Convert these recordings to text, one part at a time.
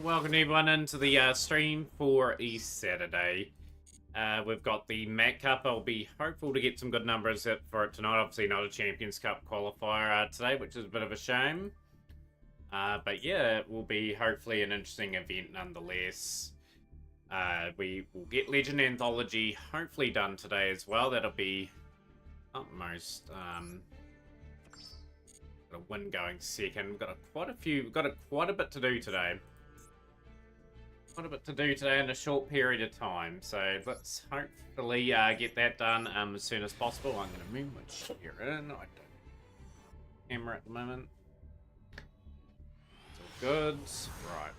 Welcome everyone into the stream for Saturday. We've got the Mat Cup. I'll be hopeful to get some good numbers for it tonight. Obviously not a Champions Cup qualifier today, which is a bit of a shame. But yeah, it will be hopefully an interesting event nonetheless. We will get Legend Anthology hopefully done today as well. That'll be utmost. Got a win going second. We've got quite a bit to do today. Quite a bit to do today in a short period of time, so let's hopefully get that done as soon as possible. I'm going to move my chair in. I don't have camera at the moment. It's all good. Right.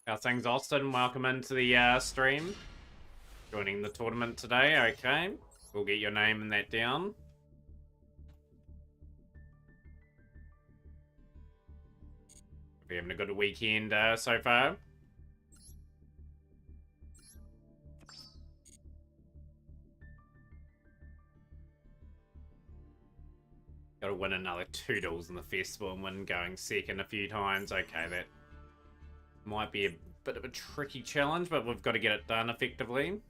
How's things, Austin? Welcome into the stream. Joining the tournament today, okay. We'll get your name and that down. We're having a good weekend so far. Got to win another 2 duels in the festival and win going second a few times. Okay, that might be a bit of a tricky challenge, but we've got to get it done effectively.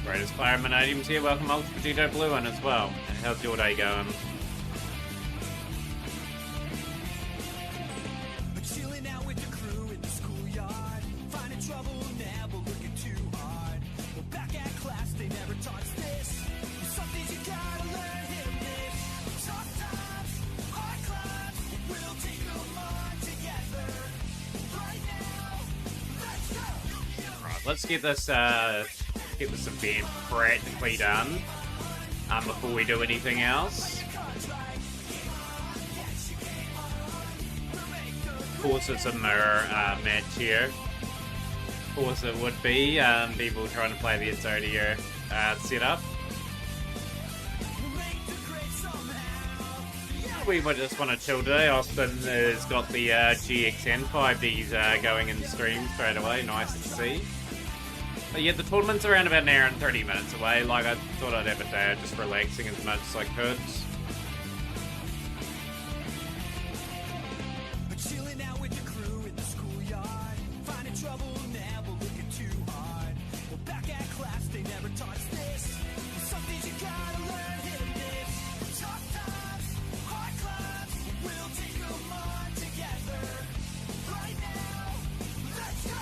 Greatest player Manadium's here. Welcome, Ultra Potato Blue one as well. How's your day going? Chilling out with the crew in the schoolyard, finding trouble, never looking too hard. Well, back at class, they never taught us this. Some things you gotta learn, hit and miss. Sometimes, hard class, we'll take them on together. Right now, let's go! Right, let's get this event practically done before we do anything else. Of course, it's a mirror match here. Of course, it would be people trying to play the Exodia setup. We would just want to chill today. Austin has got the GXN 5Ds going in stream straight away. Nice to see. But yeah, the tournament's around about an hour and 30 minutes away. Like, I thought I'd have a day of just relaxing as much as I could. Chilling out with the crew in the schoolyard, finding trouble, never looking too hard. Well, back at class, they never taught us this. Some things you gotta learn, hit and miss. Tough times, hard clubs, we'll take them on together. Right now, let's go!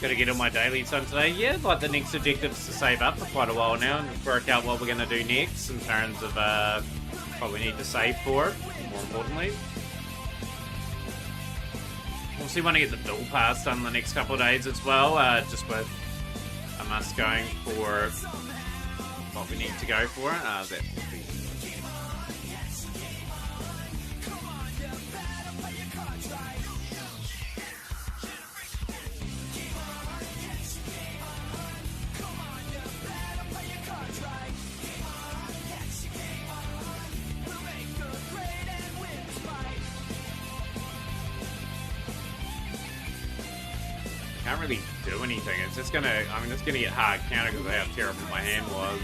Gotta get all my dailies done today. Yeah, like the next objective is to save up for quite a while now and work out what we're going to do next in terms of what we need to save for, more importantly. We'll see when I get the dual pass done the next couple of days as well, just with us going for what we need to go for. That would be... Can't really do anything. It's just gonna, I mean, it's gonna get hard counter because of how terrible my hand was.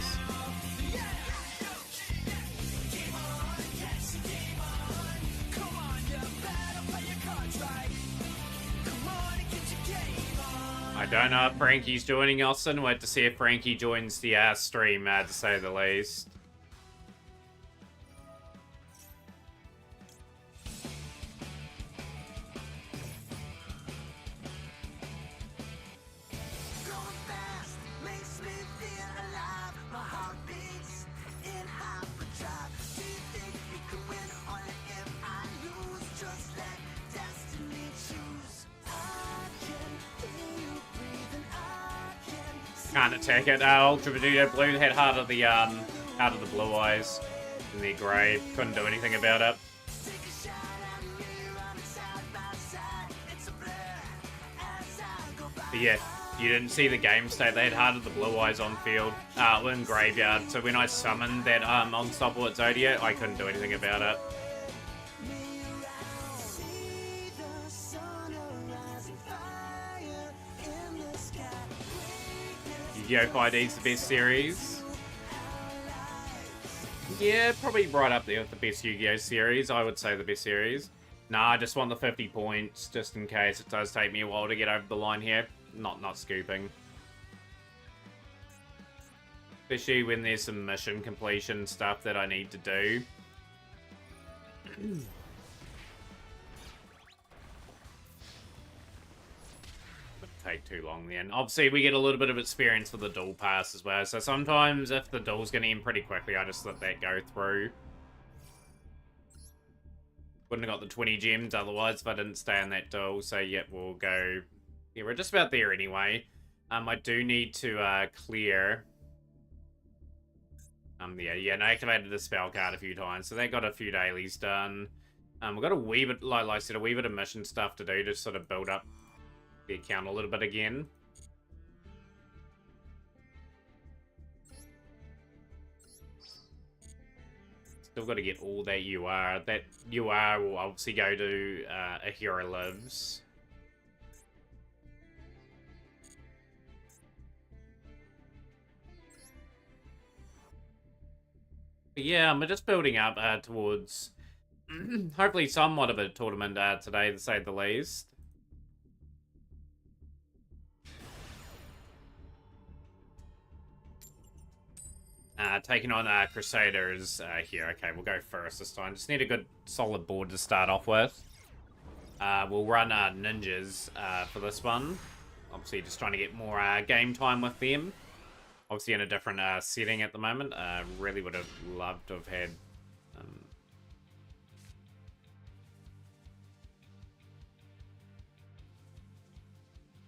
I don't know if Frankie's joining, Austin. We'll have to see if Frankie joins the stream, to say the least. Can't attack it. Ultra Potato Blue had heart of the blue eyes in their grave. Couldn't do anything about it. But yeah, you didn't see the game state. They had heart of the blue eyes on field, in graveyard. So when I summoned that unstoppable Exodia, I couldn't do anything about it. Yu-Gi-Oh! 5D's the best series. Yeah, probably right up there with the best Yu-Gi-Oh! Series. I would say the best series. Nah, I just want the 50 points, just in case it does take me a while to get over the line here. Not scooping. Especially when there's some mission completion stuff that I need to do. Take too long then. Obviously, we get a little bit of experience with the duel pass as well. So sometimes if the duel's going to end pretty quickly, I just let that go through. Wouldn't have got the 20 gems otherwise if I didn't stay on that duel. So yeah, we'll go... Yeah, we're just about there anyway. I do need to clear... yeah, and I activated the spell card a few times. So that got a few dailies done. We've got a wee bit, like I said, a wee bit of mission stuff to do to sort of build up the account a little bit again. Still got to get all that UR. That UR will obviously go to A Hero Lives. But yeah, I'm just building up towards hopefully somewhat of a tournament today, to say the least. Taking on Crusaders here. Okay, we'll go first this time. Just need a good solid board to start off with. We'll run ninjas for this one. Obviously just trying to get more game time with them. Obviously in a different setting at the moment. Really would have loved to have had...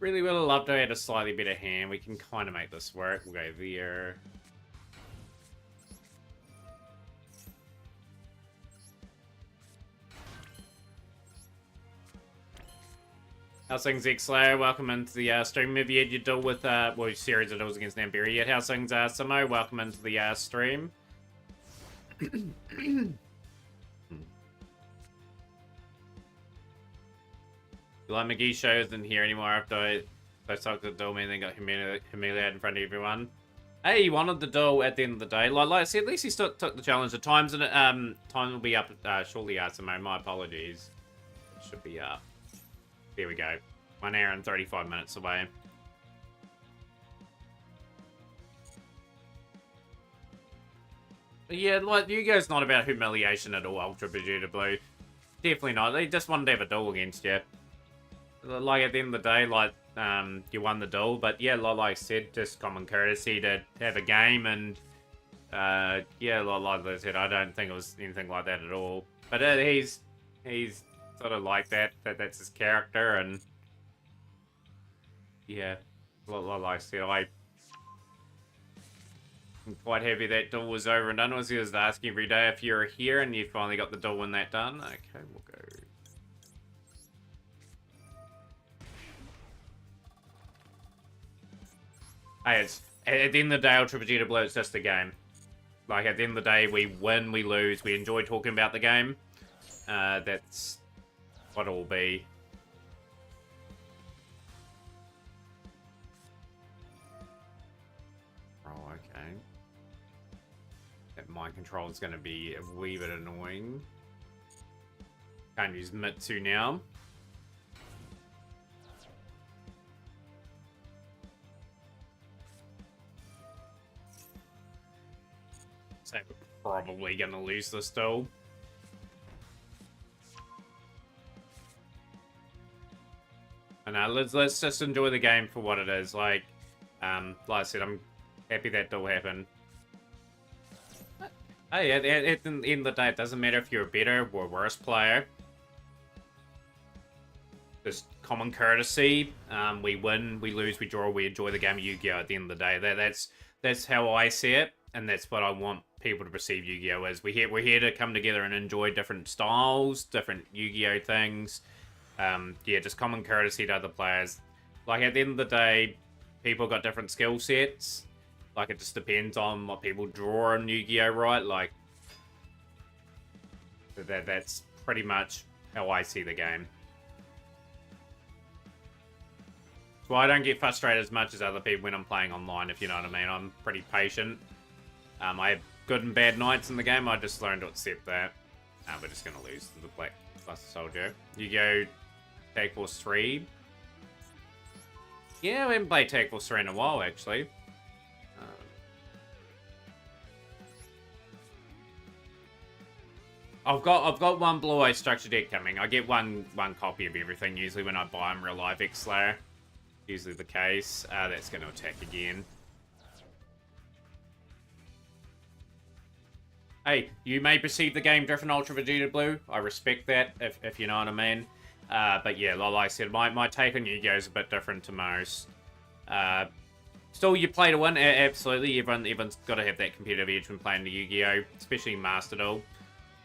really would have loved to have had a slightly better hand. We can kind of make this work. We'll go there. How's things, X-Slayer? Welcome into the stream. Have you had your duel with, well, series of duels against Namberi yet? How's things, Samo? Welcome into the stream. Like McGee show isn't here anymore after I sucked the duel and then got humiliated in front of everyone. Hey, he wanted the duel at the end of the day. Like I said, at least he still took the challenge. The times in it, time will be up shortly, Samo. My apologies. It should be up. There we go. 1 hour and 35 minutes away. But yeah, like, Yu-Gi-Oh's not about humiliation at all, Ultra Vegeta Blue. Definitely not. They just wanted to have a duel against you. Like, at the end of the day, like, you won the duel. But yeah, like I said, just common courtesy to have a game. And, yeah, like I said, I don't think it was anything like that at all. But he's sort of like that's his character, and yeah, like I said, I'm quite happy that duel was over and done with. He was asking every day if you're here, and you finally got the duel and that done. Okay, we'll go. Hey, it's at the end of the day, Ultra Vegeta Blue, it's just a game. Like, at the end of the day, we win, we lose, we enjoy talking about the game. That's what it will be. Oh, okay. That mind control is going to be a wee bit annoying. Can't use Mitsu now. So we're probably going to lose this duel. And let's just enjoy the game for what it is. Like I said, I'm happy that duel happened. Hey, at the end of the day, it doesn't matter if you're a better or worse player. Just common courtesy. We win, we lose, we draw, we enjoy the game of Yu-Gi-Oh! At the end of the day. That's how I see it, and that's what I want people to perceive Yu-Gi-Oh! As. We're here to come together and enjoy different styles, different Yu-Gi-Oh! Things. Yeah, just common courtesy to other players. Like, at the end of the day, people got different skill sets. Like, it just depends on what people draw in Yu-Gi-Oh! Right? Like, that's pretty much how I see the game. Well, I don't get frustrated as much as other people when I'm playing online, if you know what I mean. I'm pretty patient. I have good and bad nights in the game. I just learned to accept that. We're just going to lose to the Black Cluster Soldier. You go Tag Force 3. Yeah, we haven't played Tag Force 3 in a while, actually. I've got one Blue-Eye structure deck coming. I get one copy of everything usually when I buy them real life X-Slayer. Usually the case. That's going to attack again. Hey, you may perceive the game different, Ultra Vegeta Blue. I respect that, if you know what I mean. But yeah, like I said, my take on Yu-Gi-Oh! Is a bit different to most. Still, you play to win, absolutely. Everyone's got to have that competitive edge when playing the Yu-Gi-Oh! Especially Master Duel.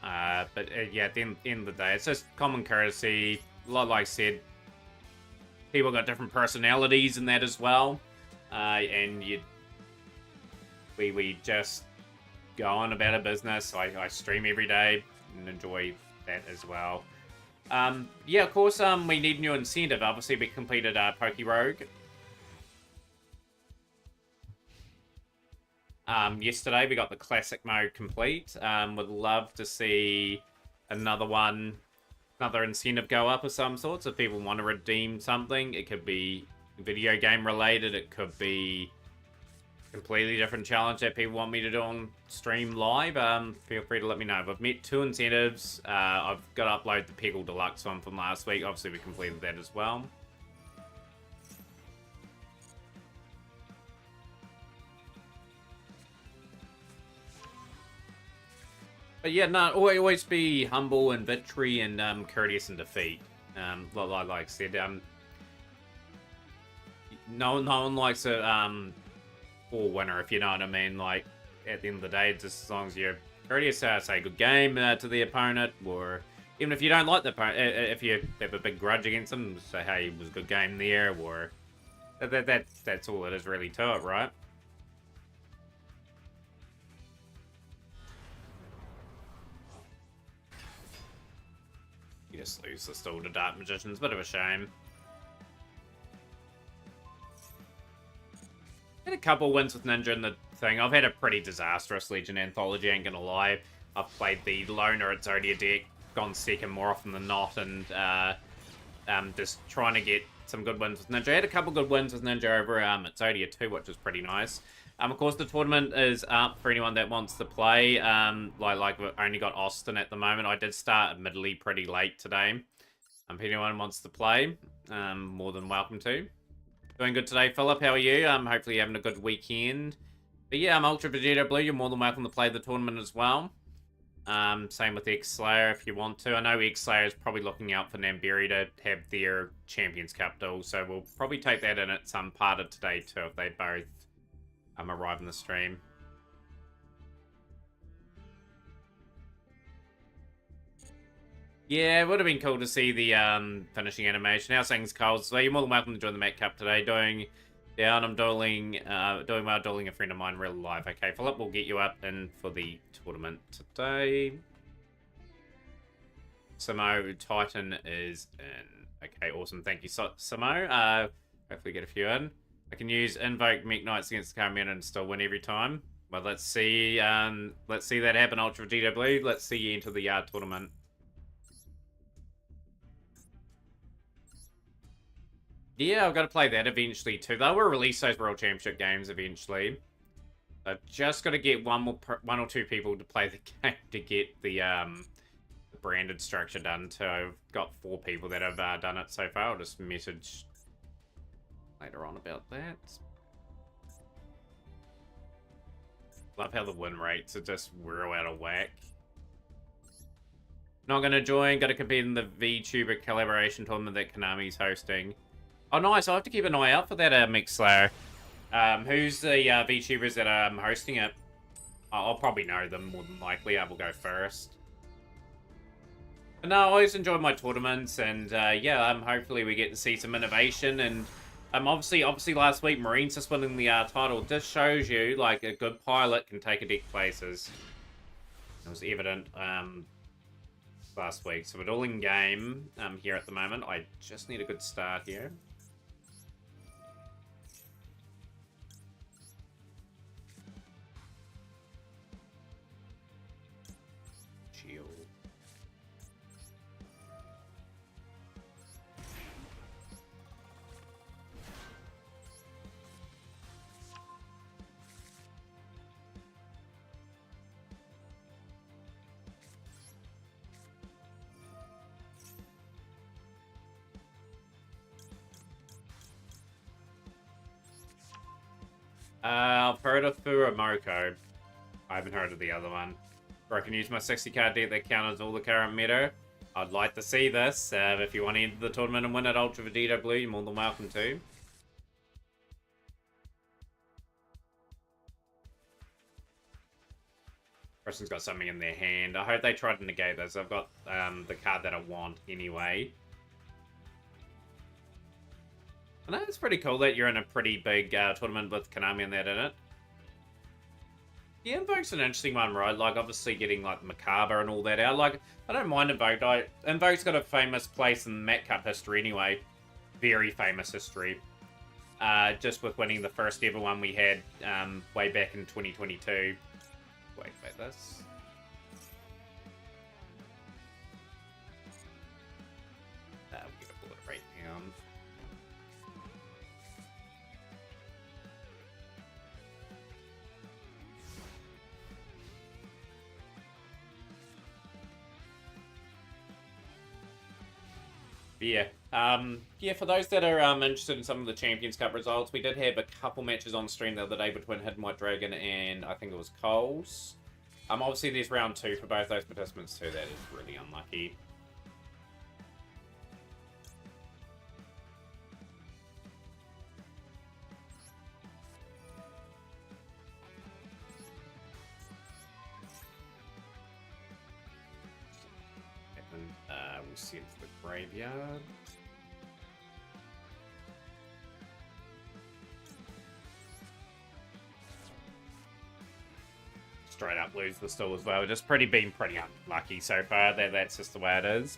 But yeah, at the end of the day, it's just common courtesy. Like I said, people got different personalities in that as well. And we just go on about our business. I stream every day and enjoy that as well. Yeah, of course, we need new incentive. Obviously, we completed Poke Rogue. Yesterday, we got the classic mode complete. Would love to see another incentive go up of some sorts. If people want to redeem something, it could be video game related. It could be completely different challenge that people want me to do on stream live. Feel free to let me know. I've met 2 incentives. I've got to upload the Peggle Deluxe one from last week. Obviously, we completed that as well. But yeah, no, always be humble in victory and courteous in defeat. Like I said, no one likes a poor winner, if you know what I mean. Like, at the end of the day, just as long as you're courteous, say good game to the opponent, or even if you don't like the opponent, if you have a big grudge against them, say, hey, it was a good game there, or that's all it is really to it, right? You just lose the stall to Dark Magicians. Bit of a shame. Had a couple wins with Ninja in the thing. I've had a pretty disastrous Legend Anthology, ain't gonna lie. I've played the Loner at Zodia deck, gone second more often than not, and just trying to get some good wins with Ninja. I had a couple good wins with Ninja over at Zodia too, which was pretty nice. Of course, the tournament is up for anyone that wants to play. Like we've only got Austin at the moment. I did start admittedly pretty late today. If anyone wants to play, more than welcome to. Doing good today, Philip. How are you? Hopefully you're having a good weekend. But yeah, I'm Ultra Vegeta Blue. You're more than welcome to play the tournament as well. Same with X-Slayer if you want to. I know X-Slayer is probably looking out for Namberi to have their Champions Cup duel, so we'll probably take that in at some part of today too if they both arrive in the stream. Yeah, it would have been cool to see the finishing animation. How's things, Cold? So you're more than welcome to join the Mac Cup today. Doing I'm doing well, dueling a friend of mine real live. Okay, Philip, we'll get you up in for the tournament today. Samo Titan is in. Okay, awesome. Thank you, Samo. Hopefully get a few in. I can use Invoke Mech Knights against the current meta and still win every time. Well, let's see that happen, Ultra Vegeta Blue. Let's see you enter the tournament. Yeah, I've got to play that eventually too. They will release those World Championship games eventually. I've just got to get one or two people to play the game to get the branded structure done too. I've got 4 people that have done it so far. I'll just message later on about that. Love how the win rates are just real out of whack. Not going to join. Got to compete in the VTuber collaboration tournament that Konami's hosting. Oh, nice. I'll have to keep an eye out for that Mixlayer. Who's the VTubers that are hosting it? I'll probably know them more than likely. I will go first. But no, I always enjoy my tournaments, and yeah, hopefully we get to see some innovation. And obviously last week Marines just winning the title just shows you like a good pilot can take a deck places. It was evident last week. So we're all in game here at the moment. I just need a good start here. I've heard of Furamoko. I haven't heard of the other one. Or I can use my 60 card deck that counters all the current meta. I'd like to see this. If you want to enter the tournament and win at Ultra Vegito Blue, you're more than welcome to. Person's got something in their hand. I hope they try to negate this. I've got the card that I want anyway. I know it's pretty cool that you're in a pretty big tournament with Konami and that in it. Yeah, Invoke's an interesting one, right? Like, obviously getting, like, Macabre and all that out. Like, I don't mind Invoke. Invoke's got a famous place in Mat Cup history anyway. Very famous history. Just with winning the first ever one we had way back in 2022. Wait, this. We'll get a bullet right down. Yeah. Yeah, for those that are interested in some of the Champions Cup results, we did have a couple matches on stream the other day between Hidden White Dragon and I think it was Coles. Obviously there's round 2 for both those participants too. That is really unlucky. And we'll see into the graveyard. Straight up lose the stall as well. Just been pretty unlucky so far. That's just the way it is.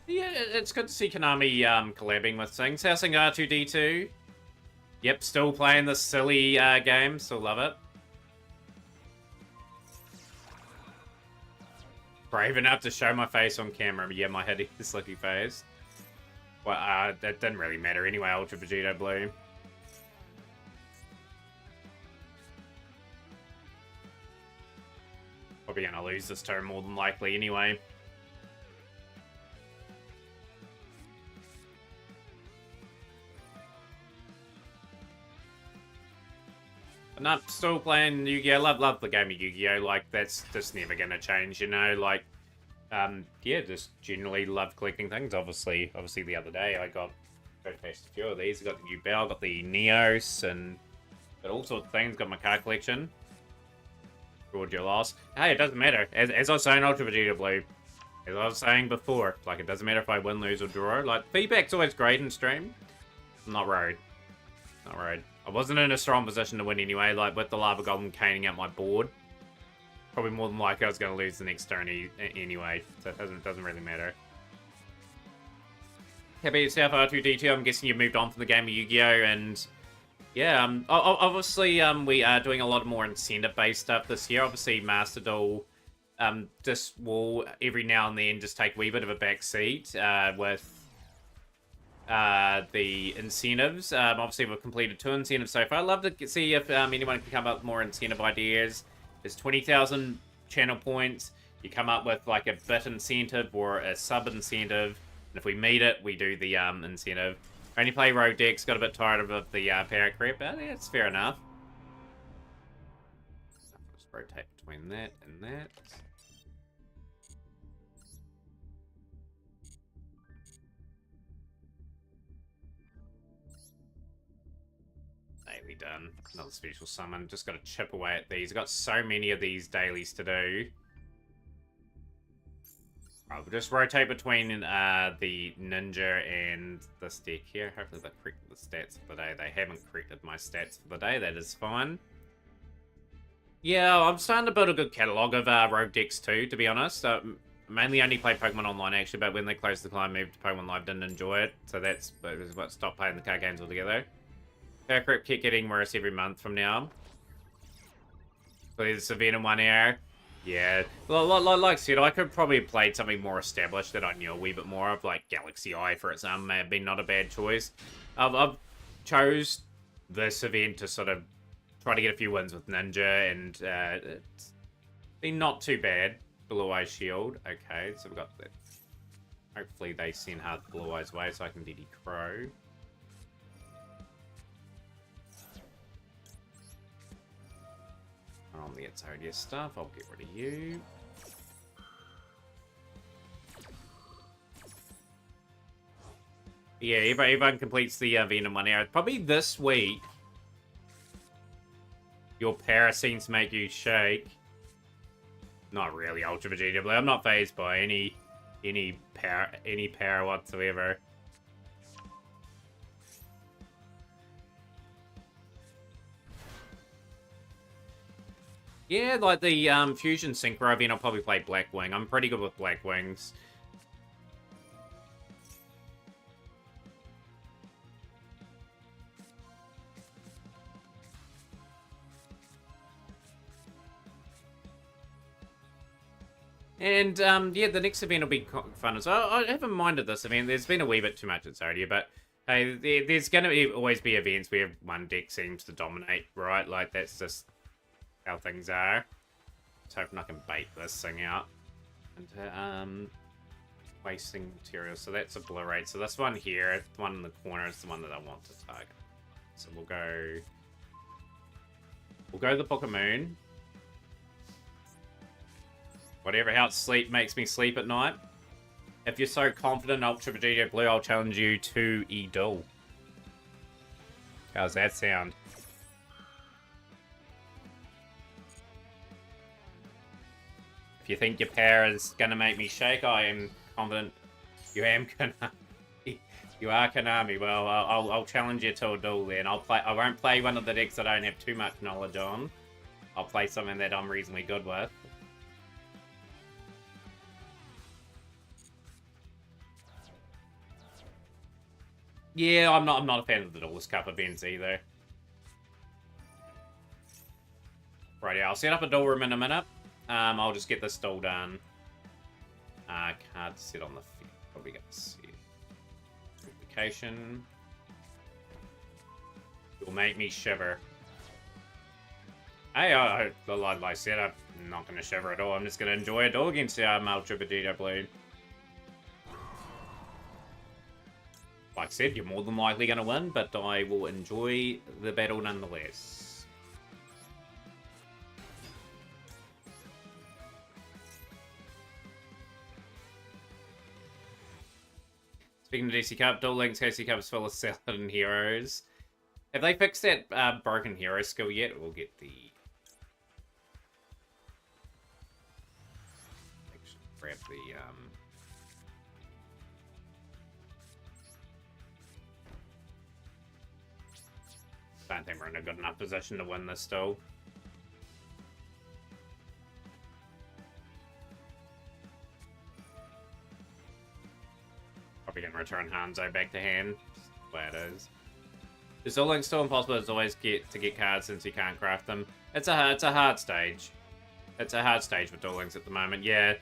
Yeah, it's good to see Konami collabing with things. Housing R2D2. Yep, still playing this silly game. Still love it. Brave enough to show my face on camera. Yeah, my hideous slicky face. Well, that didn't really matter anyway, Ultra Vegito Blue. Probably gonna lose this turn more than likely anyway. No, still playing Yu-Gi-Oh! Love the game of Yu-Gi-Oh! Like, that's just never gonna change, you know? Like, yeah, just generally love collecting things. Obviously the other day I got a few of these. I got the Yubel, got the Neos, and got all sorts of things. Got my card collection. Drawed your loss. Hey, it doesn't matter. As I was saying, Ultra Vegeta Blue, as I was saying before, like, it doesn't matter if I win, lose, or draw. Like, feedback's always great in stream. I'm not worried. Not worried. I wasn't in a strong position to win anyway, like with the Lava Golem caning out my board. Probably more than likely I was going to lose the next turn anyway, so it doesn't really matter. How about yourself, R2D2? I'm guessing you've moved on from the game of Yu-Gi-Oh! And yeah, obviously we are doing a lot more incentive-based stuff this year. Obviously Master Duel just will every now and then just take a wee bit of a back seat with the incentives. Obviously we've completed 2 incentives so far. I'd love to see if anyone can come up with more incentive ideas. There's 20,000 channel points. You come up with like a bit incentive or a sub incentive, and if we meet it, we do the incentive. Only play rogue decks. Got a bit tired of the power creep, but yeah, it's fair enough. Just rotate between that and that. Daily done. Another special summon. Just got to chip away at these. I've got so many of these dailies to do. I'll just rotate between the ninja and this deck here. Hopefully they've corrected the stats for the day. They haven't corrected my stats for the day. That is fine. Yeah, I'm starting to build a good catalogue of rogue decks too, to be honest. Mainly only played Pokemon Online actually, but when they closed the client, moved to Pokemon Live, didn't enjoy it. So that's what stopped playing the card games altogether. Power creep keep getting worse every month from now. So there's a Venom 1 hour. Yeah, like I said, I could probably have played something more established that I knew a wee bit more of, like Galaxy Eye, for example, may have been not a bad choice. I've chose this event to sort of try to get a few wins with Ninja, and it's been not too bad. Blue Eye Shield, okay, so we've got that. Hopefully they send hard Blue Eye's way so I can DD Crow. On the Themataurian stuff, I'll get rid of you. Yeah, everyone completes the event in 1 hour. Probably this week, your para seems to make you shake. Not really, Ultra Vegeta Blue. I'm not phased by any para whatsoever. Yeah, like the Fusion Synchro event, I'll probably play Blackwing. I'm pretty good with Blackwings. And, yeah, the next event will be fun as well. I haven't minded this event. There's been a wee bit too much at Zodia, but hey, there's going to always be events where one deck seems to dominate, right? Like, that's just how things are. Just hoping I can bait this thing out. And, wasting materials. So that's a blue rate. So this one here, the one in the corner, is the one that I want to target. So we'll go the Book of Moon. Whatever helps sleep makes me sleep at night. If you're so confident Ultra Vegeta Blue, I'll challenge you to E-Duel. How's that sound? If you think your power is gonna make me shake, I am confident you am Konami. You are Konami. Well, I'll challenge you to a duel then. I won't play one of the decks I don't have too much knowledge on. I'll play something that I'm reasonably good with. Yeah, I'm not a fan of the Duelist Cup events either. Right, yeah, I'll set up a duel room in a minute. I'll just get this duel done. Card set on the field. Probably gonna see duplication. You'll make me shiver. Hey, like I said, I'm not gonna shiver at all. I'm just gonna enjoy a duel against Ultra Vegeta Blue. Like I said, you're more than likely going to win, but I will enjoy the battle nonetheless. Speaking of DC Cup, Duel Links DC Cup is full of Saladin heroes. Have they fixed that broken hero skill yet? We'll get the... Grab the... I don't think we're in a good enough position to win this still. Probably gonna return Hanzo back to hand. That's the way it is. Is Duel Links still impossible as always get cards since you can't craft them? It's a hard stage. It's a hard stage with Duel Links at the moment. Yeah.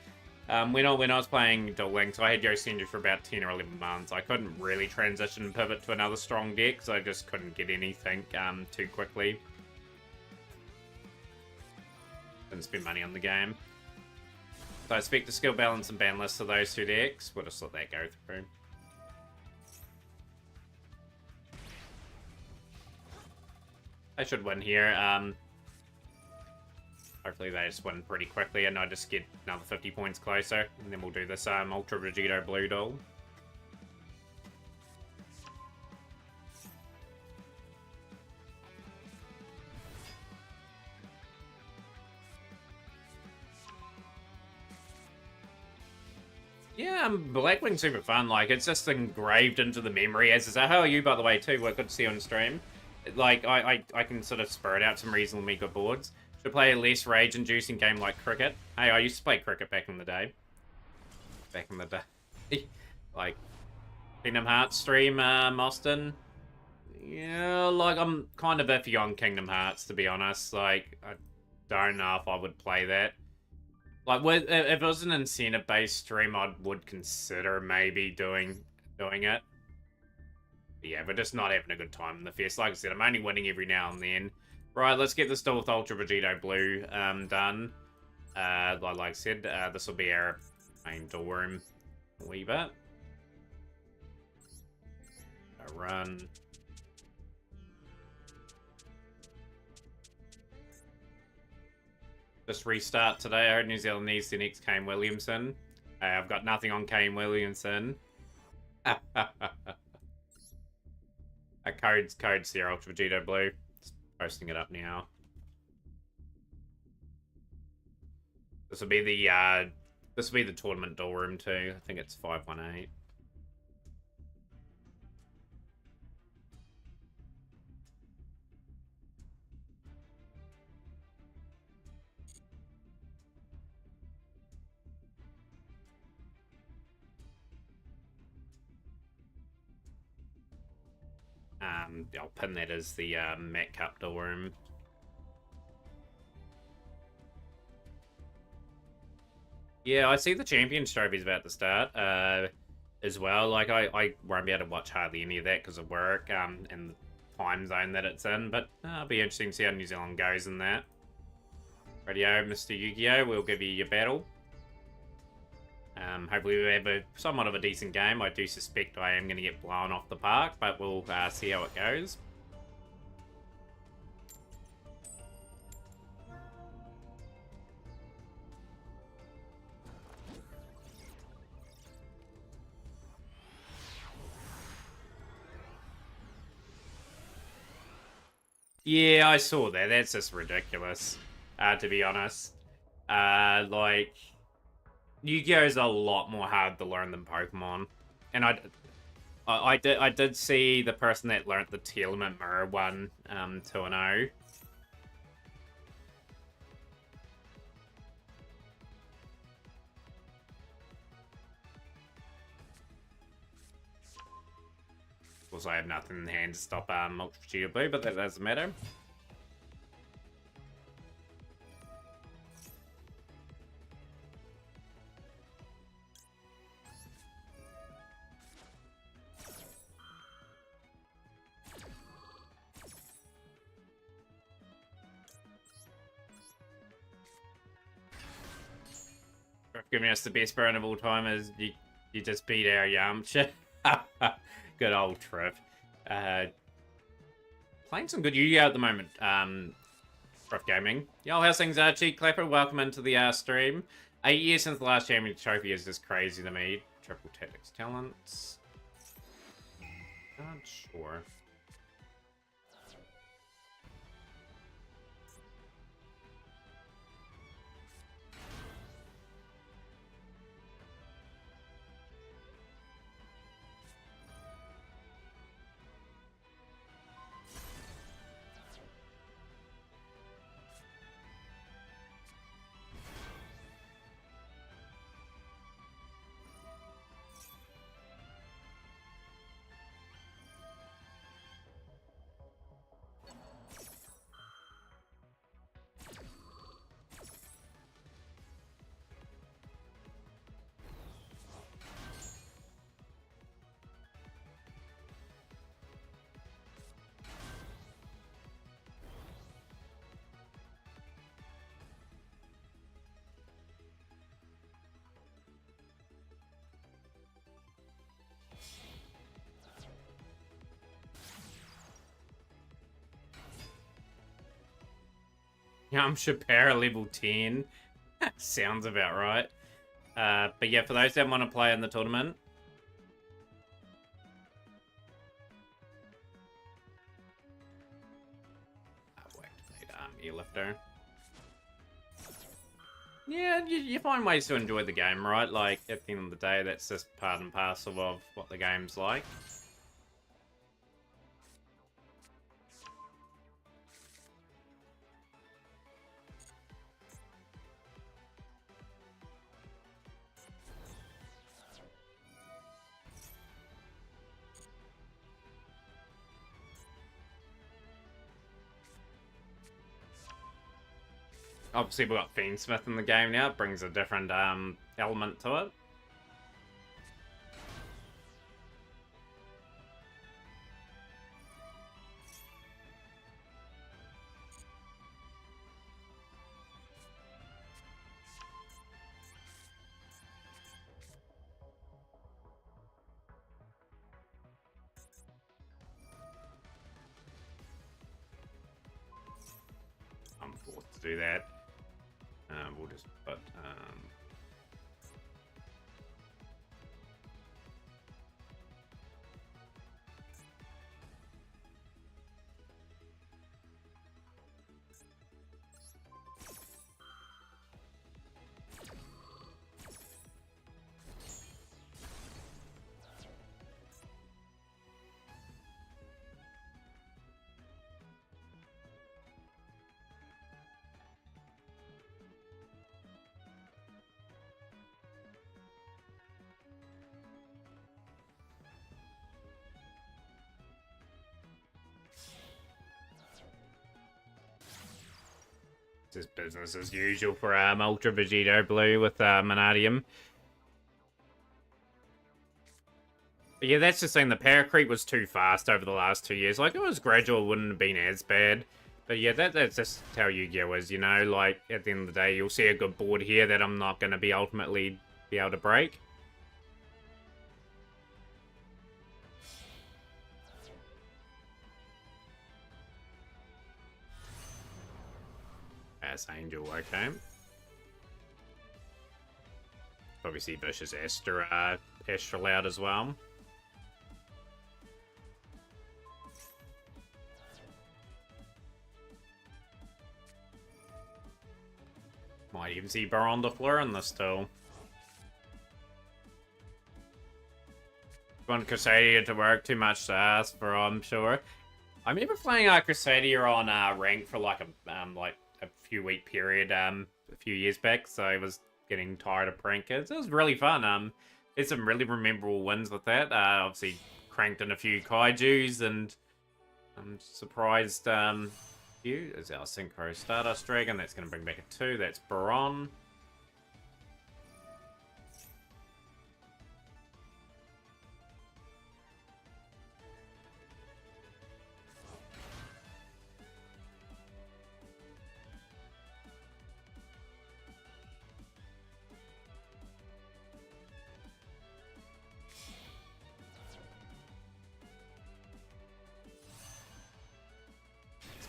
When I was playing Duel Links, I had Yosenju for about 10 or 11 months. I couldn't really transition and pivot to another strong deck, so I just couldn't get anything too quickly. Didn't spend money on the game. So I expect the skill balance and ban list of those two decks. We'll just let that go through. I should win here. Hopefully they just win pretty quickly and I just get another 50 points closer. And then we'll do this Ultra Vegeta Blue duel. Yeah, Blackwing's super fun. Like, it's just engraved into the memory. As is, how are you, by the way, too? Well, good to see you on stream. Like, I can sort of spirit out some reasonably good boards. Should play a less rage-inducing game like cricket. Hey, I used to play cricket back in the day. Like, Kingdom Hearts stream, Austin. Yeah, like, I'm kind of iffy on Kingdom Hearts, to be honest. Like, I don't know if I would play that. Like, if it was an incentive-based stream, I would consider maybe doing it. But yeah, we're just not having a good time in the fest. Like I said, I'm only winning every now and then. Right, let's get this with Ultra Vegito Blue done. Like I said, this will be our main door room a wee bit. A run. Just restart today. I heard New Zealand needs the next Kane Williamson. I've got nothing on Kane Williamson. Code's here, Ultra Vegito Blue. Just posting it up now. This will be the tournament door room too. I think it's 518. I'll pin that as the Met Cup door room. Yeah, I see the Champions Trophy's about to start as well. Like, I won't be able to watch hardly any of that because of work and the time zone that it's in. But it'll be interesting to see how New Zealand goes in that. Radio, Mr. Yu-Gi-Oh! We'll give you your battle. Hopefully we have somewhat of a decent game. I do suspect I am going to get blown off the park, but we'll see how it goes. Yeah, I saw that. That's just ridiculous, to be honest. Like, Yu-Gi-Oh's a lot more hard to learn than Pokemon. And I did see the person that learnt the Telement Mirror one 2-0. Of course, I have nothing in hand to stop Ultra Vegeta Blue, but that doesn't matter. Giving us the best burn of all time is you just beat our Yamcha. Good old Trip. Playing some good Yu-Gi-Oh at the moment. Trip Gaming. Yo, how's things, Cheek Clapper? Welcome into the stream. 8 years since the last Champion Trophy is just crazy to me. Triple Tactics Talents. Not sure. Yamcha Para level 10. Sounds about right. But yeah, for those that want to play in the tournament. I'll activate Airlifter. Yeah, you find ways to enjoy the game, right? Like, at the end of the day, that's just part and parcel of what the game's like. Obviously, we've got Fiendsmith in the game now. It brings a different element to it. I'm forced to do that. We'll just put just business as usual for Ultra Vegito Blue with Themataurian. But yeah, that's just saying the power creep was too fast over the last 2 years. Like, it was gradual, it wouldn't have been as bad. But yeah, that's just how Yu-Gi-Oh! Is, you know? Like, at the end of the day, you'll see a good board here that I'm not going to be ultimately be able to break. As Angel, okay. Obviously, Vicious Astral out as well. Might even see Baron de Fleur in this too. Want Crusadia to work, too much to ask for, I'm sure. I remember playing Crusadia on rank for like a few week period a few years back, so I was getting tired of prank kids. It was really fun. There's some really memorable wins with that. Obviously cranked in a few kaijus, and I'm surprised you is our Synchro Stardust Dragon. That's going to bring back a 2. That's Baron.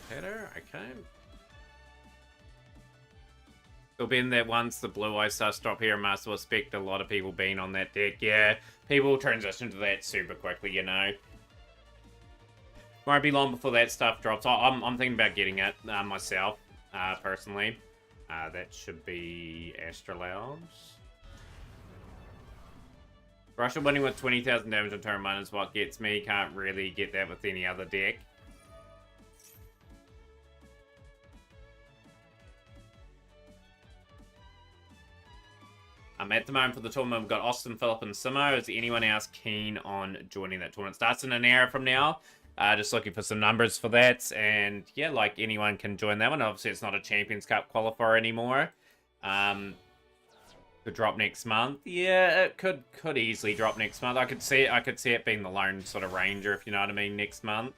Header, okay. There'll be in that once the blue eyes starts drop here, I must expect a lot of people being on that deck. Yeah, people transition to that super quickly, you know. Won't be long before that stuff drops. I'm thinking about getting it myself, personally. That should be Astralels. Russia winning with 20,000 damage on turn 1 is what gets me. Can't really get that with any other deck. At the moment for the tournament, we've got Austin, Phillip, and Simo. Is anyone else keen on joining that tournament? Starts in an hour from now. Just looking for some numbers for that. And yeah, like anyone can join that one. Obviously, it's not a Champions Cup qualifier anymore. Could drop next month. Yeah, it could easily drop next month. I could see it being the lone sort of ranger, if you know what I mean, next month.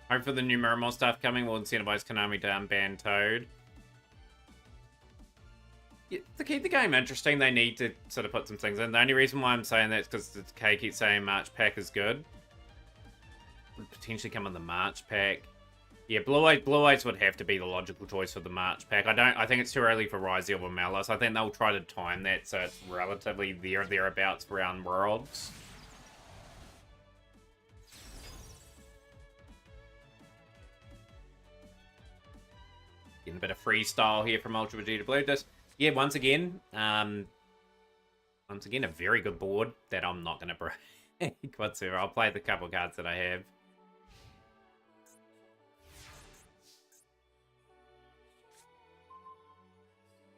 Hope for the new Miramon stuff coming will incentivize Konami to ban Toad. Yeah, to keep the game interesting, they need to sort of put some things in. The only reason why I'm saying that is because Kay keeps saying March Pack is good. Would potentially come in the March Pack. Yeah, Blue Eyes would have to be the logical choice for the March Pack. I think it's too early for Rise of Malice. I think they'll try to time that so it's relatively thereabouts around Worlds. Getting a bit of freestyle here from Ultra Vegeta Blue. Just, yeah, once again, Once again, a very good board that I'm not going to break whatsoever. I'll play the couple cards that I have.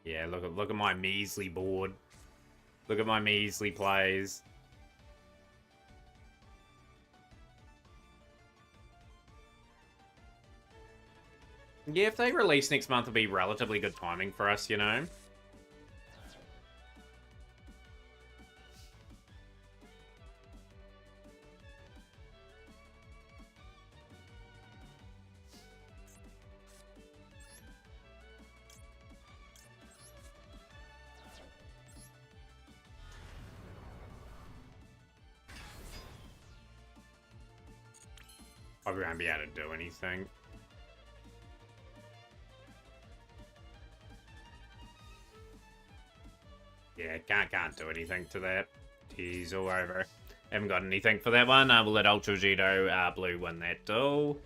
Yeah, look at my measly board. Look at my measly plays. Yeah, if they release next month, it'll be relatively good timing for us, you know? Probably won't be able to do anything. Yeah, can't do anything to that. He's all over. Haven't got anything for that one. We'll let Ultra Vegito Blue win that duel.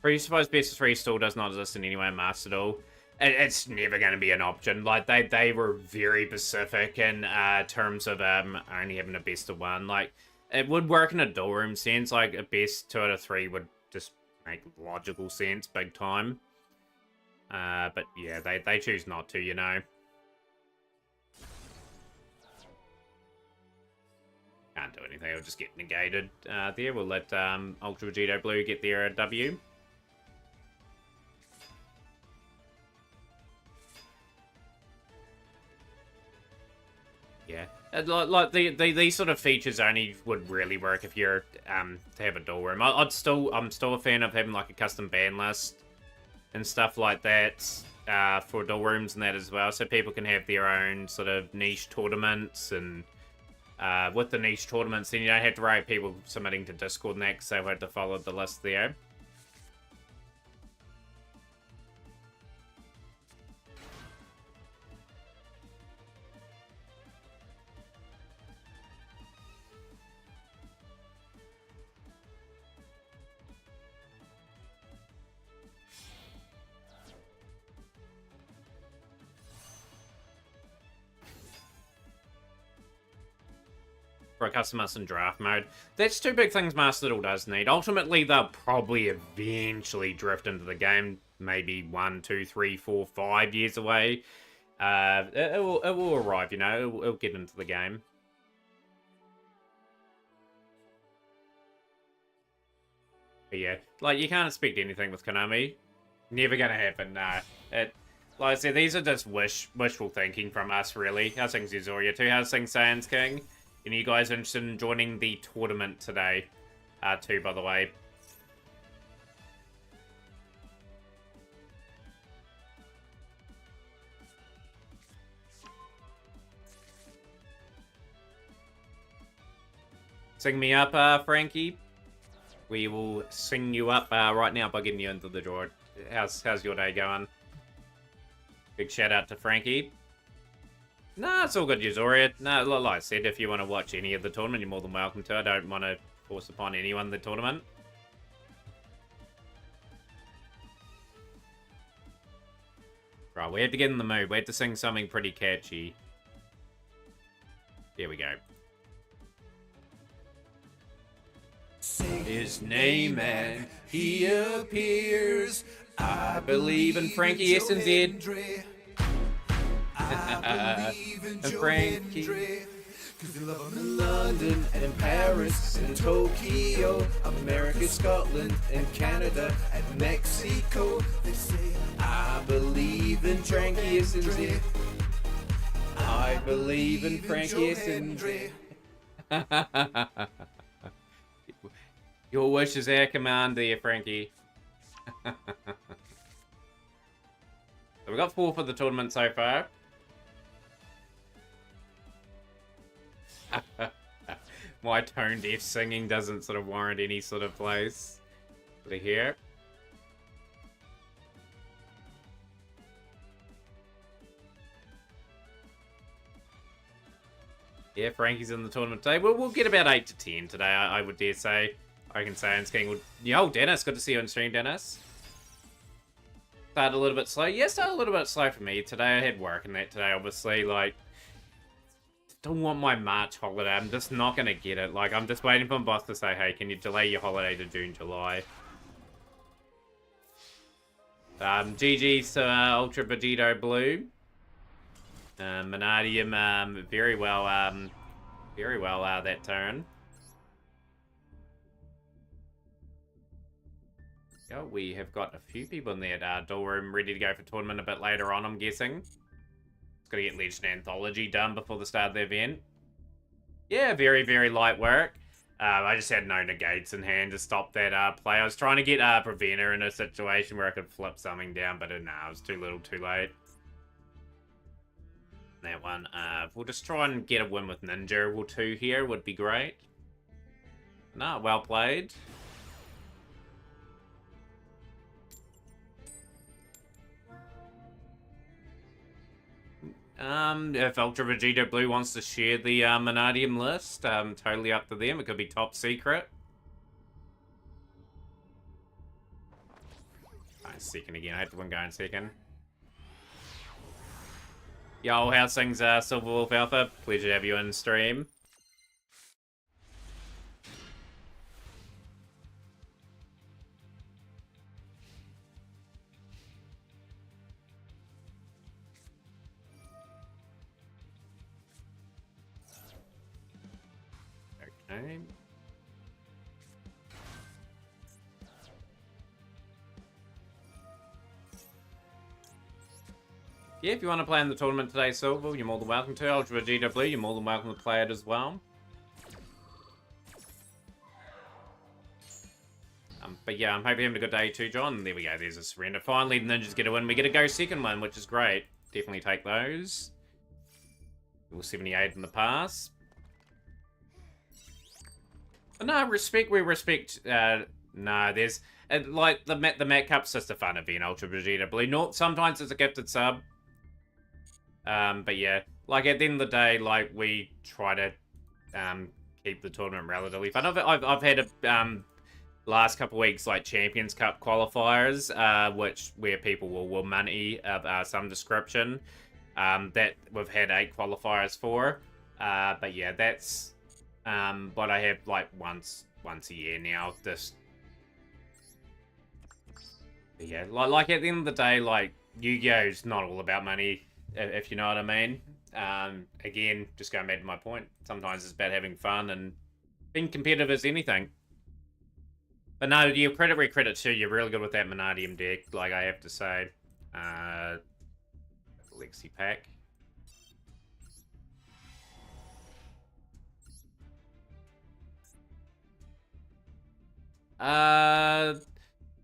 Pre-suppose best of 3 still does not exist in any way in Master Duel. It's never going to be an option. Like, they were very specific in terms of only having a best of 1. Like, it would work in a duel room sense. Like, a best 2 out of 3 would just make logical sense big time. But yeah, they choose not to, you know. Can't do anything, it'll just get negated there. We'll let Ultra Vegito Blue get their W. Yeah, like these sort of features only would really work if you're to have a duel room. I'm still a fan of having like a custom ban list and stuff like that for duel rooms and that as well, so people can have their own sort of niche tournaments. And with the niche tournaments, then you don't have to worry about people submitting to Discord and that, because they won't have to follow the list there. For a custom draft mode. That's 2 big things Master Duel does need. Ultimately, they'll probably eventually drift into the game, maybe 1, 2, 3, 4, 5 years away. It will arrive, you know, it'll get into the game. But yeah, like, you can't expect anything with Konami. Never gonna happen, nah. Like I said, these are just wishful thinking from us, really. How's things, Yuzoria 2? How's things, Sans King? Any of you guys interested in joining the tournament today? Too, by the way. Sing me up, Frankie. We will sing you up right now by getting you into the draw. How's your day going? Big shout out to Frankie. Nah, it's all good, Yuzoria. Nah, like I said, if you want to watch any of the tournament, you're more than welcome to. I don't want to force upon anyone the tournament. Right, we have to get in the mood. We have to sing something pretty catchy. Here we go. His name and he appears. I believe in Frankie SNZ. And Frankie, cause you love him in London and Paris and Tokyo, America, Scotland and Canada and Mexico. They say I believe in Frankie SNZ. I believe in Frankie SNZ. Your wish is our command, dear Frankie. So we got 4 for the tournament so far. My tone deaf singing doesn't sort of warrant any sort of place. Over here. Yeah, Frankie's in the tournament today. We'll get about 8 to 10 today, I would dare say. I can say, and King would. Yo, Dennis, good to see you on stream, Dennis. Started a little bit slow. Yeah, started a little bit slow for me today. I had work and that today, obviously. Like, still want my March holiday. I'm just not going to get it. Like, I'm just waiting for my boss to say, hey, can you delay your holiday to June, July? GG's to Ultra Vegito Blue. Vanadium, very well that turn. Oh, we have got a few people in that door room ready to go for tournament a bit later on, I'm guessing. Just gotta get Legend Anthology done before the start of the event. Yeah, very, very light work. I just had no negates in hand to stop that play. I was trying to get Preventer in a situation where I could flip something down, but nah, it was too little, too late. That one. We'll just try and get a win with Ninja or 2 here, would be great. No, well played. If Ultra Vegeta Blue wants to share the Vanadium list, totally up to them. It could be top secret. Second again. I had to win going second. Yo, how's things, Silver Wolf Alpha? Pleasure to have you in stream. Okay. Yeah, if you want to play in the tournament today, Silver, you're more than welcome to. Ultra Vegeta Blue, you're more than welcome to play it as well. But yeah, I'm hoping you're having a good day too, John. There we go, there's a surrender. Finally, the Ninjas get a win. We get a go second one, which is great. Definitely take those. Level 78 in the pass. But no, we respect, no, there's, like, the Mat Cup's just a fun event, Ultra Vegeta Blue. Sometimes it's a gifted sub. But yeah, like, at the end of the day, like, we try to, keep the tournament relatively fun. I've had a, last couple of weeks, like, Champions Cup qualifiers, where people will win money of some description, that we've had 8 qualifiers for. But yeah, that's, what I have, like, once a year now. Just, yeah, like, at the end of the day, like, Yu-Gi-Oh's not all about money, if you know what I mean. Again, just going back to my point, sometimes it's about having fun and being competitive as anything. But no, you credit where credit too. You're really good with that Vanadium deck, like I have to say. Lexi pack.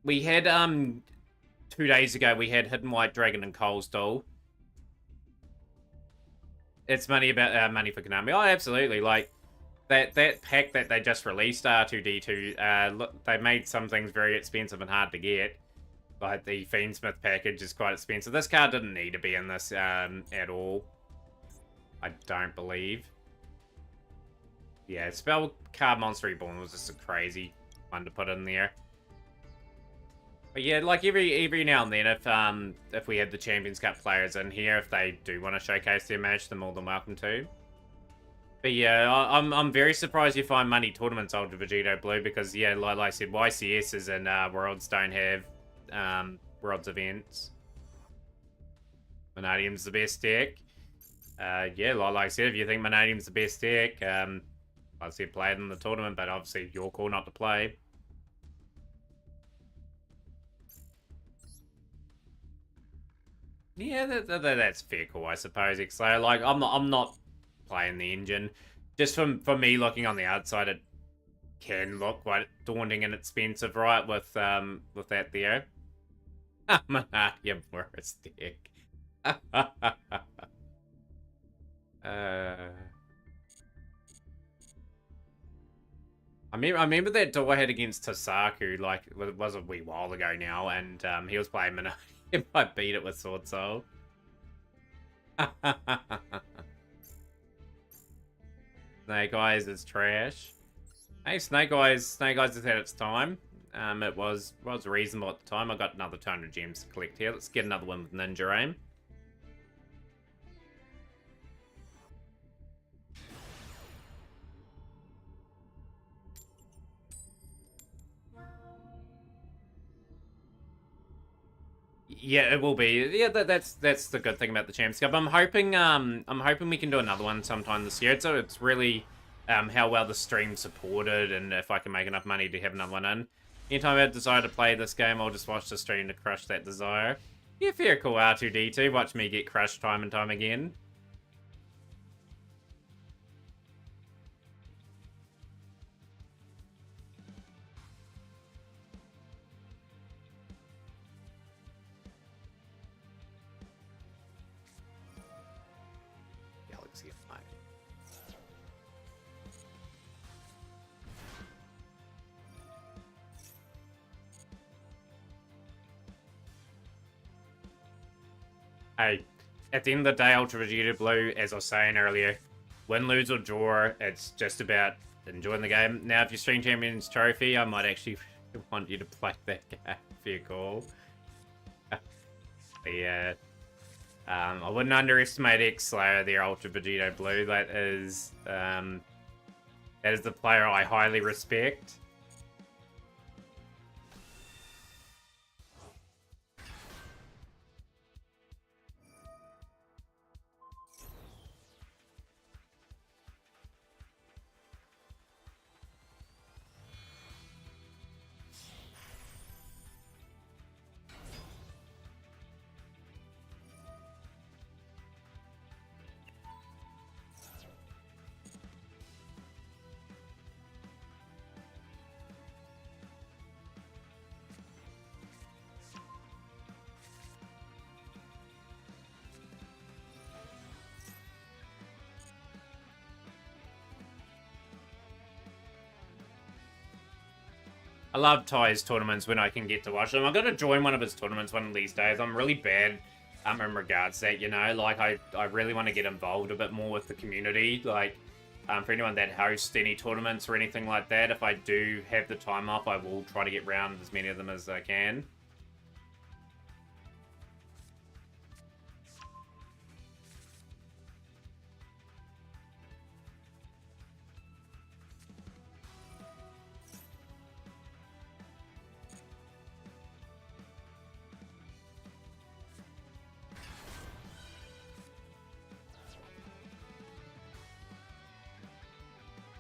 We had 2 days ago we had Hidden White Dragon and Cole's Duel. It's money about money for Konami. Oh, absolutely. Like that pack that they just released, R2D2. They made some things very expensive and hard to get. Like the Fiendsmith package is quite expensive. This card didn't need to be in this at all. I don't believe. Yeah, Spell Card Monster Reborn was just a crazy one to put in there. But yeah, like every now and then, if we have the Champions Cup players in here, if they do want to showcase their match, they're more than welcome to. But yeah, I'm very surprised you find money tournaments, Ultra Vegito Blue, because yeah, like I said, YCSs and Worlds don't have Worlds events. Vanadium's the best deck. Yeah, like I said, if you think Vanadium's the best deck, I said play it in the tournament, but obviously your call not to play. Yeah, that's fair call, I suppose, Xlayer. Like, I'm not playing the engine. Just for me looking on the outside, it can look quite daunting and expensive, right? With that there. Vanadium Morris deck. I remember that duel I had against Tasaku, like, it was a wee while ago now, and he was playing Vanadium. I beat it with Sword Soul. Snake Eyes is trash. Hey, Snake Eyes has had its time. It was reasonable at the time. I got another 200 gems to collect here. Let's get another one with Ninja Aim. Yeah, it will be. Yeah, that's the good thing about the Champions Cup. I'm hoping we can do another one sometime this year. So it's really how well the stream supported, and if I can make enough money to have another one in. Anytime I have desire to play this game, I'll just watch the stream to crush that desire. Yeah, fair cool, R2D2. Watch me get crushed time and time again. Galaxy Flight. Hey, at the end of the day, Ultra Vegeta Blue, as I was saying earlier, win, lose, or draw, it's just about enjoying the game. Now, if you stream Champions Trophy, I might actually want you to play that game if you call. But yeah, I wouldn't underestimate X-Slayer there, Ultra Vegeta Blue. That is the player I highly respect. I love Ty's tournaments when I can get to watch them. I'm going to join one of his tournaments one of these days. I'm really bad in regards to that, you know. Like, I really want to get involved a bit more with the community. Like, for anyone that hosts any tournaments or anything like that, if I do have the time off, I will try to get round as many of them as I can.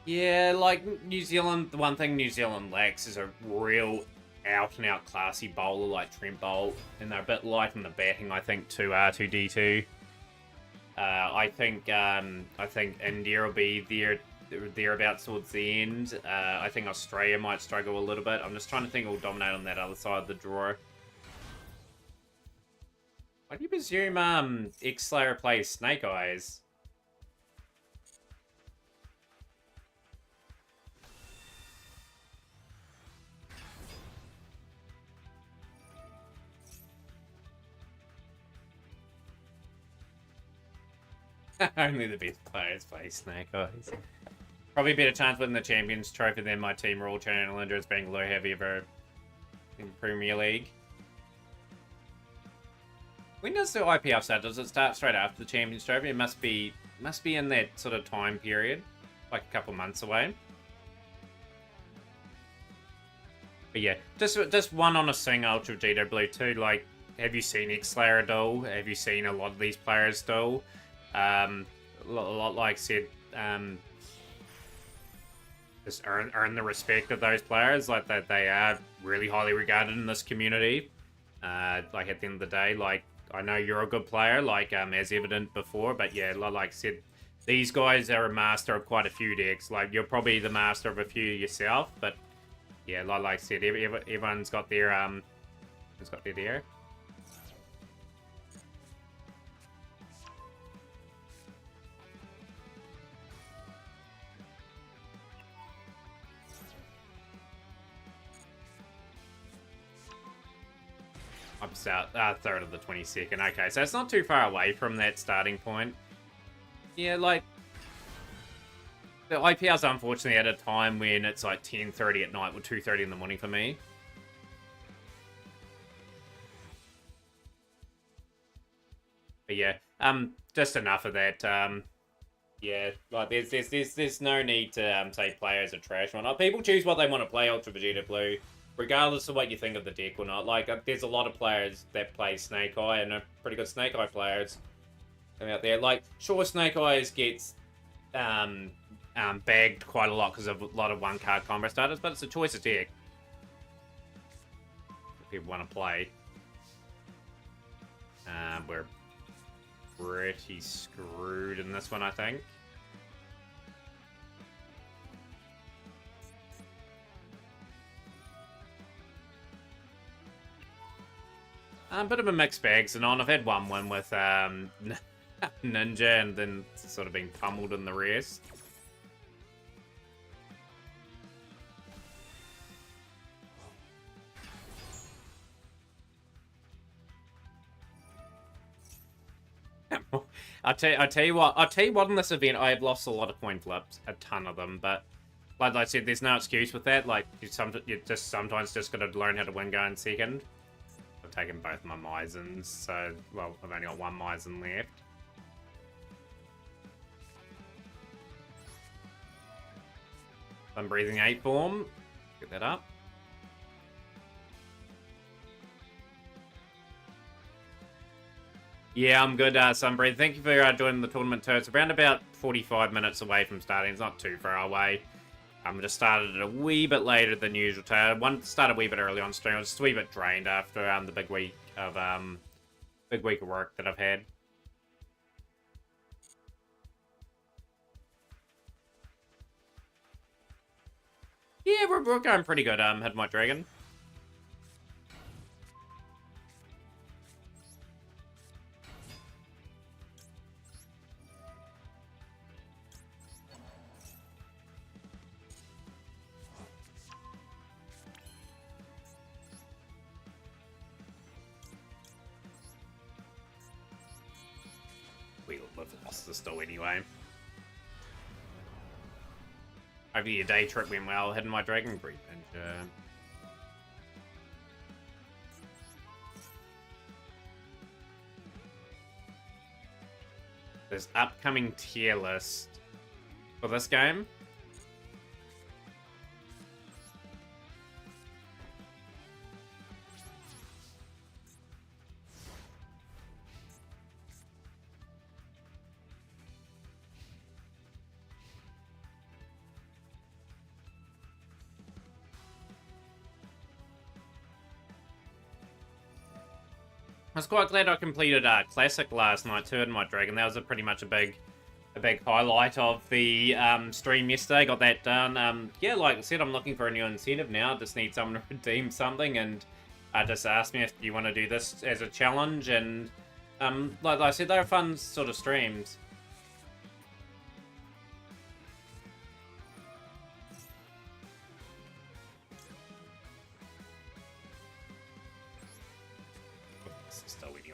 Yeah, like New Zealand, the one thing New Zealand lacks is a real out-and-out classy bowler like Trent Bolt, and they're a bit light in the batting, I think, to R2D2. I think India will be thereabouts towards the end. I think Australia might struggle a little bit. I'm just trying to think who'll dominate on that other side of the draw. Why do you presume X-Slayer plays Snake Eyes? Only the best players play Snake Eyes. Probably a better chance winning the Champions Trophy than my Team Royal Challengers being low heavy ever in Premier League. When does the IPL start? Does it start straight after the Champions Trophy? It must be in that sort of time period, like a couple months away. But yeah, just one on a sing Ultra Vegeta Blue too. Like, have you seen X-Slayer duel? Have you seen a lot of these players duel? A lot like I said, just earn the respect of those players. Like that, they are really highly regarded in this community. Like at the end of the day, like I know you're a good player, like as evident before, but yeah, like I said, these guys are a master of quite a few decks. Like you're probably the master of a few yourself, but yeah, like I said, everyone's got their deal. I'm south, 3rd of the 22nd. Okay, so it's not too far away from that starting point. Yeah, like the IPL's unfortunately at a time when it's like 10:30 at night or 2:30 in the morning for me. But yeah, just enough of that. Yeah, like there's no need to say players are trash or not. People choose what they want to play. Ultra Vegeta Blue. regardless of what you think of the deck or not. Like, there's a lot of players that play Snake Eye, and are pretty good Snake Eye players out there. Like, sure, Snake Eyes gets bagged quite a lot because of a lot of one-card combo starters, but it's a choice of deck if people want to play. We're pretty screwed in this one, I think. Bit of a mixed bag, Xenon. I've had one win with Ninja and then sort of been pummeled in the rest. I'll tell you what, in this event, I have lost a lot of coin flips, a ton of them, but like I said, there's no excuse with that. Like, you just sometimes just got to learn how to win going second. I've taken both my Mizens, so, well, I've only got one Mizen left. I'm breathing 8 form. Get that up. Yeah, I'm good, Sunbreathe. Thank you for joining the tournament too. It's around about 45 minutes away from starting. It's not too far away. Just started it a wee bit later than usual. I wanted to start a wee bit early on stream. I was just a wee bit drained after the big week of work that I've had. Yeah, we're going pretty good. Had my dragon. We've lost this though anyway. Over your day trip went well, hitting my dragon breed and there's upcoming tier list for this game. I was quite glad I completed Classic last night too in my dragon. That was pretty much a big highlight of the stream yesterday. Got that done. Yeah, like I said, I'm looking for a new incentive now. Just need someone to redeem something, and just asked me if you want to do this as a challenge. And like I said, they're fun sort of streams.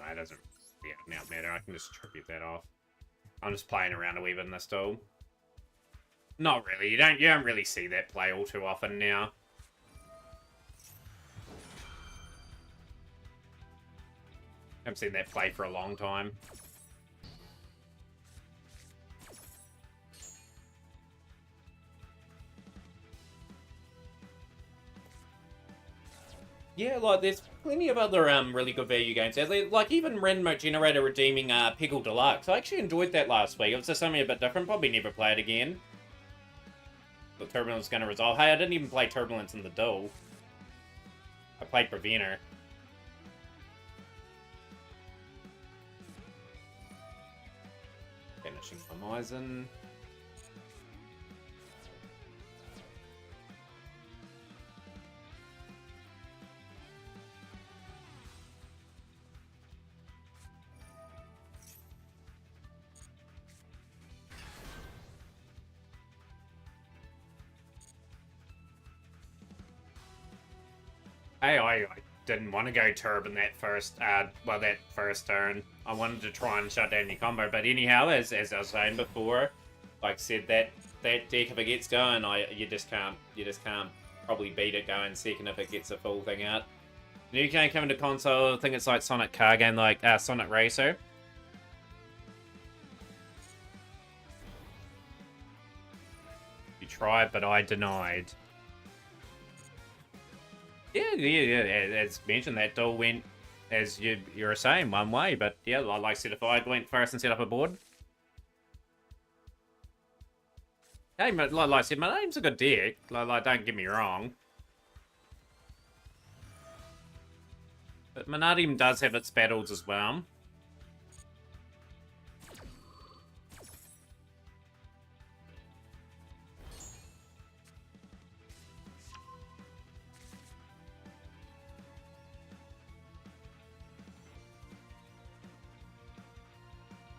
It doesn't now matter. I can just tribute that off. I'm just playing around a wee bit in this duel. Not really. You don't really see that play all too often now. Haven't seen that play for a long time. Yeah, like, there's plenty of other really good value games out there. Like, even Random Generator redeeming Pickle Deluxe. I actually enjoyed that last week. It was just something a bit different. Probably never play it again. But Turbulence is going to resolve. Hey, I didn't even play Turbulence in the duel. I played Preventer. Finishing my Mizen. I didn't want to go Turb in that first, that first turn. I wanted to try and shut down your combo, but anyhow, as I was saying before, like I said, that deck, if it gets going, you just can't probably beat it going second if it gets a full thing out. New game coming to console, I think it's like Sonic car game, like Sonic Racer. You tried, but I denied. Yeah. As mentioned, that duel went, as you were saying, one way. But yeah, like I said, if I went first and set up a board, hey, like I said, my name's a good deck. Like don't get me wrong. But Manadium does have its battles as well.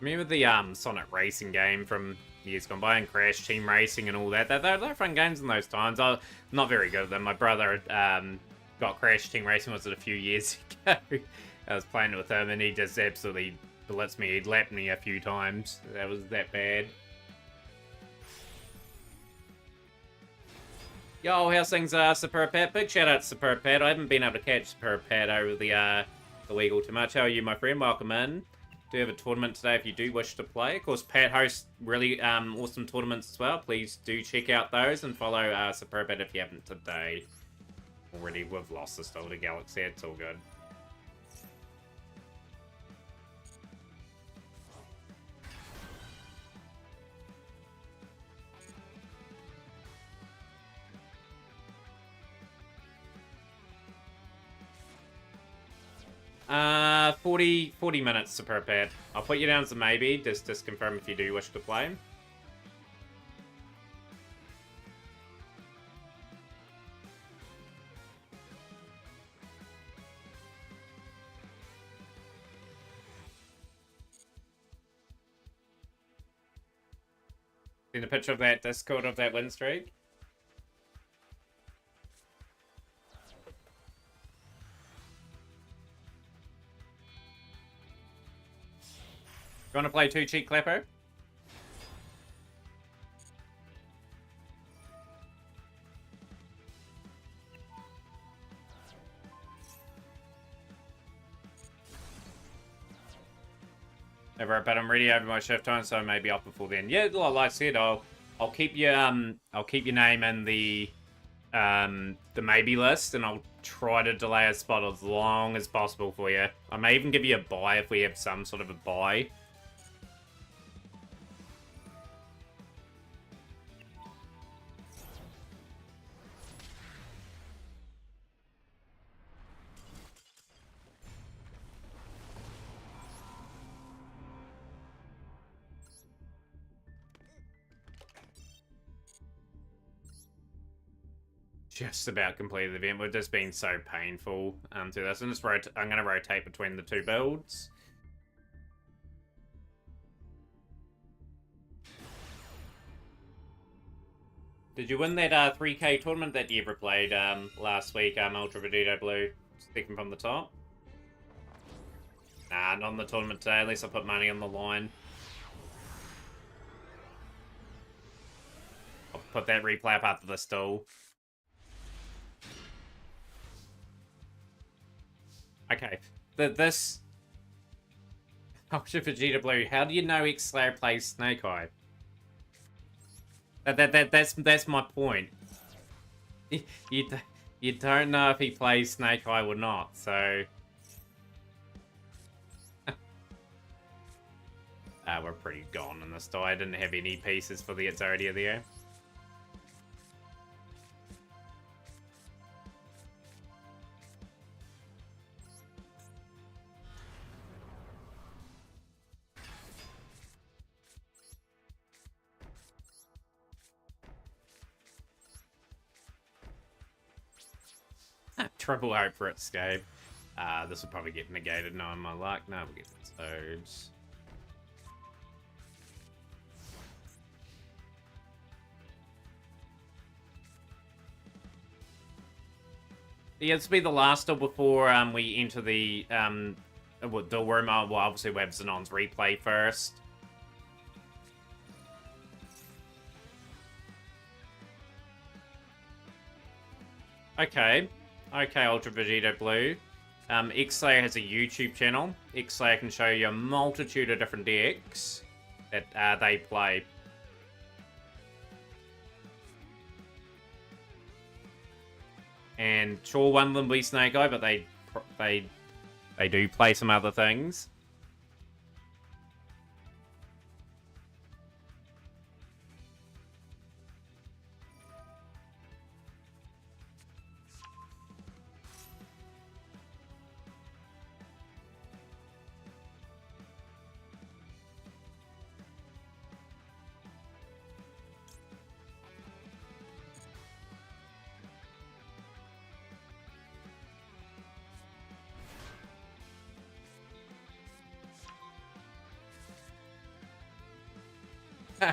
Remember the Sonic Racing game from years gone by, and Crash Team Racing and all that? They're fun games in those times. I'm not very good at them. My brother got Crash Team Racing, was it a few years ago? I was playing with him, and he just absolutely lets me. He lapped me a few times. That was that bad. Yo, how's things, Superb Pat? Big shout out to Superb Pat. I haven't been able to catch Superb Pat over the week all too much. How are you, my friend? Welcome in. Do have a tournament today if you do wish to play. Of course, Pat hosts really awesome tournaments as well. Please do check out those and follow Superb Pat if you haven't today. Already, we've lost the style to Galaxy. It's all good. 40 minutes, Superb Pat. I'll put you down as a maybe, just confirm if you do wish to play. Seen a picture of that Discord of that win streak? You want to play 2 cheek clapper? Never, but I'm ready over my shift time, so maybe off before then. Yeah, like I said, I'll keep your name in the maybe list, and I'll try to delay a spot as long as possible for you. I may even give you a buy if we have some sort of a buy. Just about completed the event. We've just been so painful through this. I'm going to rotate between the 2 builds. Did you win that 3K tournament that you ever played last week, Ultra Vedito Blue? Sticking from the top? Nah, not on the tournament today, unless I put money on the line. I'll put that replay up after the stall. Okay, this Ultra Vegeta Blue. How do you know X-Slayer plays Snake Eye? That's my point. You don't know if he plays Snake Eye or not, so we're pretty gone in this die. I didn't have any pieces for the Exodia there. Triple hope for escape. This will probably get negated knowing my luck. No, we'll get toads. Yeah, this will be the last still before we enter the room. Well, obviously we have Xenon's replay first. Okay. Okay, Ultra Vegeta Blue. X-Slayer has a YouTube channel. X-Slayer can show you a multitude of different decks that they play. And sure, one of them will be Snake Eye, but they do play some other things.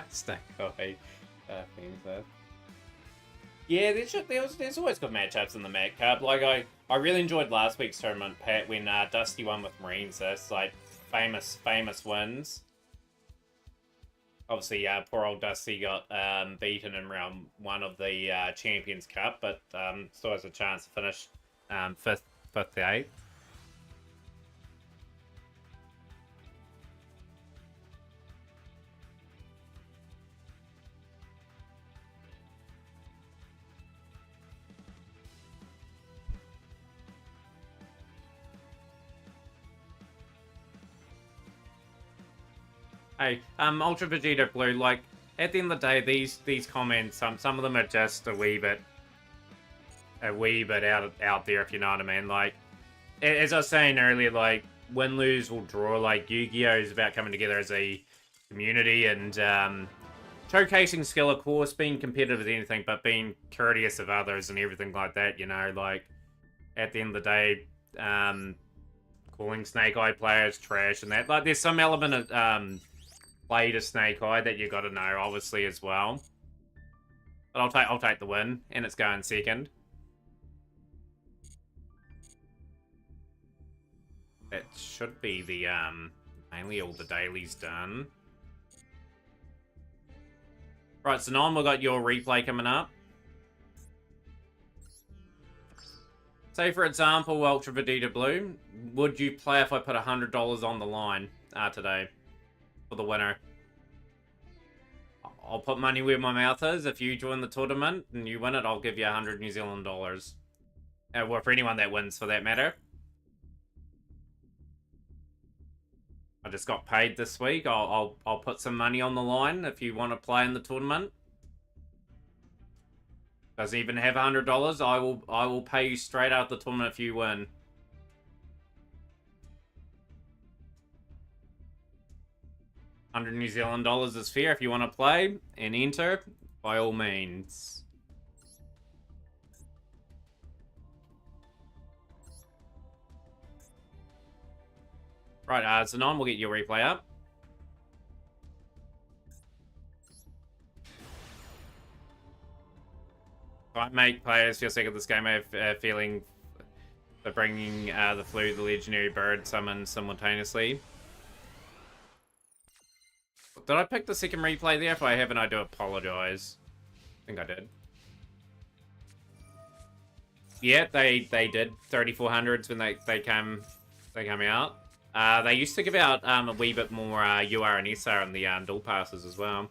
Snake Eye. Things there. Yeah, there's always good matchups in the Mac Cup. Like I really enjoyed last week's tournament, Pat, when Dusty won with Marines. That's like famous wins. Obviously, poor old Dusty got beaten in round 1 of the Champions Cup, but still has a chance to finish 5th to 8th. Hey, Ultra Vegeta Blue, like, at the end of the day, these comments, some of them are just a wee bit out there, if you know what I mean. Like, as I was saying earlier, like, win, lose, or draw, like, Yu-Gi-Oh! Is about coming together as a community and showcasing skill, of course, being competitive as anything, but being courteous of others and everything like that, you know, like, at the end of the day, calling Snake Eye players trash and that, like, there's some element of, play to Snake Eye that you got to know, obviously, as well. But I'll take the win, and it's going second. That should be the mainly all the dailies done. Right, so now we've got your replay coming up. Say, for example, Ultra Vegeta Blue, would you play if I put $100 on the line today? For the winner. I'll put money where my mouth is. If you join the tournament and you win it, I'll give you 100 New Zealand dollars. Well, for anyone that wins, for that matter. I just got paid this week. I'll put some money on the line if you want to play in the tournament. Doesn't even have $100. I will pay you straight out the tournament if you win. $100 New Zealand dollars is fair if you want to play and enter, by all means. Right, so now we'll get your replay up. Might make players feel sick of this game. I have a feeling for bringing the flu, the legendary bird summon simultaneously. Did I pick the second replay there? If I haven't, I do apologize. I think I did. Yeah, they did 3400s when they come out. They used to give out a wee bit more UR and SR in the dual passes as well.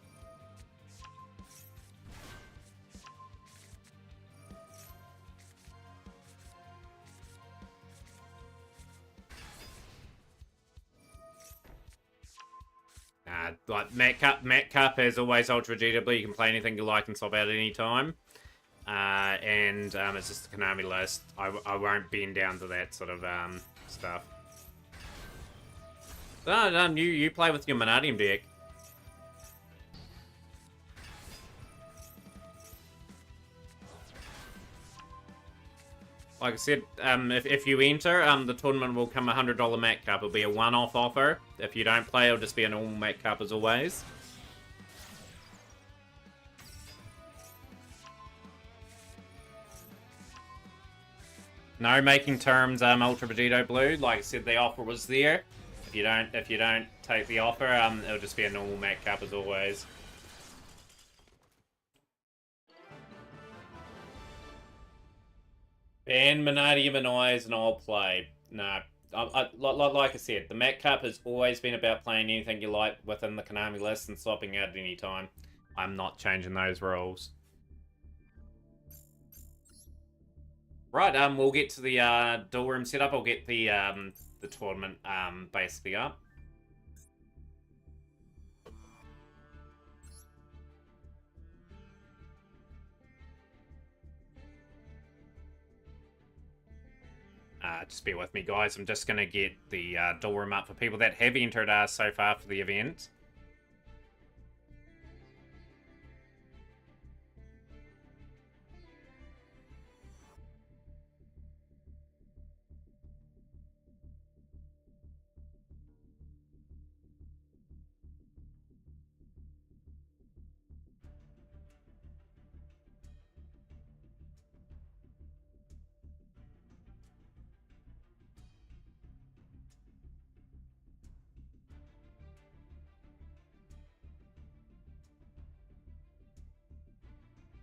Like Mac Cup is always Ultra GW. You can play anything you like and swap out at any time. And it's just a Konami list. I won't bend down to that sort of stuff. No, you play with your Themataurian deck. Like I said, if you enter, the tournament will come $100 Mac Cup. It'll be a one-off offer. If you don't play, it'll just be a normal Mac Cup as always. No making terms, Ultra Vegeta Blue. Like I said, the offer was there. If you don't take the offer, it'll just be a normal Mac Cup as always. Ban Themataurian and Eyes and I'll play. No. Like I said, the Mac Cup has always been about playing anything you like within the Konami list and swapping out at any time. I'm not changing those rules. Right, we'll get to the duel room setup. I'll get the tournament basically up. Just bear with me, guys. I'm just going to get the duel room up for people that have entered so far for the event.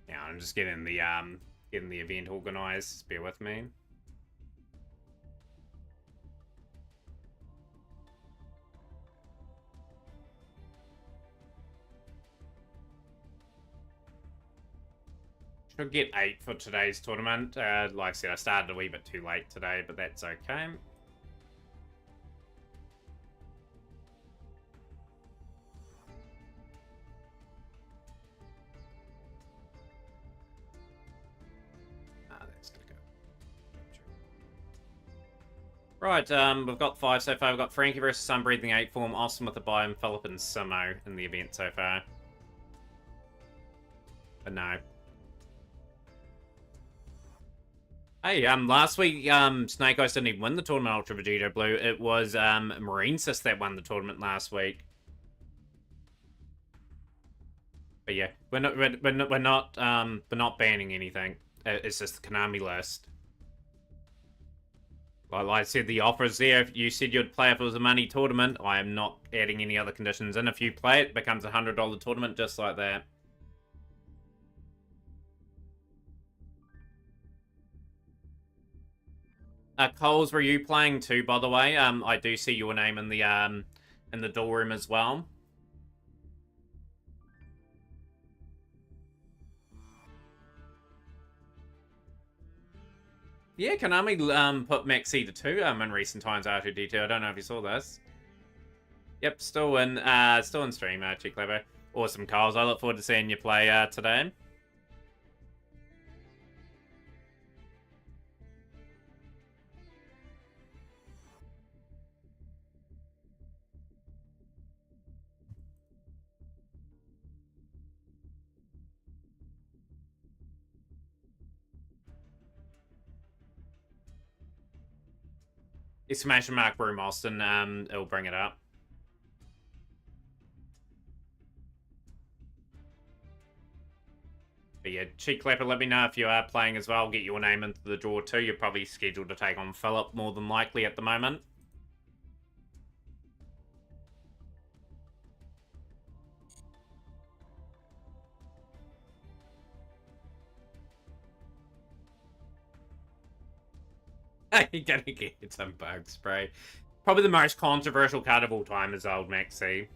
Now I'm just getting the event organized. Just bear with me. Should get 8 for today's tournament. Like I said, I started a wee bit too late today, but that's okay. That's gonna go. Right, we've got 5 so far. We've got Frankie versus Sunbreathing 8 form, Austin with the Biome, Philip and Simo in the event so far. But no. Hey, last week, Snake Eyes didn't even win the tournament, Ultra Vegito Blue. It was, Marine Sis that won the tournament last week. But yeah, we're not banning anything. It's just the Konami list. Like I said, the offer's there. If you said you'd play if it was a money tournament, I am not adding any other conditions in. If you play it becomes a $100 tournament just like that. Coles, were you playing too, by the way? I do see your name in the duel room as well. Yeah, Konami put Maxi to 2 in recent times after DT. I don't know if you saw this. Yep, still in stream, Check Clever. Awesome, Coles. I look forward to seeing you play today. Exclamation mark room, Austin. It'll bring it up. But yeah, Cheek Clapper, let me know if you are playing as well. Get your name into the draw too. You're probably scheduled to take on Philip more than likely at the moment. You're gonna get some bug spray. Probably the most controversial card of all time is Old Maxi.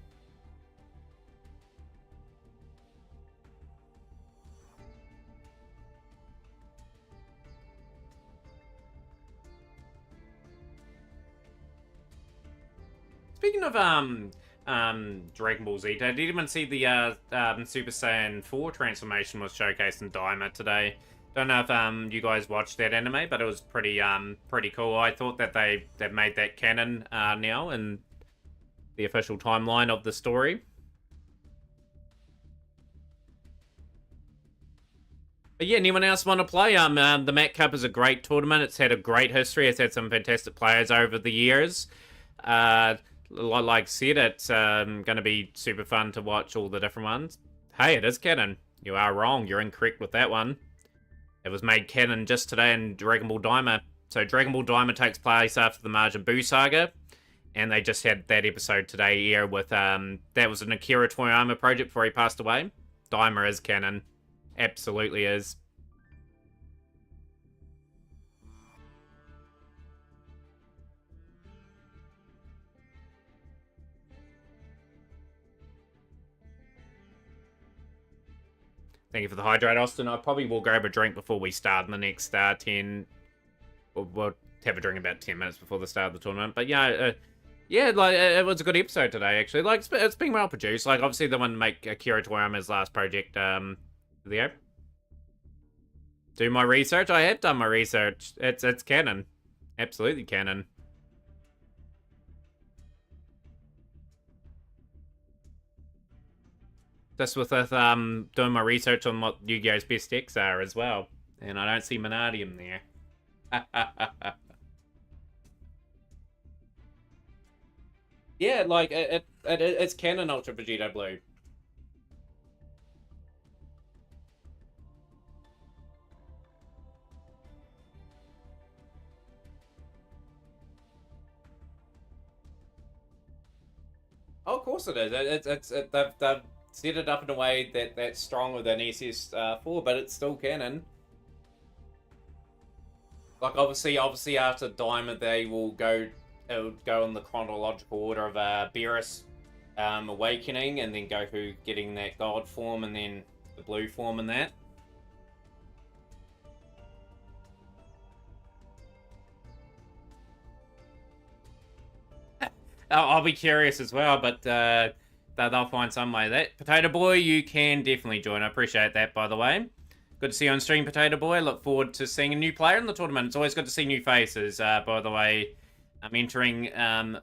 Speaking of Dragon Ball Z, did anyone see the Super Saiyan 4 transformation was showcased in Daima today? Don't know if you guys watched that anime, but it was pretty cool. I thought that they've made that canon now in the official timeline of the story. But yeah, anyone else want to play? The Mac Cup is a great tournament. It's had a great history. It's had some fantastic players over the years. Like I said, it's going to be super fun to watch all the different ones. Hey, it is canon. You are wrong. You're incorrect with that one. It was made canon just today in Dragon Ball Daima. So Dragon Ball Daima takes place after the Majin Buu saga. And they just had that episode today air with, that was an Akira Toriyama project before he passed away. Daima is canon. Absolutely is. Thank you for the hydrate, Austin. I probably will grab a drink before we start in the next 10, we'll have a drink about 10 minutes before the start of the tournament. But yeah, yeah, like it was a good episode today. Actually, like it's been well produced. Like obviously the one to make Akira Toriyama's last project. There. Do my research. I have done my research. It's canon, absolutely canon. Just with doing my research on what Yu-Gi-Oh's best decks are as well, and I don't see Themataurian there. Yeah, like it's canon Ultra Vegeta Blue. Oh, of course it is. They've set it up in a way that's stronger than SS4, but it's still canon. Like obviously after Diamond, they will go. It'll go in the chronological order of Beerus awakening, and then go through getting that God form, and then the blue form, and that. I'll be curious as well, but they'll find some way. That Potato Boy, you can definitely join. I appreciate that, by the way. Good to see you on stream, Potato Boy. Look forward to seeing a new player in the tournament. It's always good to see new faces. By the way, I'm entering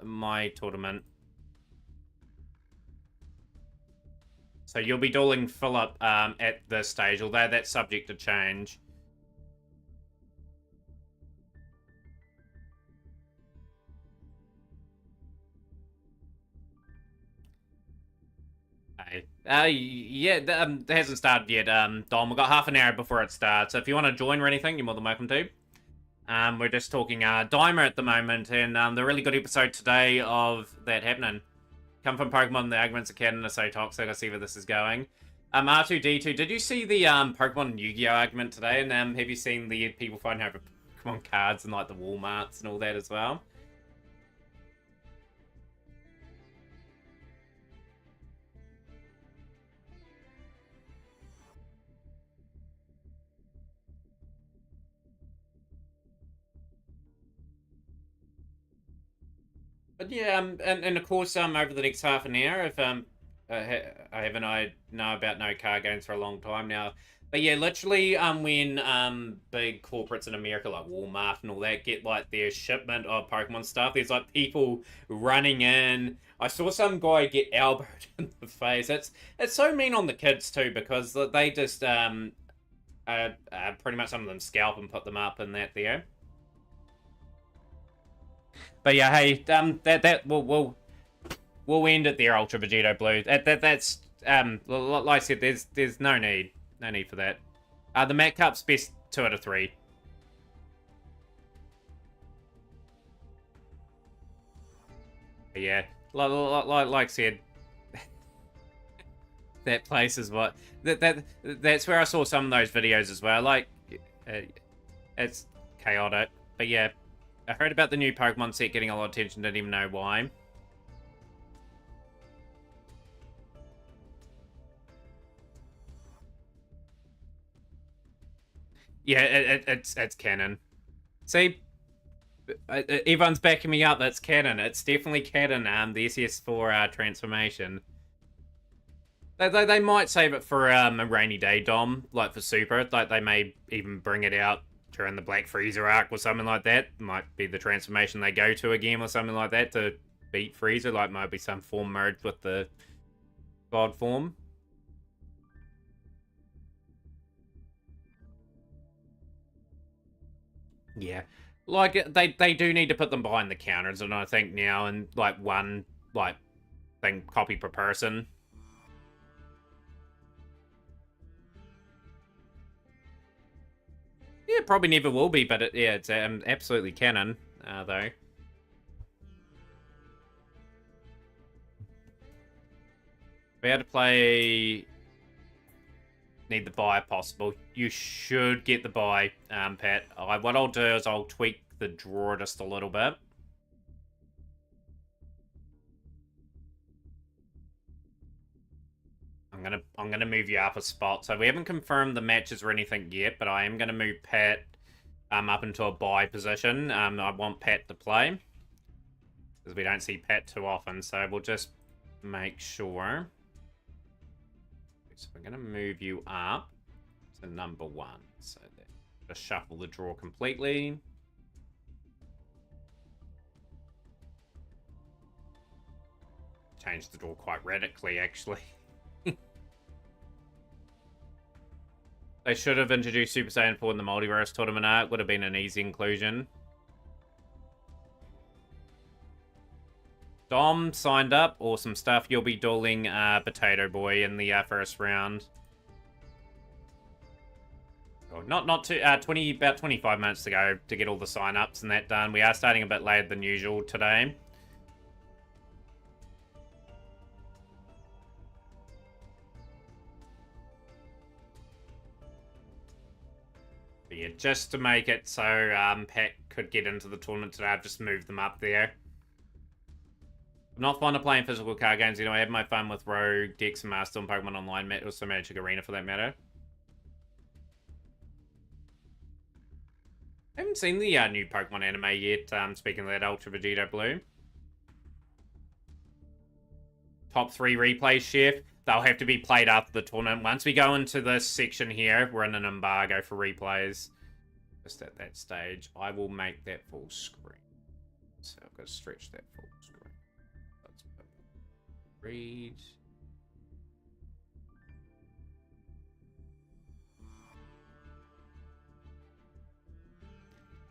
my tournament. So you'll be dueling Philip at this stage, although that's subject to change. Yeah, that hasn't started yet, Dom. We've got half an hour before it starts, so if you want to join or anything, you're more than welcome to. We're just talking Dimer at the moment, and the really good episode today of that happening. Come from Pokemon, the arguments of canon are so toxic, I see where this is going. R2-D2, did you see the Pokemon Yu-Gi-Oh argument today? And have you seen the people fighting over Pokemon cards and like the Walmarts and all that as well? But yeah, and of course, over the next half an hour, if I haven't know about no card games for a long time now. But yeah, literally, when big corporates in America like Walmart and all that get like their shipment of Pokemon stuff, there's like people running in. I saw some guy get elbowed in the face. It's so mean on the kids too, because they just pretty much some of them scalp and put them up and that there. But yeah, hey, that we'll end it there, Ultra Vegito Blue. That's like I said, there's no need for that. The Mac Cup's best 2 out of 3. But yeah, like I said, that place is what that's where I saw some of those videos as well. Like, it's chaotic, but yeah. I heard about the new Pokemon set getting a lot of attention, didn't even know why. Yeah, it's canon. See, everyone's backing me up. That's canon. It's definitely canon. The SS4 transformation. They might save it for a rainy day, Dom, like for Super. Like they may even bring it out during the Black Freezer arc or something like that. Might be the transformation they go to again or something like that to beat Freezer. Like might be some form merged with the God form. Yeah, like they do need to put them behind the counters, and I think now in like one like thing copy per person. Yeah, probably never will be, but yeah, it's absolutely canon, though. Be able to play... Need the buy if possible. You should get the buy, Pat. What I'll do is I'll tweak the draw just a little bit. I'm gonna move you up a spot. So we haven't confirmed the matches or anything yet, but I am gonna move Pat up into a bye position. I want Pat to play, because we don't see Pat too often, so we'll just make sure. So we're going to move you up to number 1. So just shuffle the draw completely. Change the draw quite radically, actually. They should have introduced Super Saiyan 4 in the Multiverse Tournament art. Would have been an easy inclusion. Dom signed up. Awesome stuff. You'll be dueling Potato Boy in the first round. Oh, not too, about 25 minutes to go to get all the sign-ups and that done. We are starting a bit later than usual today. But yeah, just to make it so Pat could get into the tournament today, I've just moved them up there. I'm not fond of playing physical card games. You know, I have my fun with Rogue, Dex, and Master, and Pokemon Online, also Magic Arena for that matter. I haven't seen the new Pokemon anime yet, speaking of that Ultra Vegeta Blue. Top 3 replays, Chef. They'll have to be played after the tournament. Once we go into this section here, we're in an embargo for replays. Just at that stage, I will make that full screen. So I've got to stretch that full screen. Let's read.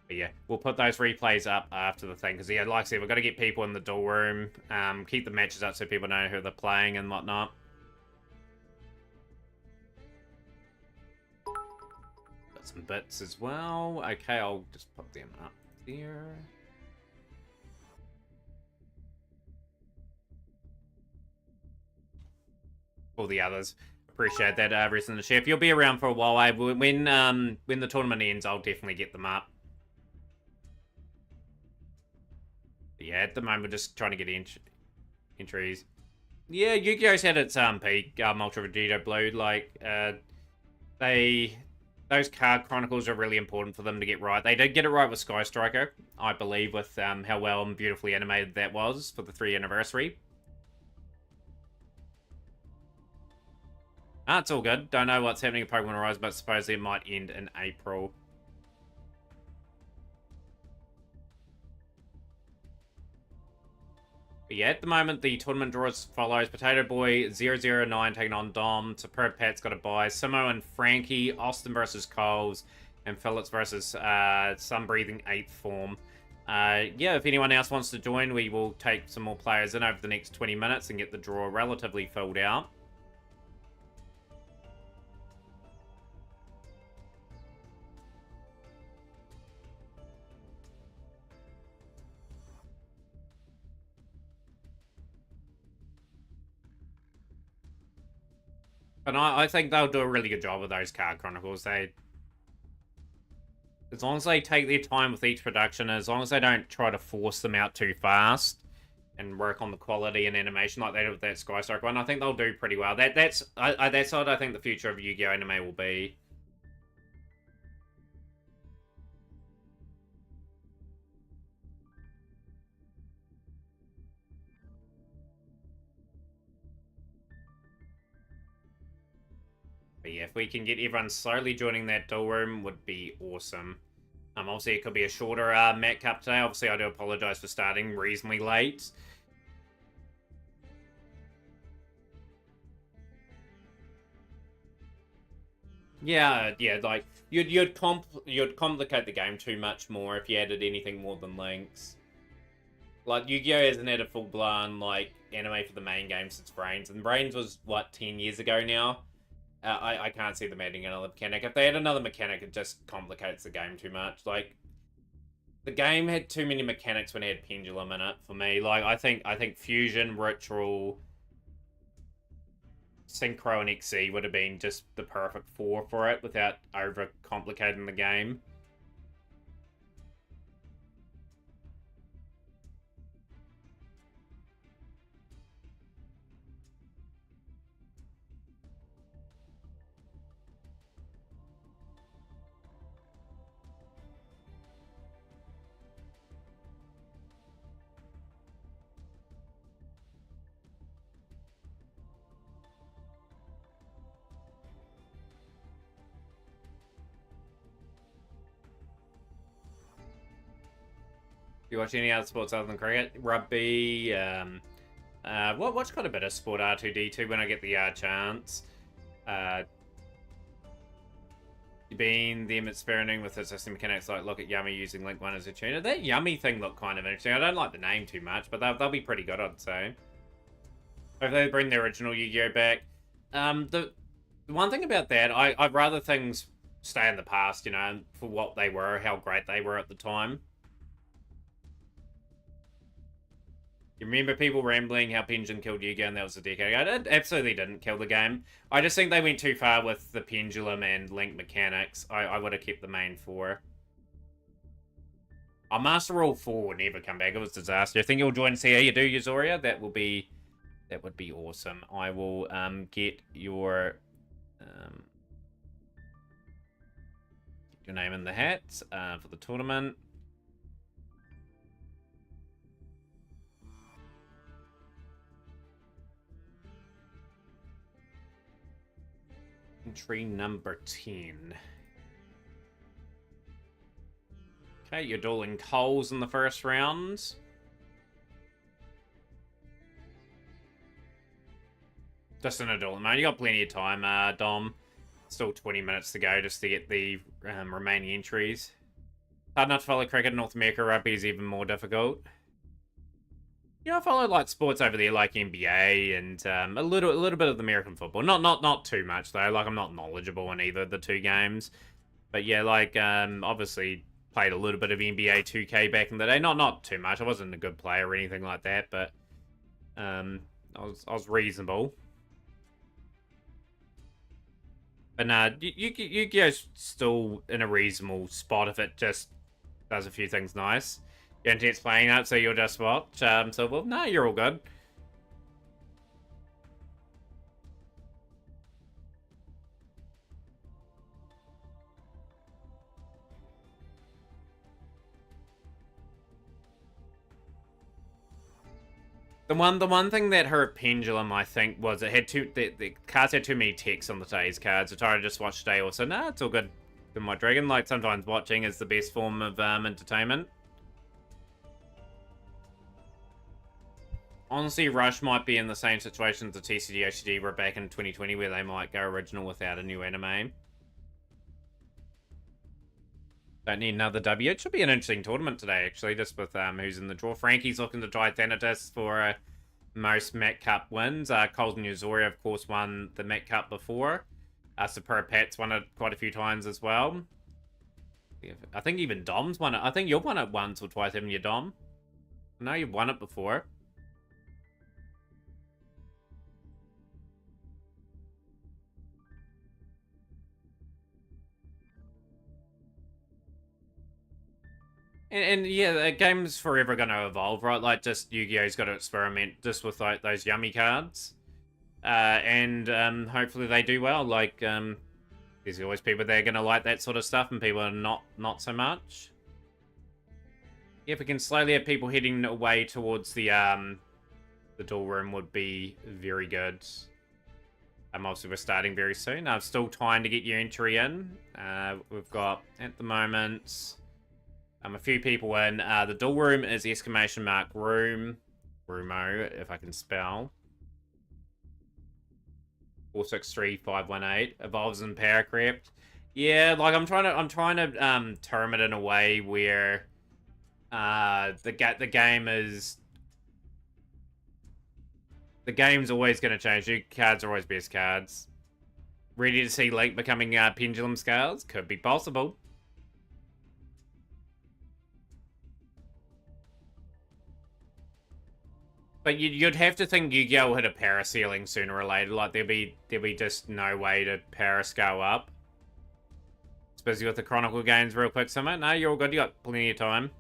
But yeah, we'll put those replays up after the thing. Because, yeah, like I said, we've got to get people in the duel room. Keep the matches up so people know who they're playing and whatnot. Got some bits as well. Okay, I'll just put them up there. All the others. Appreciate that, Resident the Chef. You'll be around for a while. When the tournament ends, I'll definitely get them up. But yeah, at the moment, we're just trying to get entries. Yeah, Yu-Gi-Oh's had its peak, Ultra Vegeta Blue. Like, those card chronicles are really important for them to get right. They did get it right with Sky Striker, I believe, with how well and beautifully animated that was for the 3th anniversary. It's all good. Don't know what's happening at Pokemon Rise, but supposedly it might end in April. But yeah, at the moment, the tournament draw as follows. Potato Boy 009 taking on Dom. Superb Pat's got a bye. Simo and Frankie. Austin versus Coles. And Phillips versus Sunbreathing 8th form. Yeah, if anyone else wants to join, we will take some more players in over the next 20 minutes and get the draw relatively filled out. And I think they'll do a really good job with those card chronicles. As long as they take their time with each production, as long as they don't try to force them out too fast and work on the quality and animation like they did with that Sky Striker one, I think they'll do pretty well. That's what I think the future of Yu-Gi-Oh! Anime will be. But yeah, if we can get everyone slowly joining that duel room, would be awesome. Obviously, it could be a shorter Mat Cup today. Obviously, I do apologize for starting reasonably late. Yeah, like you'd complicate the game too much more if you added anything more than links. Like Yu-Gi-Oh hasn't had a full-blown like anime for the main game since Brains, and Brains was what 10 years ago now. I can't see them adding another mechanic. If they add another mechanic, it just complicates the game too much. Like, the game had too many mechanics when it had Pendulum in it for me. Like, I think Fusion, Ritual, Synchro, and XC would have been just the perfect 4 for it without over-complicating the game. You watch any other sports other than cricket? Rugby, watch quite a bit of sport R2D2 when I get the chance. Been them experimenting with assisting mechanics like look at Yummy using Link 1 as a tuner. That Yummy thing looked kind of interesting. I don't like the name too much, but they'll be pretty good, I'd say. Hopefully they bring the original Yu-Gi-Oh back. The one thing about that, I'd rather things stay in the past, you know, for what they were, how great they were at the time. You remember people rambling how Pendulum killed Yu-Gi-Oh! And that was a decade ago? It absolutely didn't kill the game. I just think they went too far with the Pendulum and Link mechanics. I would have kept the main 4. Our Master Rule 4 would never come back. It was a disaster. I think you'll join and see how you do, Yuzoria. That would be awesome. I will get your name in the hat for the tournament. Entry number 10. Okay, you're dueling Coles in the first round. Just in a duel, man. You got plenty of time, Dom. Still 20 minutes to go just to get the remaining entries. Hard enough to follow cricket in North America. Rugby is even more difficult. You know, I follow like sports over there, like NBA and a little bit of the American football. Not too much though. Like I'm not knowledgeable in either of the two games, but yeah, like obviously played a little bit of NBA 2K back in the day. Not too much. I wasn't a good player or anything like that, but I was reasonable. But nah, Yu-Gi-Oh's still in a reasonable spot if it just does a few things nice. Your intent's playing that, so you'll just watch. So, well, no, you're all good. The one thing that hurt Pendulum, I think, was it had the cards had too many texts on the today's cards. I tried to just watch today also. Nah, it's all good. Good my dragon. Like sometimes watching is the best form of entertainment. Honestly, Rush might be in the same situation as the TCG OCD were back in 2020 where they might go original without a new anime. Don't need another W. It should be an interesting tournament today, actually, just with who's in the draw. Frankie's looking to try Thanatos for most Met Cup wins. Coles and Yuzoria, of course, won the Met Cup before. Sapura Pat's won it quite a few times as well. I think even Dom's won it. I think you've won it once or twice, haven't you, Dom? No, you've won it before. And yeah, the game's forever going to evolve, right? Like, just Yu-Gi-Oh's got to experiment just with, like, those yummy cards. And hopefully they do well. Like, there's always people that are going to like that sort of stuff and people are not so much. Yeah, if we can slowly have people heading away towards the duel room would be very good. Obviously, we're starting very soon. I'm still trying to get your entry in. We've got, at the moment... a few people in. The duel room is exclamation mark room. Rumo, if I can spell. 463518. Evolves in Paracrept. Yeah, like I'm trying to term it in a way where the game's always gonna change. New cards are always best cards. Ready to see Link becoming Pendulum Scales? Could be possible. But you'd have to think Yu-Gi-Oh will hit a para ceiling sooner or later. Like there'll be just no way to para scale up. Especially with the Chronicle games real quick, Summer. No, you're all good. You got plenty of time.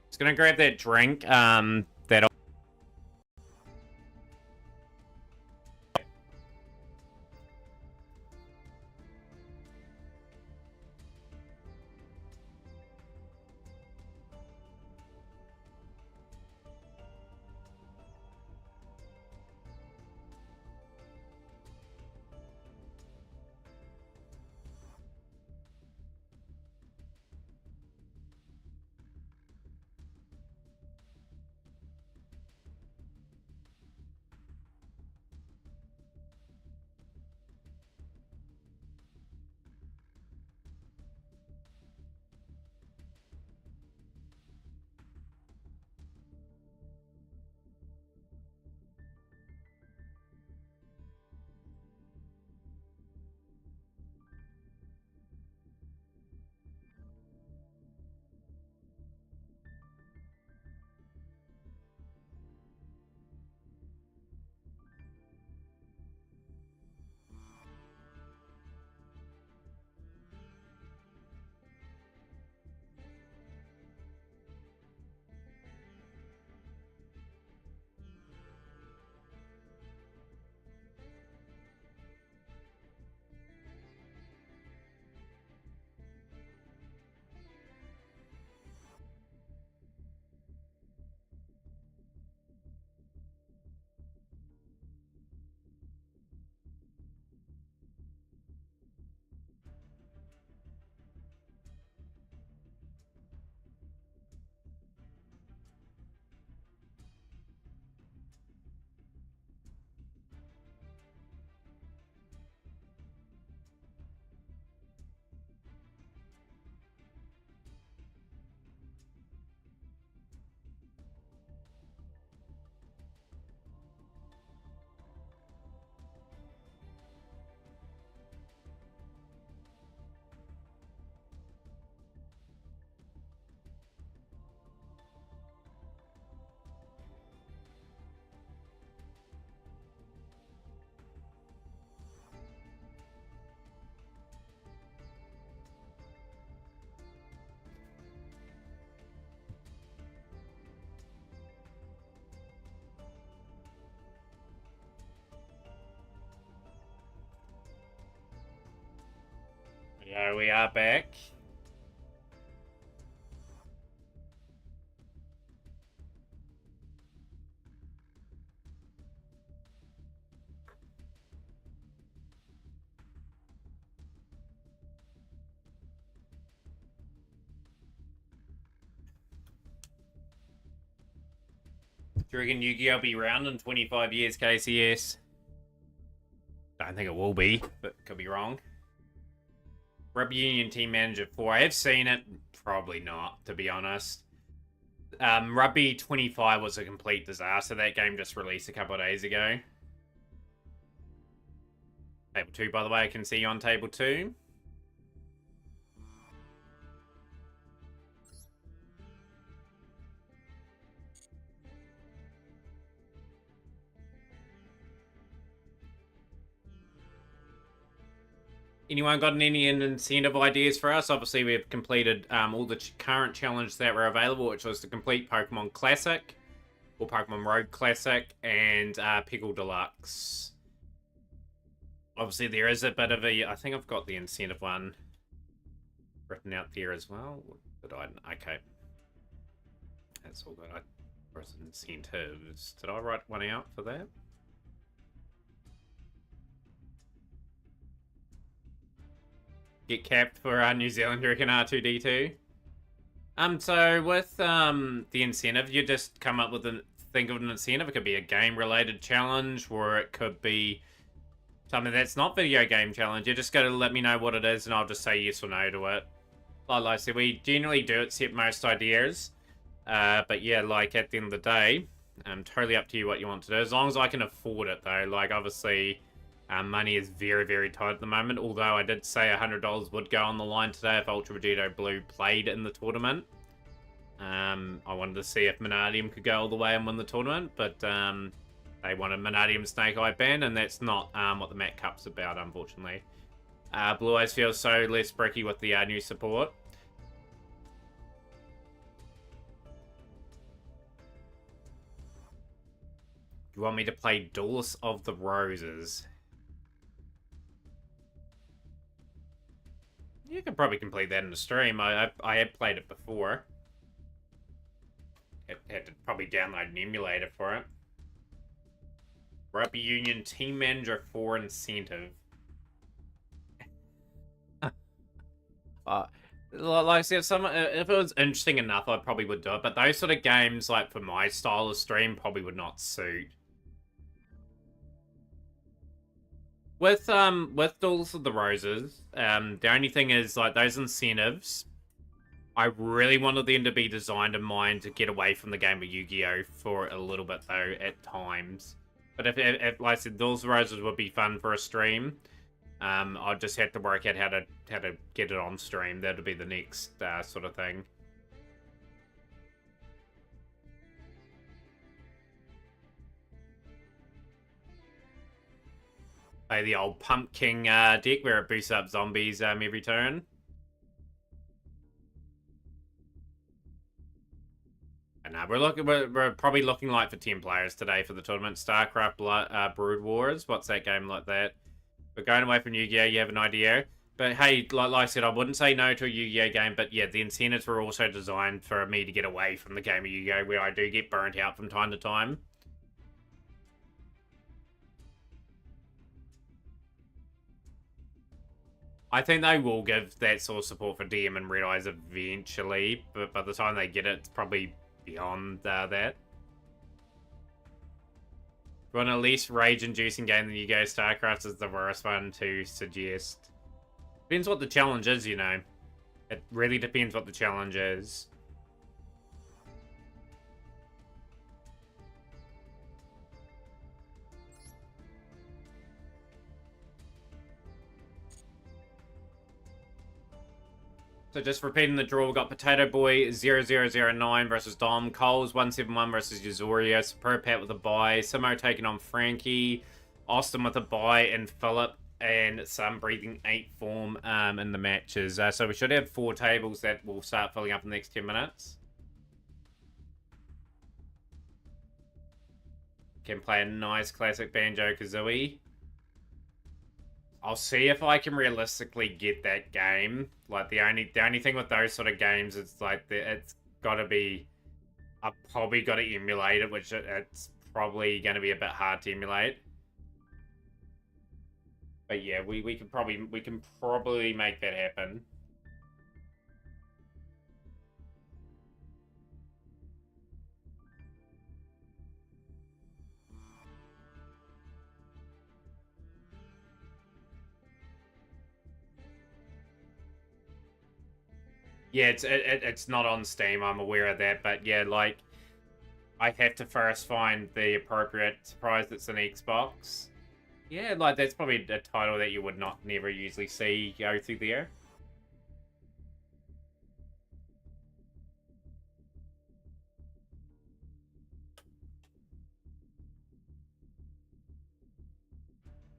Just gonna grab that drink. That. Yeah, we are back. Do you reckon Yu-Gi-Oh! Be around in 25 years, KCS? Don't think it will be, but could be wrong. Rugby Union Team Manager 4. I have seen it. Probably not, to be honest. Rugby 25 was a complete disaster. That game just released a couple of days ago. Table 2, by the way, I can see you on Table 2. Anyone got any incentive ideas for us? Obviously, we have completed all the current challenges that were available, which was to complete Pokemon Classic, or Pokemon Road Classic, and Pickle Deluxe. Obviously, there is a bit of a... I think I've got the incentive one written out there as well. But okay. That's all good. Where's incentives? Did I write one out for that? Get capped for New Zealand, you reckon R2D2? So with the incentive, you just come up with think of an incentive. It could be a game-related challenge, or it could be something that's not video game challenge. You just got to let me know what it is, and I'll just say yes or no to it. Like I said, we generally do accept most ideas. But yeah, like at the end of the day, totally up to you what you want to do. As long as I can afford it, though. Like, obviously... money is very, very tight at the moment, although I did say $100 would go on the line today if Ultra Vegito Blue played in the tournament. I wanted to see if Manadium could go all the way and win the tournament, but they wanted Manadium Snake Eye ban, and that's not what the Mat Cup's about, unfortunately. Blue Eyes feels so less bricky with the new support. Do you want me to play Duelist of the Roses? You could probably complete that in the stream. I have played it before. Had to probably download an emulator for it. Rugby Union Team Manager 4 incentive. Like I said, if it was interesting enough, I probably would do it. But those sort of games, like for my style of stream, probably would not suit. With Duels of the Roses, the only thing is, like, those incentives, I really wanted them to be designed in mind to get away from the game of Yu-Gi-Oh! For a little bit, though, at times. But if like I said, Duels of the Roses would be fun for a stream, I'd just have to work out how to get it on stream. That would be the next sort of thing. Play the old Pumpkin deck where it boosts up zombies every turn. And we're probably looking like for 10 players today for the tournament. StarCraft Brood Wars. What's that game like that? We're going away from Yu-Gi-Oh! You have an idea. But hey, like I said, I wouldn't say no to a Yu-Gi-Oh! Game, but yeah, the incentives were also designed for me to get away from the game of Yu-Gi-Oh! Where I do get burnt out from time to time. I think they will give that sort of support for DM and Red Eyes eventually, but by the time they get it, it's probably beyond that. If you want a least rage-inducing game than Yu-Gi-Oh! StarCraft is the worst one to suggest. Depends what the challenge is, you know. It really depends what the challenge is. So just repeating the draw, we've got Potato Boy 0009 versus Dom, Coles 171 versus Yuzuria, Superpat with a bye, Simo taking on Frankie, Austin with a bye, and Philip and some Breathing 8 form in the matches. So we should have 4 tables that will start filling up in the next 10 minutes. Can play a nice classic Banjo-Kazooie. I'll see if I can realistically get that game. Like the only thing with those sort of games is like it's got to be. I've probably got to emulate it, which it's probably going to be a bit hard to emulate. But yeah, we can probably make that happen. Yeah, it's not on Steam. I'm aware of that, but yeah, like I have to first find the appropriate surprise that's in Xbox. Yeah, like that's probably a title that you would never usually see go through there.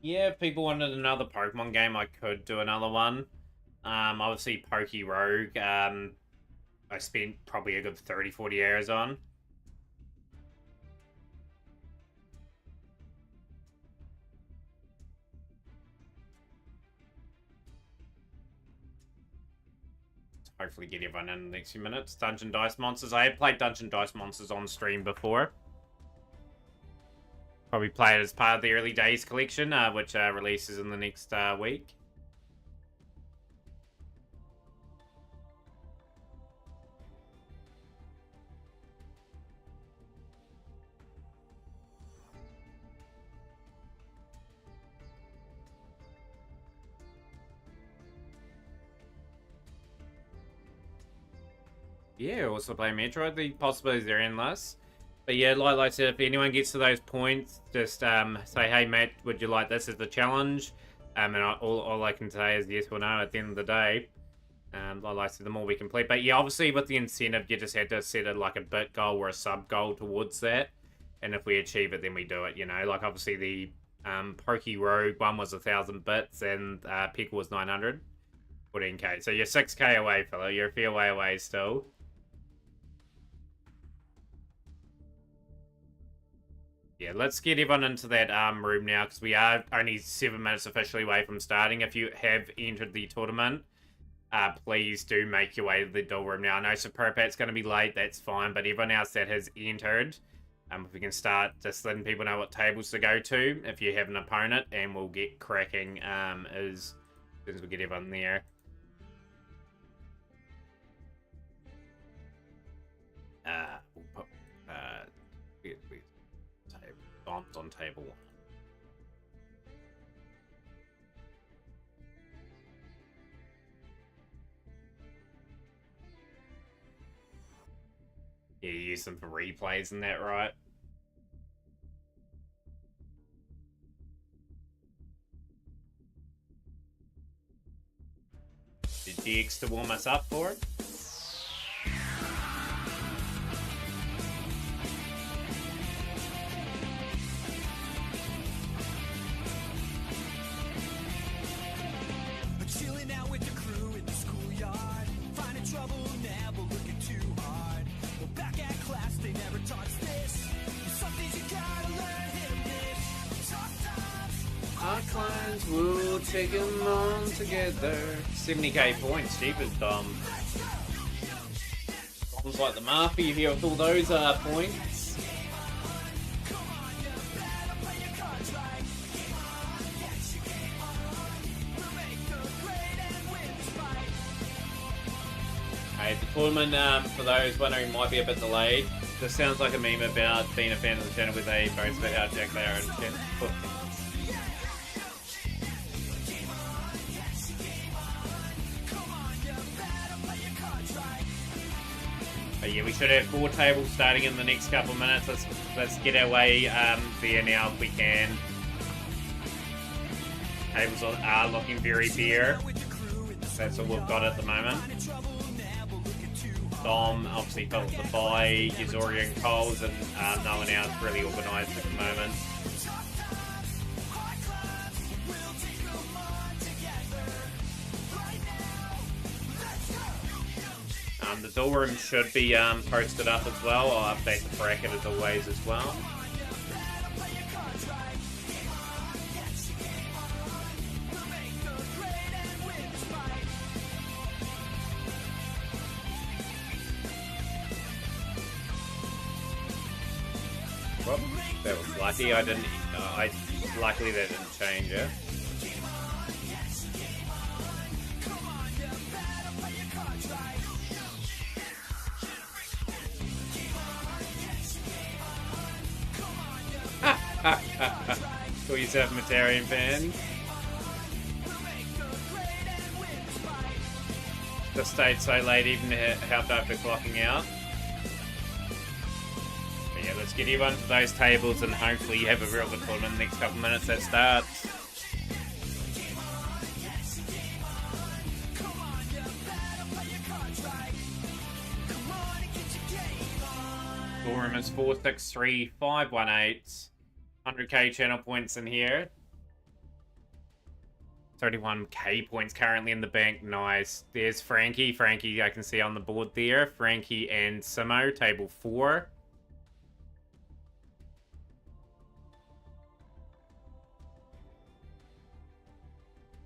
Yeah, if people wanted another Pokemon game, I could do another one. Obviously, Poke Rogue, I spent probably a good 30, 40 hours on. Hopefully get everyone in the next few minutes. Dungeon Dice Monsters. I have played Dungeon Dice Monsters on stream before. Probably play it as part of the Early Days collection, which releases in the next week. Yeah, also play Metroid. The possibilities are endless. But yeah, like I said, if anyone gets to those points, just say, hey, Matt, would you like this as a challenge? And all I can say is yes or no at the end of the day. Like I said, the more we complete. But yeah, obviously with the incentive, you just had to set it like a bit goal or a sub goal towards that. And if we achieve it, then we do it, you know. Like obviously the Poke Rogue one was 1,000 bits and Pickle was 900. 14k. So you're 6k away, fella. You're a fair way away still. Yeah, let's get everyone into that room now, because we are only 7 minutes officially away from starting. If you have entered the tournament, please do make your way to the duel room now. I know Superpat's going to be late, that's fine, but everyone else that has entered, if we can start just letting people know what tables to go to if you have an opponent, and we'll get cracking as soon as we get everyone there. We'll put bombs on table 1. Yeah, you use them for replays and that, right? Did DX to warm us up for it? Chilling out with the crew in the schoolyard, finding trouble, never looking too hard. Well, back at class, they never taught us this. Some things you gotta learn in this. Tough times. Our clients will take them on together. 70k points, cheapest Dom. Sounds like the Mafia here with all those points. Hey, the tournament, for those wondering, might be a bit delayed. This sounds like a meme about being a fan of the channel with a boast about how Jack they are in chat. But yeah, we should have 4 tables starting in the next couple of minutes. Let's get our way there now if we can. Tables are looking very bare. That's all we've got at the moment. Dom obviously felt the buy, Themataurian Coles, and no one else really organised at the moment. The duel room should be posted up as well. I'll update the bracket as always as well. That was lucky. I didn't. Luckily that didn't change it. Call yourself a Themataurian fan. The stayed so late, even helped after clocking out. But yeah, let's get everyone to those tables and hopefully you have a real good tournament in the next couple of minutes that starts. Scoreroom is 463518. 100k channel points in here. 31k points currently in the bank. Nice. There's Frankie. Frankie, I can see on the board there. Frankie and Simo, table 4.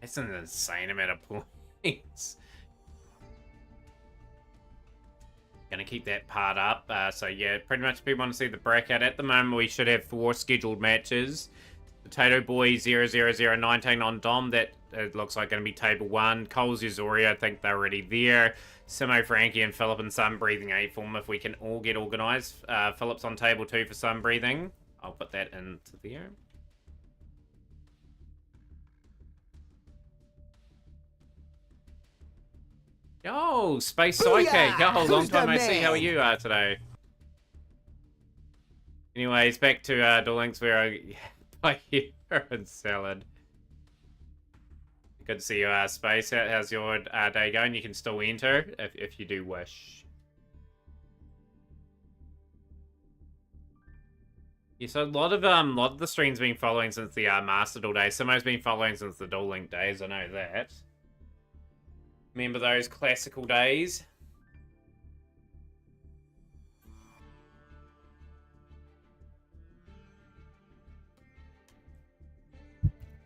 That's an insane amount of points. Gonna keep that part up. So yeah, pretty much people want to see the bracket. At the moment, we should have 4 scheduled matches. Potato Boy 00019 on Dom. That it looks like going to be table 1. Coles Uzori, I think they're already there. Simo, Frankie, and Philip and Sunbreathing A form. If we can all get organised. Philip's on table 2 for Sunbreathing. I'll put that into there. Yo, Space Psychic. Yo, long time no see. How are you today? Anyways, back to Duel Links where I hear and salad. Good to see you, Space. How's your day going? You can still enter if you do wish. Yeah, so a lot of the streams been following since the Master Duel days. Simo's been following since the Duel Link days. I know that. Remember those classical days?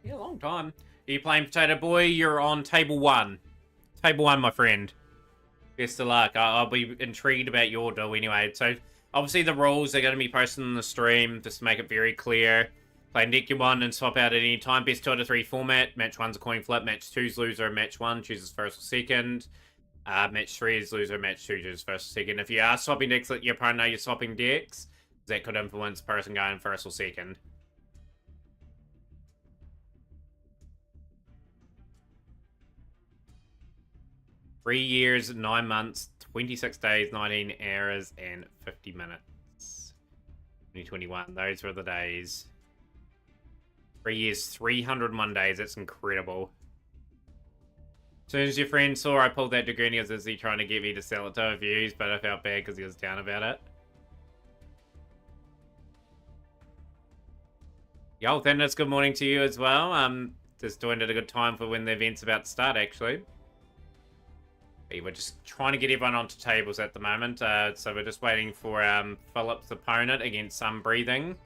Yeah, long time. Are you playing Potato Boy? You're on table 1. Table 1, my friend. Best of luck. I'll be intrigued about your duel anyway. So, obviously the rules are going to be posted in the stream, just to make it very clear. Play deck your 1 and swap out at any time. Best 2 out of 3 format. Match 1's a coin flip. Match 2's loser. Match 1 chooses first or second. Match 3 is loser. Match 2 chooses first or second. If you are swapping decks, let your opponent know you're swapping decks. That could influence the person going first or second. Three years, 9 months, 26 days, 19 hours, and 50 minutes. 2021. Those were the days. 3 years, 301 days. That's incredible. As soon as your friend saw I pulled that degree, he was busy trying to get me to sell it to a views, but I felt bad because he was down about it. Yo, Thanos, good morning to you as well. Just joined at a good time for when the event's about to start, actually. We're just trying to get everyone onto tables at the moment, so we're just waiting for Philip's opponent against Sunbreathing.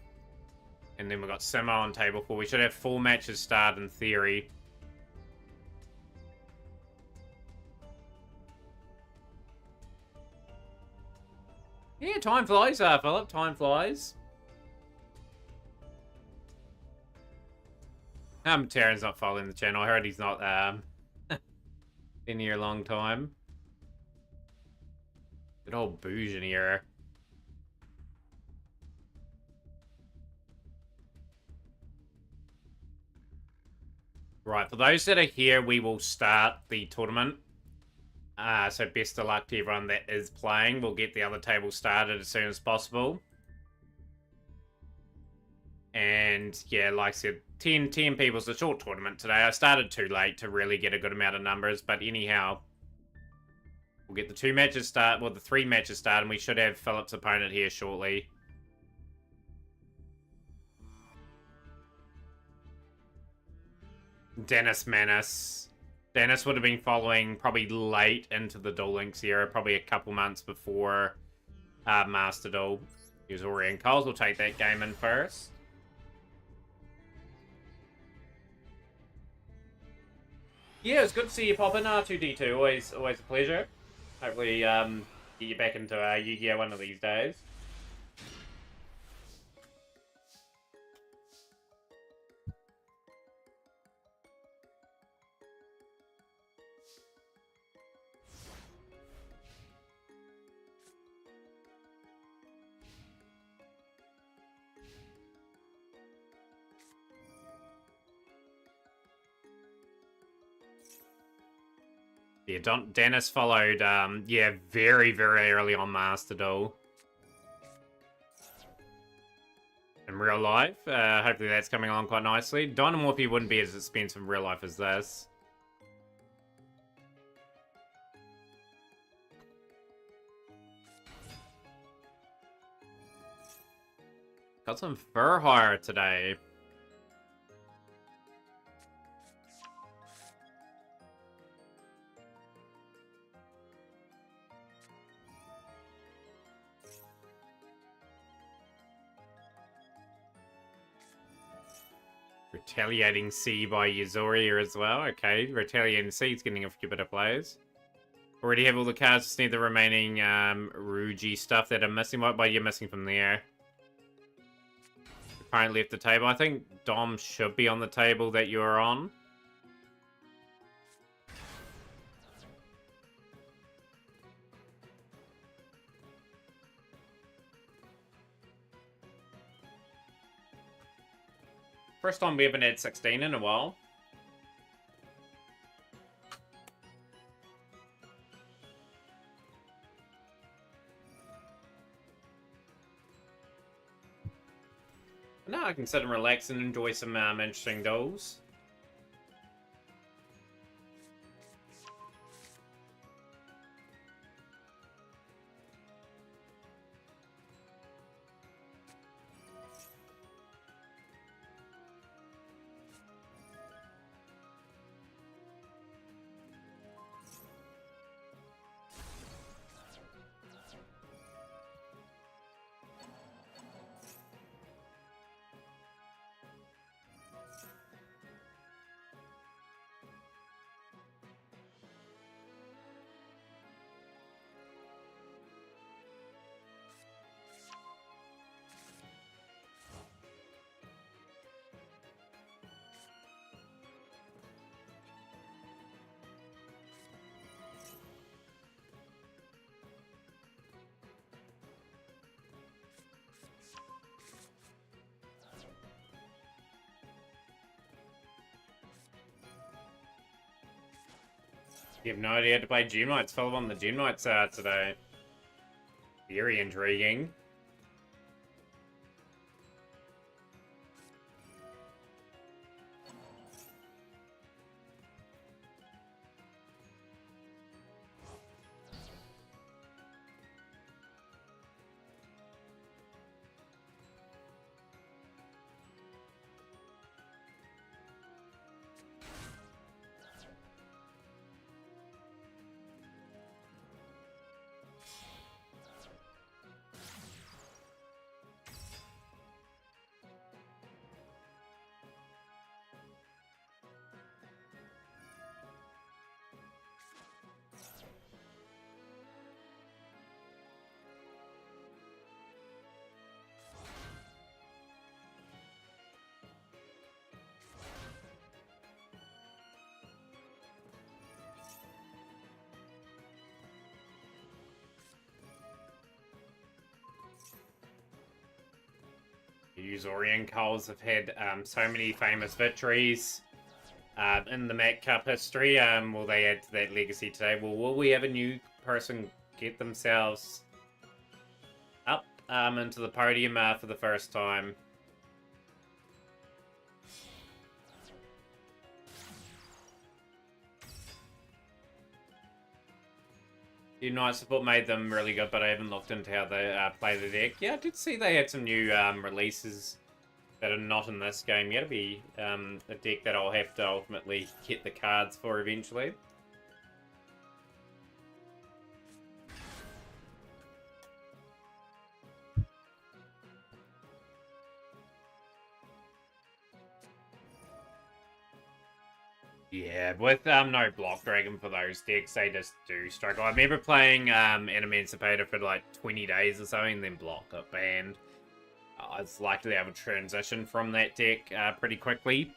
And then we've got Simo on table 4. We should have 4 matches start in theory. Yeah, time flies, Philip. Time flies. Terran's not following the channel. I heard he's not been here a long time. Good old Bouge in here. Right, for those that are here, we will start the tournament. So best of luck to everyone that is playing. We'll get the other table started as soon as possible. And yeah, like I said, 10 people is a short tournament today. I started too late to really get a good amount of numbers, but anyhow, we'll get the 2 matches start, well, the 3 matches start, and we should have Philip's opponent here shortly. Dennis Manis. Dennis would have been following probably late into the Duel Links era, probably a couple months before Master Duel. He was already in Coles. We'll take that game in first. Yeah, it's good to see you pop in, R2D2. Always a pleasure. Hopefully, get you back into Yu-Gi-Oh! One of these days. Yeah, Dennis followed, yeah, very, very early on Master Duel. In real life, hopefully that's coming along quite nicely. Dynamorphy wouldn't be as expensive in real life as this. Got some fur hire today. Retaliating C by Yuzoria as well. Okay, Retaliating C is getting a few bit of players. Already have all the cards, just need the remaining Ruji stuff that are missing. What you're missing from there? Currently left the table. I think Dom should be on the table that you're on. First time we haven't had 16 in a while. Now I can sit and relax and enjoy some interesting duels. You have no idea how to play Gem Knights. Fell on the Gem Knights today. Very intriguing. Themataurian Culls have had so many famous victories in the Mac Cup history. Will they add to that legacy today? Well, will we have a new person get themselves up into the podium for the first time? Night Support made them really good, but I haven't looked into how they play the deck. Yeah, I did see they had some new releases that are not in this game yet. It'll be a deck that I'll have to ultimately get the cards for eventually. Yeah, with no Block Dragon for those decks, they just do struggle. I remember playing Emancipator for like 20 days or something, and then Block got banned. I was likely able to transition from that deck pretty quickly.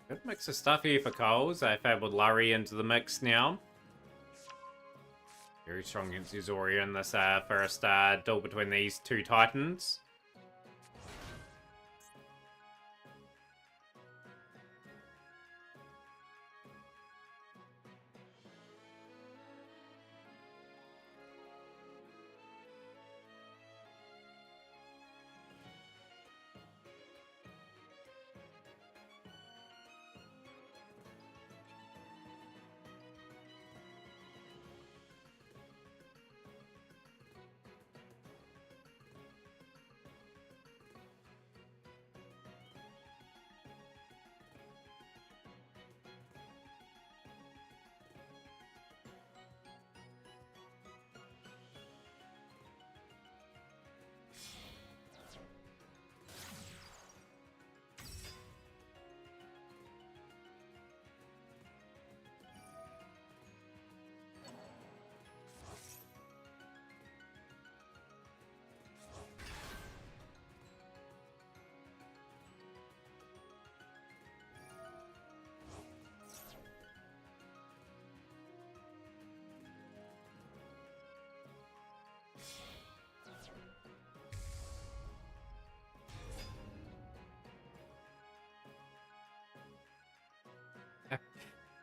Good mix of stuff here for Coles. They've had with Lurry into the mix now. Very strong against Uzoria in this first duel between these two Titans.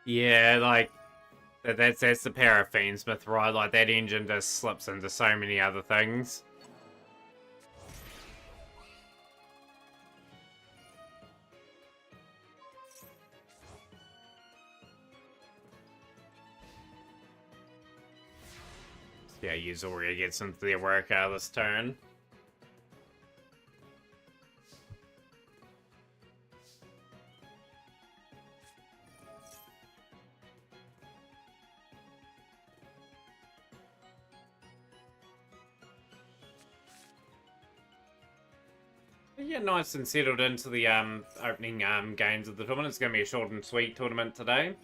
Yeah, like, that's the power of Fiendsmith, right? Like, that engine just slips into so many other things. Yeah, Uzoria gets into their work this turn. Yeah, nice and settled into the opening games of the tournament. It's going to be a short and sweet tournament today.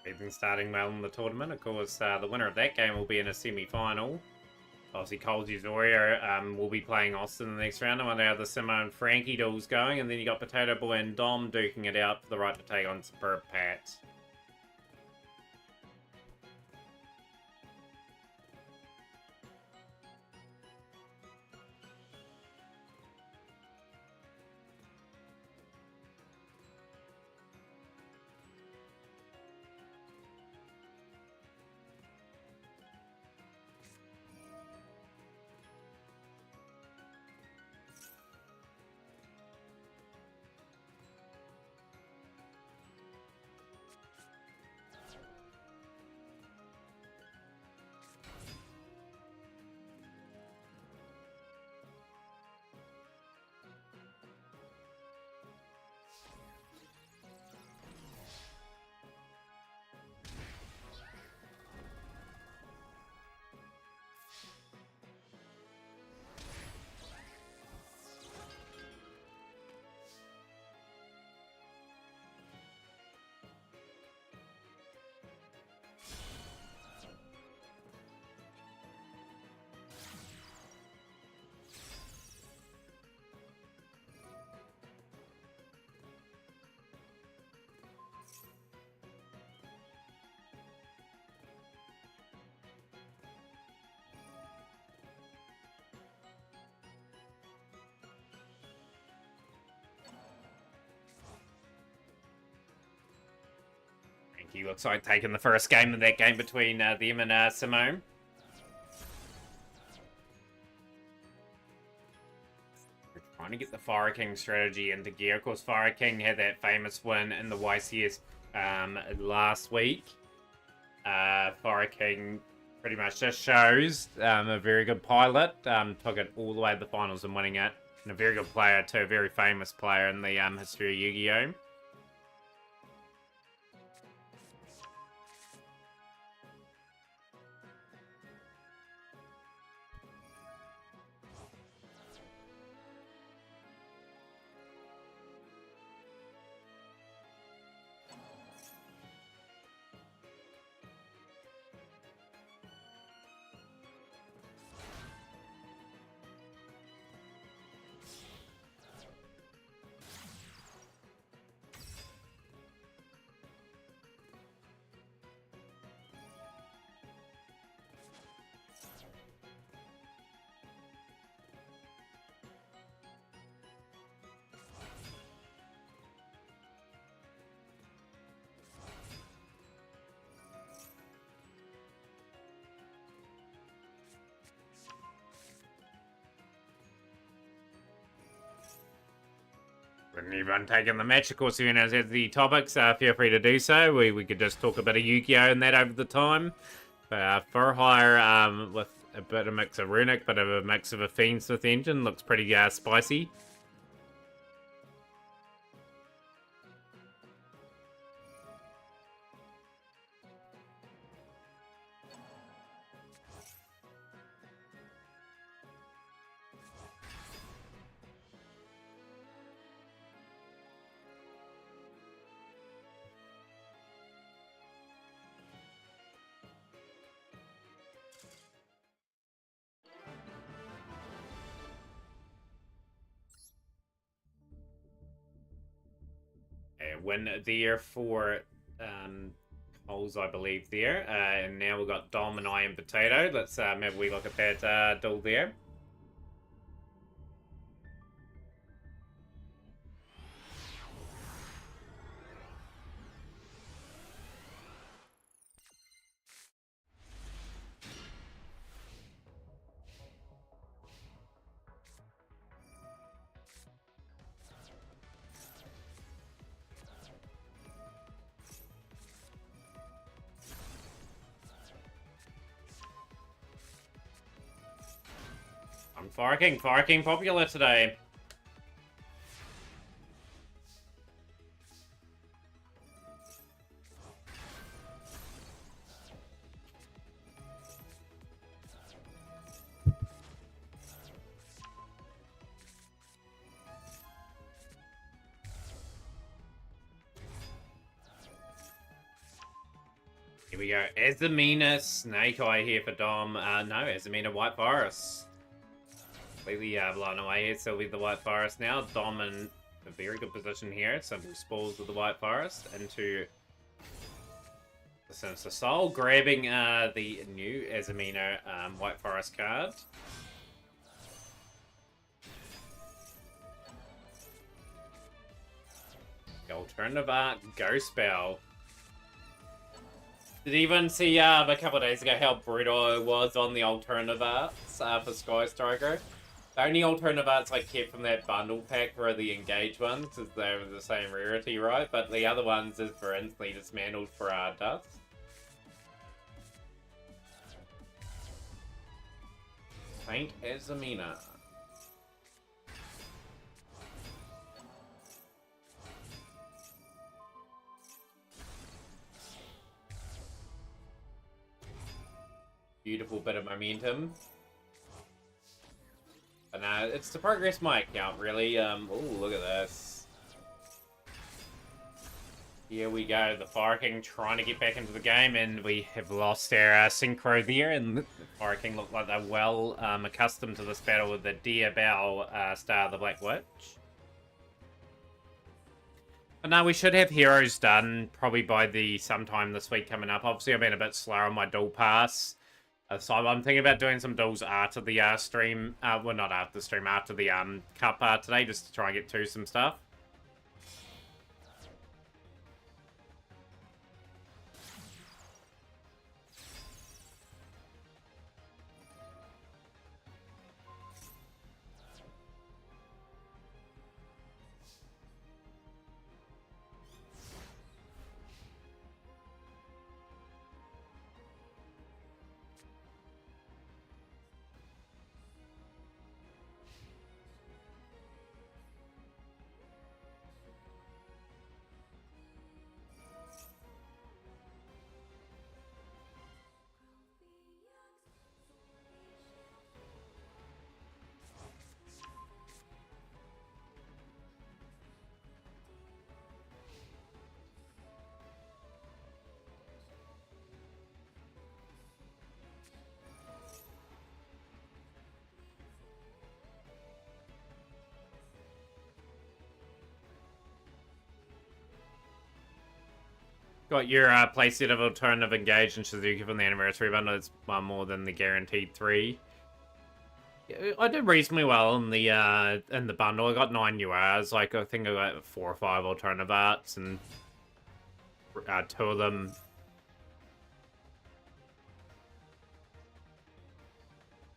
Everything starting well in the tournament. Of course, the winner of that game will be in a semi-final. Obviously, Coles Uzoria will be playing Austin in the next round. I wonder how the Simo and Frankie duel's going. And then you got Potato Boy and Dom duking it out for the right to take on Superb Pat. He looks like taking the first game in that game between them and Simone. trying to get the Fire King strategy into gear. Of course, Fire King had that famous win in the YCS last week. Fire King pretty much just shows a very good pilot. Took it all the way to the finals and winning it. And a very good player too, a very famous player in the history of Yu-Gi-Oh! With everyone taking the match, of course, if anyone has the topics, feel free to do so. We could just talk a bit of Yu-Gi-Oh! And that over the time. But for hire, with a bit of mix of Runic, bit of a mix of a Fiends with engine, looks pretty spicy. Win there for Coles, I believe, there. And now we've got Dom and I and Potato. Let's have a wee look at that duel there. Fire King popular today. Here we go. Azamina Snake Eye here for Dom. No, Azamina White Forest. Completely blown away here. So with the White Forest now. Dom in a very good position here. Simple spawls with the White Forest into the Sinister Soul. Grabbing the new Azamina White Forest card. The alternative art Ghost Spell. Did even see a couple of days ago how brutal it was on the alternative arts for Sky Striker? The only alternative arts I kept from that bundle pack were the engaged ones, because they were the same rarity, right? But the other ones is for instantly dismantled for dust. Saint Azamina. Beautiful bit of momentum. And it's to progress my account, really. Oh, look at this. Here we go. The Fire King trying to get back into the game, and we have lost our synchro there. And the Fire King look like they're well accustomed to this battle with the Deer Bow Star of the Black Witch. But no, we should have heroes done probably by sometime this week coming up. Obviously, I've been a bit slower on my duel pass. So I'm thinking about doing some duels after the stream. Well, not after the stream, after the cup today, just to try and get to some stuff. Got your playset of Alternative Engage and Shizuki from the Anniversary Bundle. It's one more than the guaranteed 3. I did reasonably well in the bundle. I got 9 URs. Like, I think I got 4 or 5 alternative arts, and 2 of them.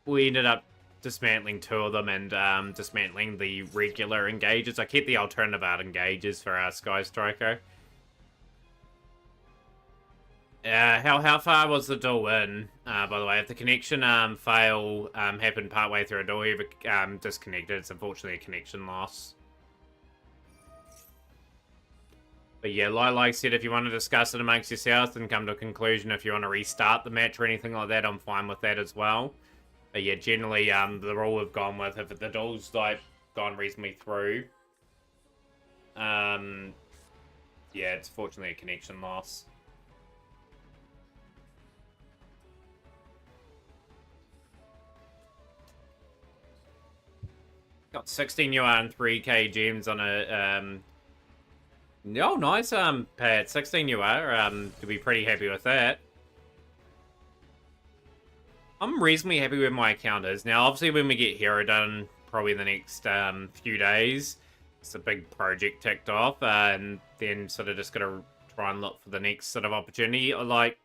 We ended up dismantling 2 of them and dismantling the regular engages. I kept the alternative art engages for our Sky Striker. How far was the duel in? By the way, if the connection fail happened partway through a duel, you disconnected. It's unfortunately a connection loss. But yeah, like I said, if you want to discuss it amongst yourselves and come to a conclusion, if you want to restart the match or anything like that, I'm fine with that as well. But yeah, generally, the rule we've gone with, if the duel's like gone reasonably through, yeah, it's fortunately a connection loss. Got 16 UR and 3k gems on a, oh, nice, Pat. 16 UR, to be pretty happy with that. I'm reasonably happy with my account is. Now, obviously, when we get Hero done, probably the next, few days, it's a big project ticked off, and then sort of just gotta try and look for the next sort of opportunity. Like,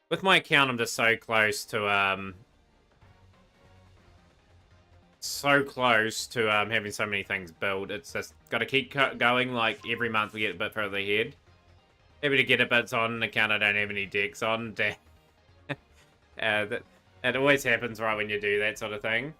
with my account, I'm just so close to, having so many things built. It's just got to keep going. Like, every month we get a bit further ahead. Happy to get a bits on an account I don't have any decks on. That always happens right when you do that sort of thing.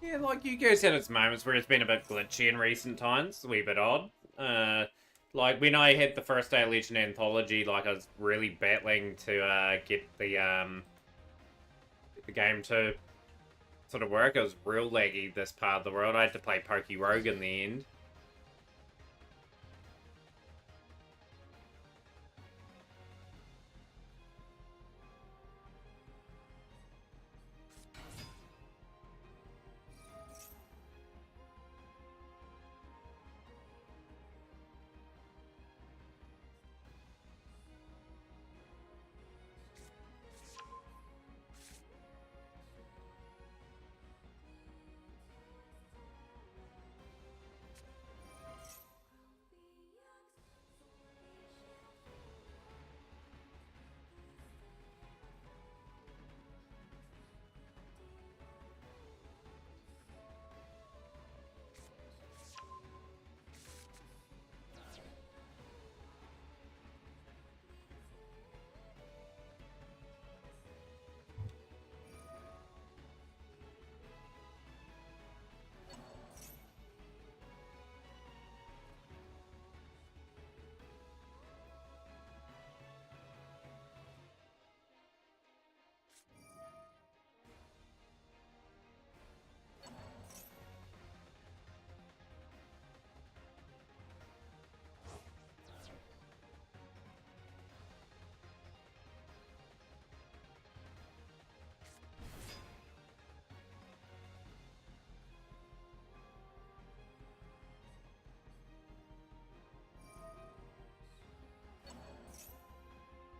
Yeah, like, you guys had its moments where it's been a bit glitchy in recent times. A wee bit odd. Like, when I had the first day of Legend Anthology, like, I was really battling to get the game to sort of work. It was real laggy, this part of the world. I had to play Pokey Rogue in the end.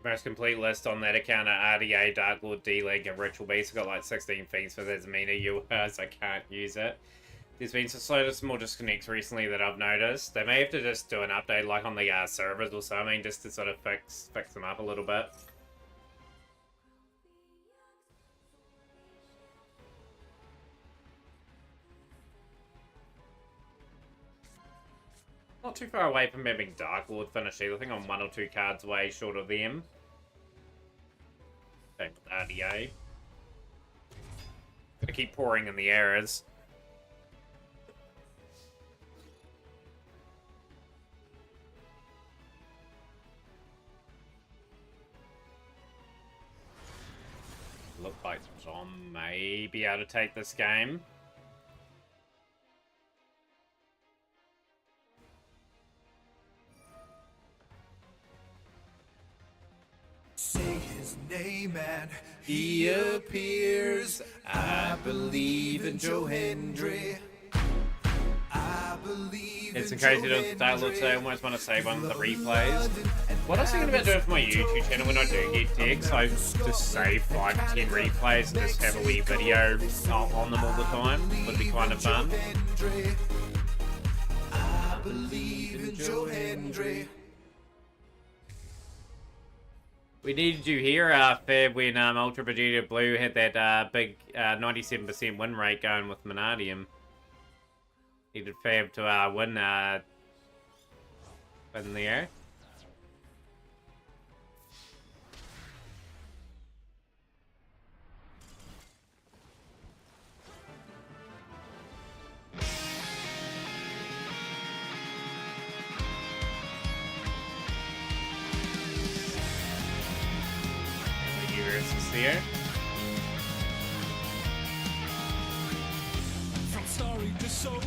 Most complete list on that account are RDA, Dark Lord, D-Leg, and Ritual Beast. I've got like 16 feeds for Themataurian URs, I can't use it. There's been some small disconnects recently that I've noticed. They may have to just do an update like on the servers or something, just to sort of fix them up a little bit. Not too far away from having Dark Lord finish either. I think I'm 1 or 2 cards away short of them. Same with RDA. Gotta keep pouring in the errors. Look like John may be able to take this game. Say his name and he appears. I believe in Joe Hendry. I believe It's in crazy Joe to start Hendry. I almost want to save one of the replays. What I was thinking about doing for my YouTube channel when I do get decks, I just save 5 to 10 replays and just have a wee video on them all the time. Would be kind of fun. I believe in Joe Hendry. We needed you here, Fab, when Ultra Vegeta Blue had that big 97% win rate going with Manadium. Needed Fab to win there. There. From starry to solar,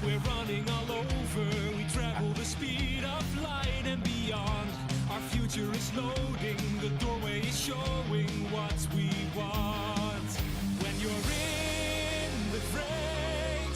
we're running all over. We travel the speed of light and beyond. Our future is loading, the doorway is showing what we want. When you're in the fray,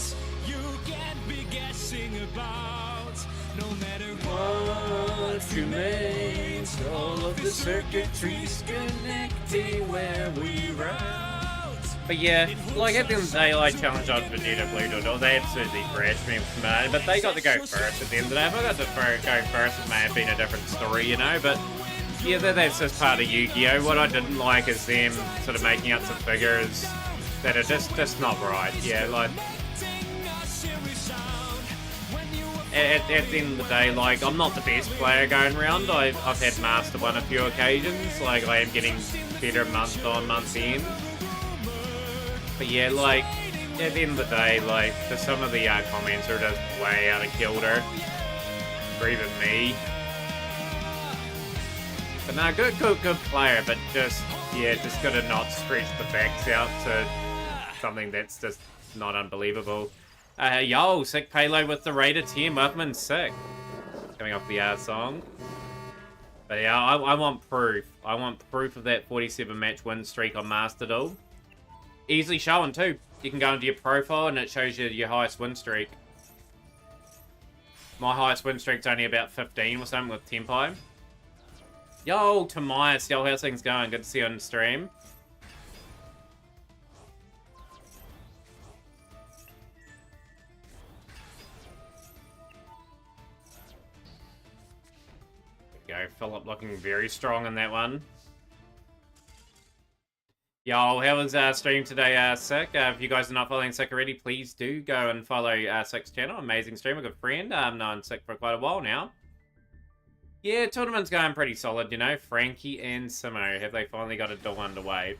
you can't be guessing about. No matter what remains, all of the circuitries connecting where we route. But yeah, like at the end of the day, I challenged Ultra Vegeta Blue to it all. They absolutely thrashed me with Manadium, but they got to go first at the end of the day. If I got to go first, it may have been a different story, you know, but yeah, that's just part of Yu-Gi-Oh! What I didn't like is them sort of making up some figures that are just not right. Yeah, like at the end of the day, like, I'm not the best player going around. I've had Master One a few occasions. Like, I am getting better month on, month end. But yeah, like, at the end of the day, like, some of the comments are just way out of kilter. For even me. But no, good player, but just gotta not stretch the backs out to something that's just not unbelievable. Yo, sick payload with the Raider 10, Muffman sick. Coming off the song. But yeah, I want proof. I want proof of that 47 match win streak on Master Duel. Easily showing too. You can go into your profile and it shows you your highest win streak. My highest win streak's only about 15 or something with Tempo. Yo, Tomias, yo, how's things going? Good to see you on stream. Go, Philip looking very strong in that one. Yo, how was stream today, Sick? If you guys are not following Sick already, please do go and follow Sick's channel. Amazing streamer, good friend. I've known Sick for quite a while now. Yeah, tournament's going pretty solid, you know. Frankie and Simo, have they finally got a duel underway?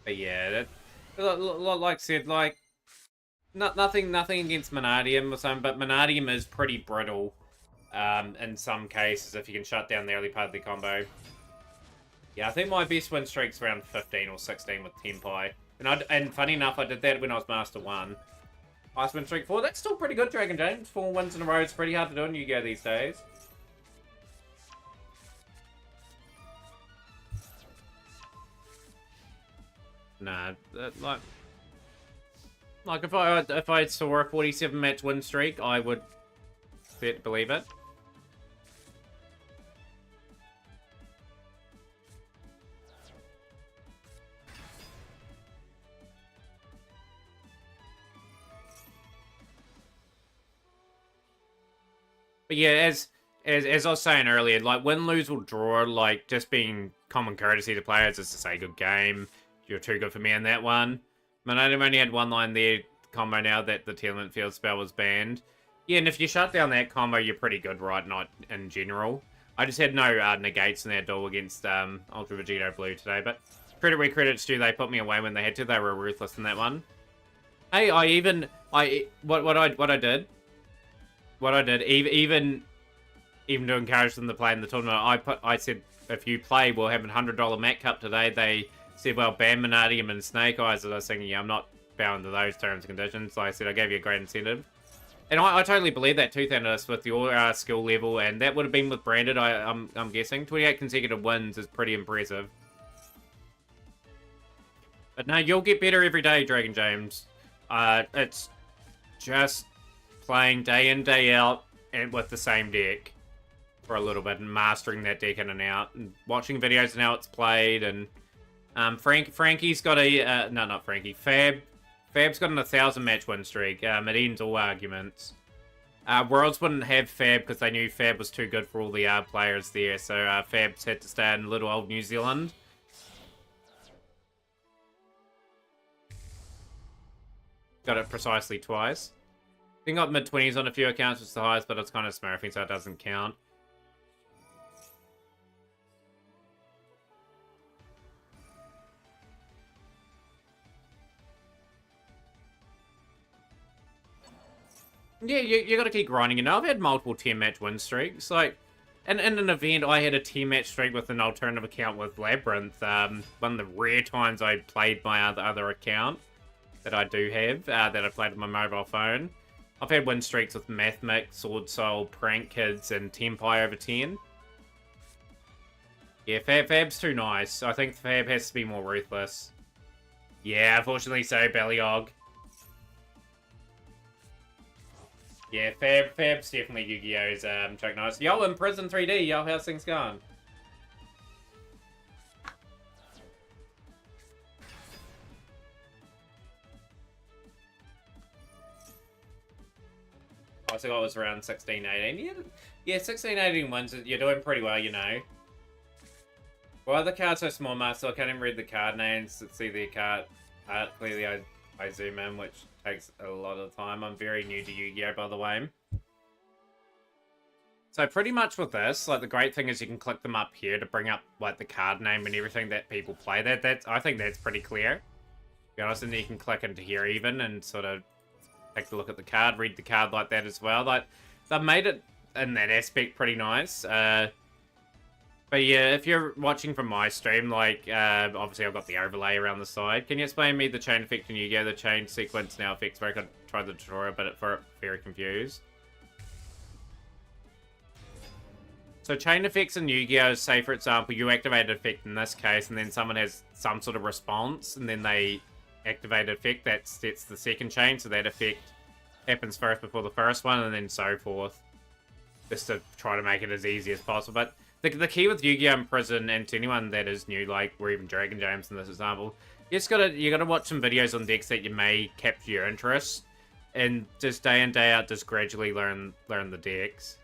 But yeah, like I said, like, nothing against Manadium or something, but Manadium is pretty brittle in some cases if you can shut down the early part of the combo. Yeah, I think my best win streak's around 15 or 16 with Tenpai. And funny enough, I did that when I was Master 1. Highest win streak 4, that's still pretty good, Dragon James. 4 wins in a row, it's pretty hard to do in Yu-Gi-Oh! These days. Nah, like if I saw a 47 match win streak, I would believe it. But yeah, as I was saying earlier, like win, lose, or draw, like just being common courtesy to players is to say good game. you're too good for me in that one. I mean, I only had one line there, combo now that the Telement Field spell was banned. Yeah, and if you shut down that combo, you're pretty good, right? Not in general. I just had no negates in that duel against Ultra Vegito Blue today, but credit where credit's due, they put me away when they had to. They were ruthless in that one. Hey, what I did, even to encourage them to play in the tournament, I said, if you play, we'll have a $100 Mat Cup today. They said, well, ban Minardium and Snake Eyes. And I was thinking, yeah, I'm not bound to those terms and conditions. So I said, I gave you a great incentive. And I totally believe that, Tooth Analyst, with your skill level. And that would have been with Branded, I'm guessing. 28 consecutive wins is pretty impressive. But no, you'll get better every day, Dragon James. It's just playing day in, day out, and with the same deck for a little bit, and mastering that deck in and out, and watching videos and how it's played. And Frankie's got a no, not Frankie. Fab's got an 1,000 match win streak. It ends all arguments. Worlds wouldn't have Fab because they knew Fab was too good for all the players there, so Fab's had to stay in little old New Zealand. Got it precisely twice. I think I got mid-20s on a few accounts, which is the highest, but it's kind of smurfing, so it doesn't count. Yeah, you got to keep grinding. You know, I've had multiple 10-match win streaks. Like, in an event, I had a 10-match streak with an alternative account with Labyrinth. One of the rare times I played my other account that I do have, that I played on my mobile phone. I've had win streaks with Mathmix, Sword Soul, Prank Kids, and Tempai over 10. Yeah, Fab's too nice. I think Fab has to be more ruthless. Yeah, unfortunately so, Ballyog. Yeah, Fab's definitely Yu-Gi-Oh's Chuck Nice. Yo, in Prison 3D, yo, how's things going? I think I was around 16, 18. Yeah, 16, 18 wins. You're doing pretty well, you know. Why are the cards so small, Master? I can't even read the card names to see the card art. Clearly, I zoom in, which takes a lot of time. I'm very new to Yu-Gi-Oh, by the way. So pretty much with this, like, the great thing is you can click them up here to bring up, like, the card name and everything that people play. I think that's pretty clear. To be honest, and then you can click into here even and sort of take a look at the card, read the card like that as well. Like, they've made it in that aspect pretty nice. But yeah, if you're watching from my stream, like, obviously I've got the overlay around the side. Can you explain me the chain effect in Yu-Gi-Oh? The chain sequence now affects where I could try the tutorial, but it's very confused. So chain effects in Yu-Gi-Oh! Say, for example, you activate an effect in this case, and then someone has some sort of response, and then they activate an effect that sets the second chain, so that effect happens first before the first one, and then so forth. Just to try to make it as easy as possible. But the key with Yu-Gi-Oh! In Prison, and to anyone that is new, like, or even Dragon James in this example, you gotta watch some videos on decks that you may capture your interest, and just day in, day out, just gradually learn the decks.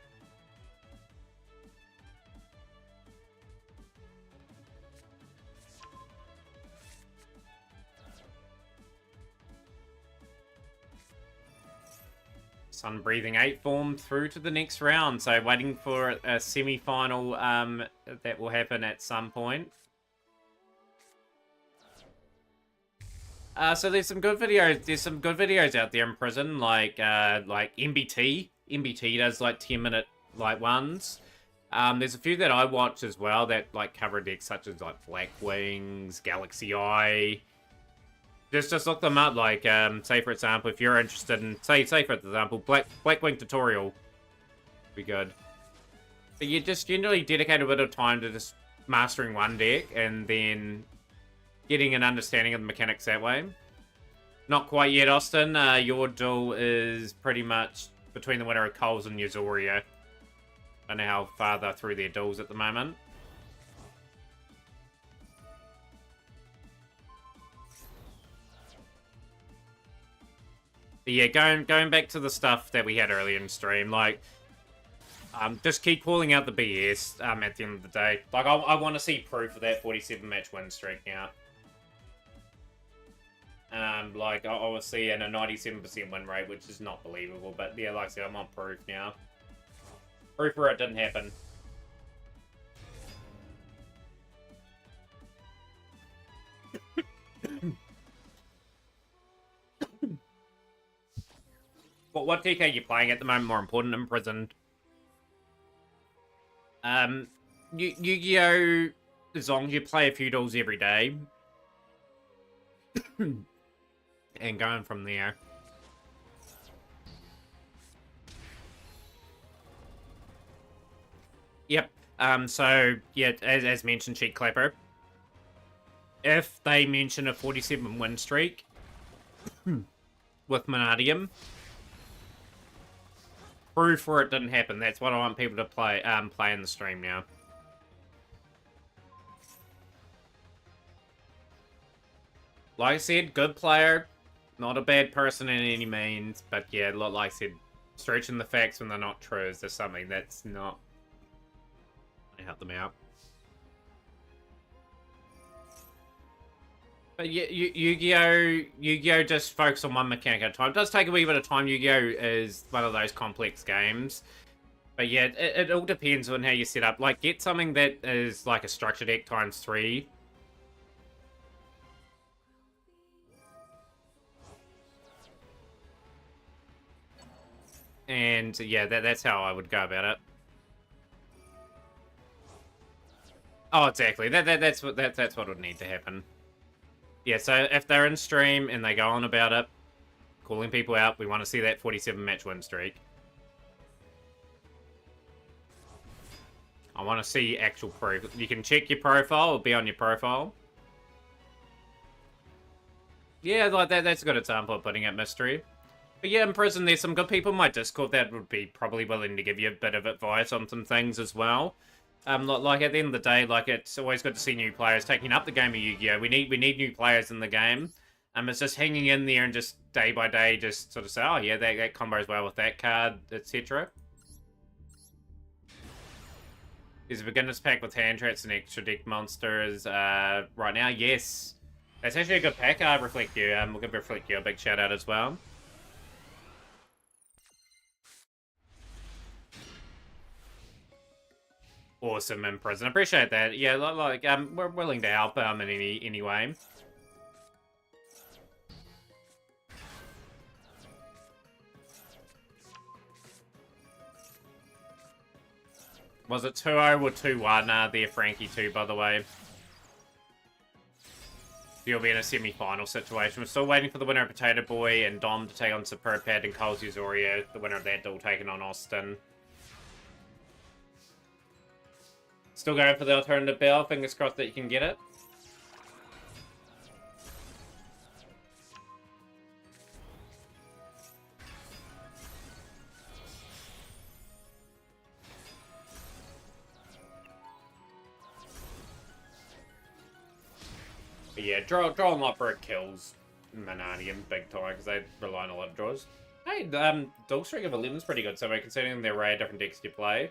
Sun Breathing 8 form through to the next round, so waiting for a semi-final that will happen at some point. So there's some good videos out there in Prison, like MBT. MBT does like 10-minute like ones. There's a few that I watch as well that like cover decks such as like Black Wings, Galaxy Eye. Just look them up, like, say, for example, if you're interested in, say for example, Blackwing tutorial. Be good. But you just generally dedicate a bit of time to just mastering one deck, and then getting an understanding of the mechanics that way. Not quite yet, Austin. Your duel is pretty much between the winner of Coles and Yuzoria. I don't know how far they're through their duels at the moment. But yeah, going back to the stuff that we had earlier in stream, like, just keep calling out the BS at the end of the day. Like, I want to see proof of that 47-match win streak now. Like, obviously, and a 97% win rate, which is not believable. But yeah, like I said, I'm on proof now. Proof where it didn't happen. What deck are you playing at the moment? More important, Imprisoned. Yu-Gi-Oh! As long as you play a few duels every day, and going from there. Yep. So yeah, as mentioned, Cheat Clapper. If they mention a 47 win streak with Themataurian, proof where it didn't happen. That's what I want people to play in the stream now. Like I said, good player, not a bad person in any means, but yeah, like I said, stretching the facts when they're not true is just something that's not. I help them out. But yeah, Yu-Gi-Oh! Just focus on one mechanic at a time. It does take a wee bit of time. Yu-Gi-Oh! Is one of those complex games. But yeah, it all depends on how you set up. Like, get something that is like a structure deck ×3. And yeah, that's how I would go about it. Oh, exactly. That's what would need to happen. Yeah, so if they're in stream and they go on about it, calling people out, we want to see that 47 match win streak. I want to see actual proof. You can check your profile, it'll be on your profile. Yeah, like that's a good example of putting out mystery. But yeah, in prison, there's some good people in my Discord that would be probably willing to give you a bit of advice on some things as well. Like at the end of the day, like it's always good to see new players taking up the game of Yu-Gi-Oh! We need new players in the game. It's just hanging in there and just day by day, just sort of say, oh yeah, that combos well with that card, etc. There's a beginner's pack with hand traps and extra deck monsters right now. Yes, that's actually a good pack. Reflect You. We'll give Reflect You a big shout out as well. Awesome, in prison. Appreciate that. Yeah, like we're willing to help in any way. Was it 2-0 or 2-1 there, Frankie, too, by the way? You'll be in a semi-final situation. We're still waiting for the winner of Potato Boy and Dom to take on Superpad and Coles Usoria, the winner of that duel taking on Austin. Still going for the alternative bell. Fingers crossed that you can get it. But yeah, draw a lot for it kills Themataurian big time because they rely on a lot of draws. Hey, dual streak of 11's pretty good, so we're considering the array of different decks you play.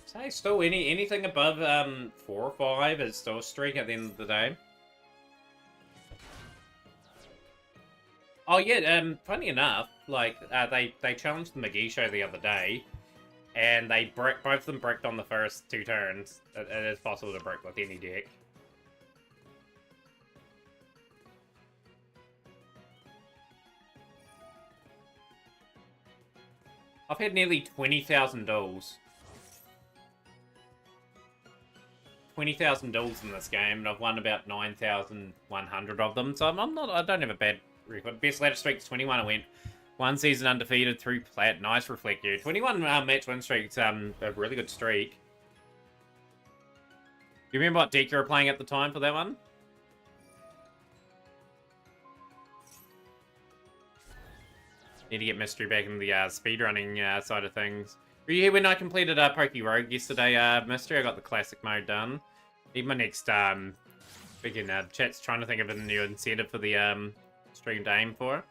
Say, still anything above 4 or 5 is still a streak at the end of the day. Oh yeah, funny enough, like they challenged the McGee show the other day, and both of them bricked on the first 2 turns. It is possible to brick with any deck. I've had nearly 20,000 duels. 20,000 duels in this game, and I've won about 9,100 of them. So I don't have a bad record. Best ladder streak is 21. I went 1 season undefeated through plat. Nice Reflect You. 21 match win streaks. A really good streak. You remember what deck you were playing at the time for that one? Need to get Mystery back in the speedrunning side of things. Were you here when I completed Poke Rogue yesterday, Mystery? I got the classic mode done. Need my next freaking chat's trying to think of a new incentive for the stream to aim for.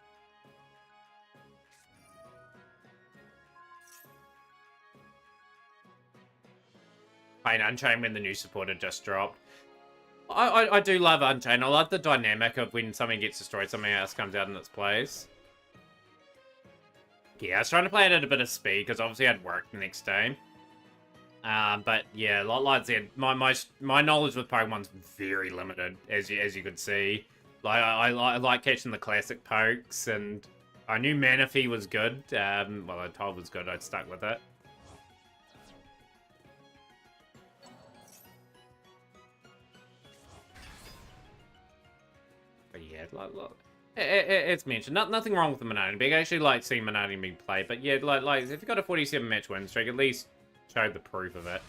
playing Unchained when the new support had just dropped. I do love Unchained. I love the dynamic of when something gets destroyed, something else comes out in its place. Yeah, I was trying to play it at a bit of speed, because obviously I'd work the next day. But yeah, like I said, my knowledge with Pokemon's very limited, as you could see. Like I like catching the classic pokes, and I knew Manaphy was good. Well, I told was good. I'd stuck with it. But yeah, it's mentioned. Nothing wrong with the Manatian. But I actually like seeing Manatian being played. But yeah, like if you've got a 47 match win streak, at least show the proof of it.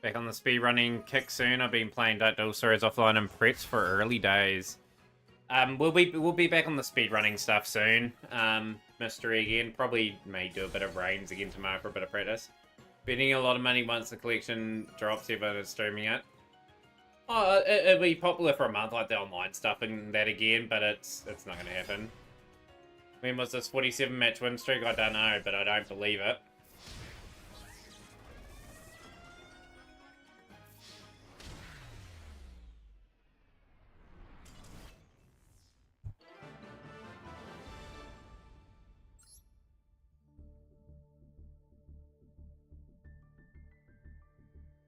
Back on the speedrunning kick soon. I've been playing Dark Duel Series offline and preps for early days. We'll be back on the speedrunning stuff soon. Mystery again. Probably may do a bit of Reigns again tomorrow for a bit of practice. Spending a lot of money once the collection drops, everyone is streaming it. Oh, it'll be popular for a month, like the online stuff and that again, but it's not going to happen. When was this 47 match win streak? I don't know, but I don't believe it.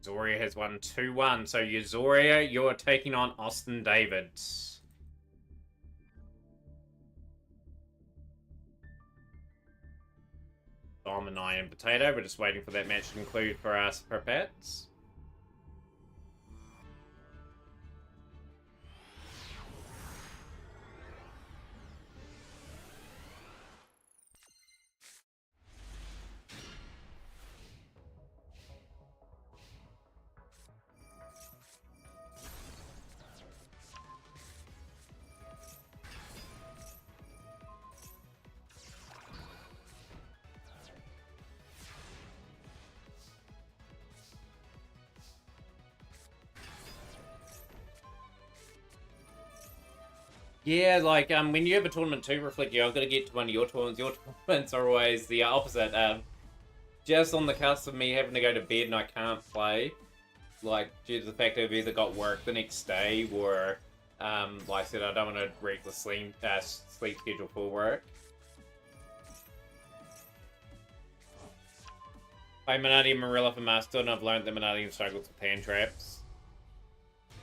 Zoria has won 2-1. So, Zoria, you're taking on Austin Davids. Dom and I and Potato. We're just waiting for that match to conclude for us Pipets. Yeah, like, when you have a tournament too, Reflect, I've got to get to one of your tournaments. Your tournaments are always the opposite. Just on the cusp of me having to go to bed and I can't play. Like, due to the fact that I've either got work the next day or, like I said, I don't want to wreck the sleep schedule for work. Play Manatian Marilla for Master, and I've learned that Manatian struggles with hand traps.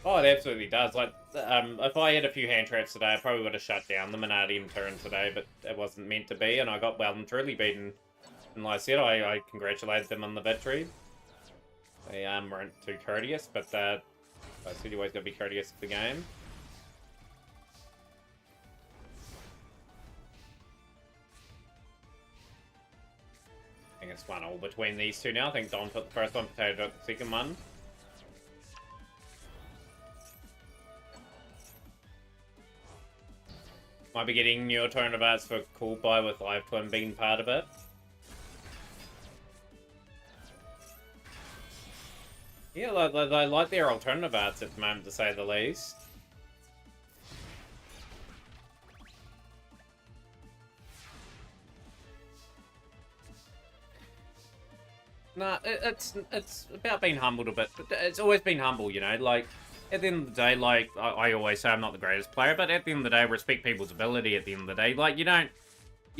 Oh, it absolutely does. Like, if I had a few hand traps today, I probably would have shut down the Manatian turn today, but it wasn't meant to be, and I got well and truly beaten. And like I said, I congratulated them on the victory. They weren't too courteous, but I said you always got to be courteous of the game. I think it's 1-1 between these two now. I think Don took the first one, Potato took the second one. Might be getting new Tournament of Arts for Cool Buy with Live Twin being part of it. Yeah, I like their alternative arts at the moment, to say the least. Nah, it's about being humbled a bit. It's always been humble, you know, like... At the end of the day, like, I always say I'm not the greatest player, but at the end of the day, respect people's ability at the end of the day. Like, you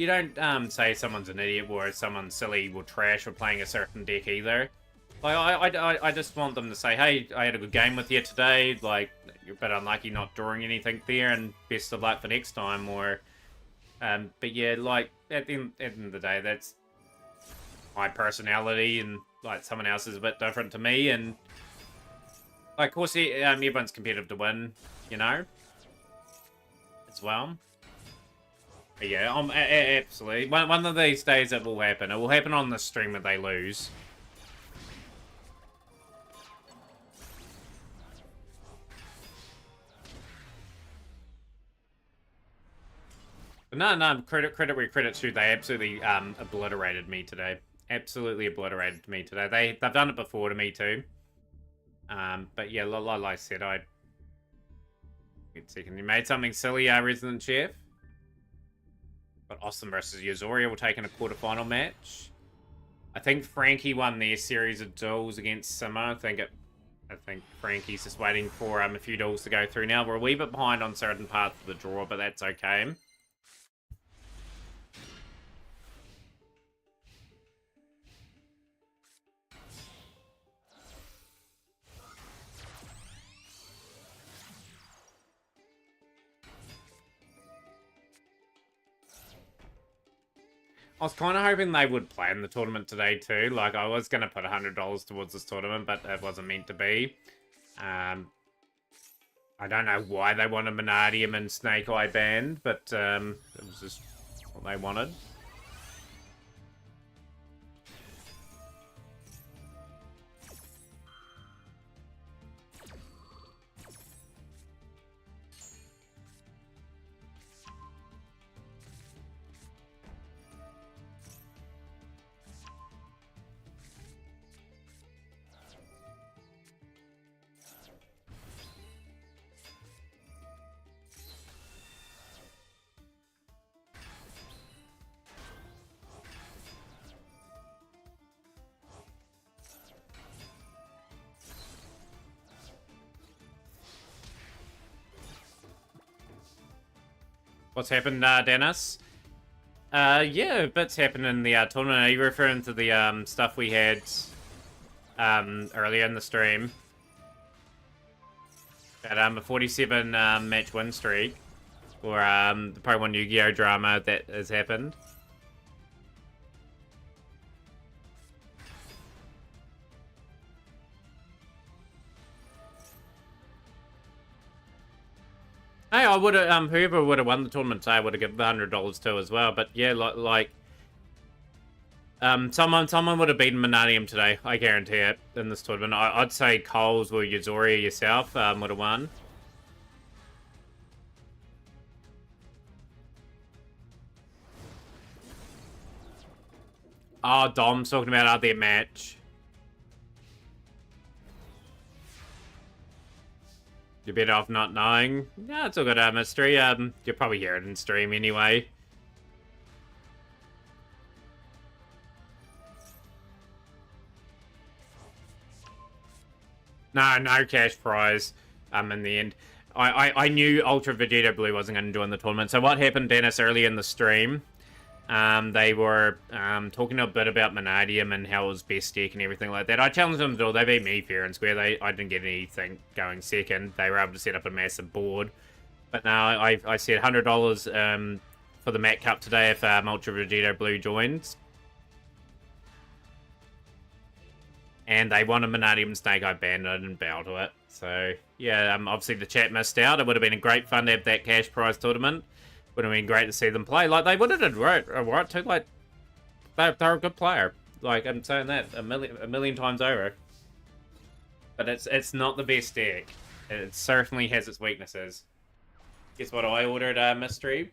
don't say someone's an idiot or someone's silly or trash or playing a certain deck either. Like, I just want them to say, hey, I had a good game with you today, like, you're a bit unlucky not drawing anything there, and best of luck for next time, or, but yeah, like, at the end of the day, my personality, and like someone else is a bit different to me, and like, of course, everyone's competitive to win, you know, as well. But yeah, absolutely. One of these days it will happen. It will happen on the stream if they lose. But no, credit where credit's due. They absolutely obliterated me today. Absolutely obliterated me today. They've done it before to me too. But yeah, like I said, second. You made something silly, Resident Chef. But Austin versus Yozoria will take in a quarterfinal match. I think Frankie won their series of duels against Simmer. I think Frankie's just waiting for a few duels to go through now. We're a wee bit behind on certain parts of the draw, but that's okay. I was kind of hoping they would plan the tournament today too. Like, I was going to put $100 towards this tournament, but it wasn't meant to be. I don't know why they wanted Vanadium and Snake Eye banned, but it was just what they wanted. What's happened, Dennis? Yeah, bits happened in the tournament. Are you referring to the stuff we had earlier in the stream? That a 47 match win streak, or the Pokemon Yu-Gi-Oh drama that has happened. Hey, I would have, whoever would have won the tournament today would have given $100 to as well. But yeah, someone would have beaten Vanadium today. I guarantee it in this tournament. I'd say Coles or Yozoria yourself would have won. Oh, Dom's talking about their match. You're better off not knowing. Yeah, it's all good, mystery. You'll probably hear it in stream anyway. No cash prize. In the end, I knew Ultra Vegeta Blue wasn't going to join the tournament. So what happened, Dennis, early in the stream? They were talking a bit about Vanadium and how it was best deck and everything like that. I challenged them to all. They beat me fair and square. I didn't get anything going second. They were able to set up a massive board. But now I said $100 for the Mat Cup today if Ultra Vegeta Blue joins. And they wanted Vanadium and Snake Eye banned. I didn't bow to it. So, yeah, obviously the chat missed out. It would have been a great fun to have that cash prize tournament. Would have been great to see them play. Like, they would have done right too. Like, they're a good player. Like, I'm saying that a million times over. But it's not the best deck. It certainly has its weaknesses. Guess what I ordered, Mystery?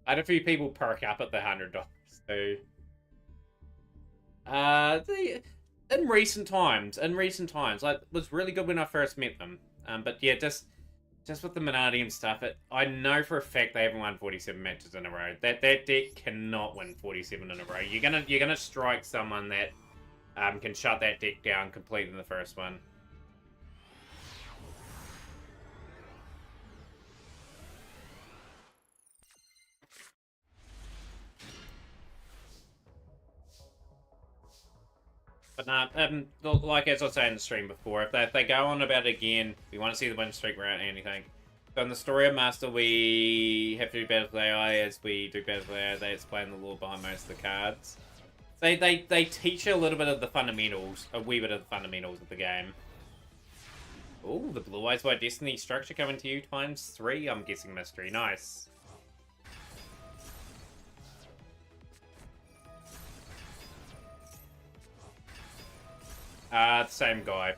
I had a few people perk up at the $100. So, in recent times, like, it was really good when I first met them. But yeah, just with the Vanadium stuff, I know for a fact they haven't won 47 matches in a row. That deck cannot win 47 in a row. You're gonna strike someone that can shut that deck down completely in the first one. But nah, like as I was saying in the stream before, if they go on about it again, we want to see the win streak around anything. So in the story of Master, we have to do better with AI. As we do better with AI, they explain the lore behind most of the cards. They teach you a little bit of the fundamentals, a wee bit of the fundamentals of the game. Oh, the Blue Eyes White Destiny structure coming to you ×3. I'm guessing mystery. Nice. Same guy.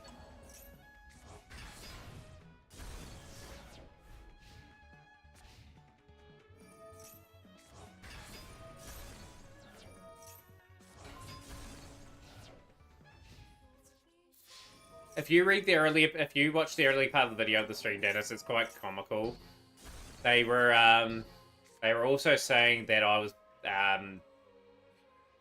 If you watch the early part of the video of the stream, Dennis, it's quite comical. They were also saying that I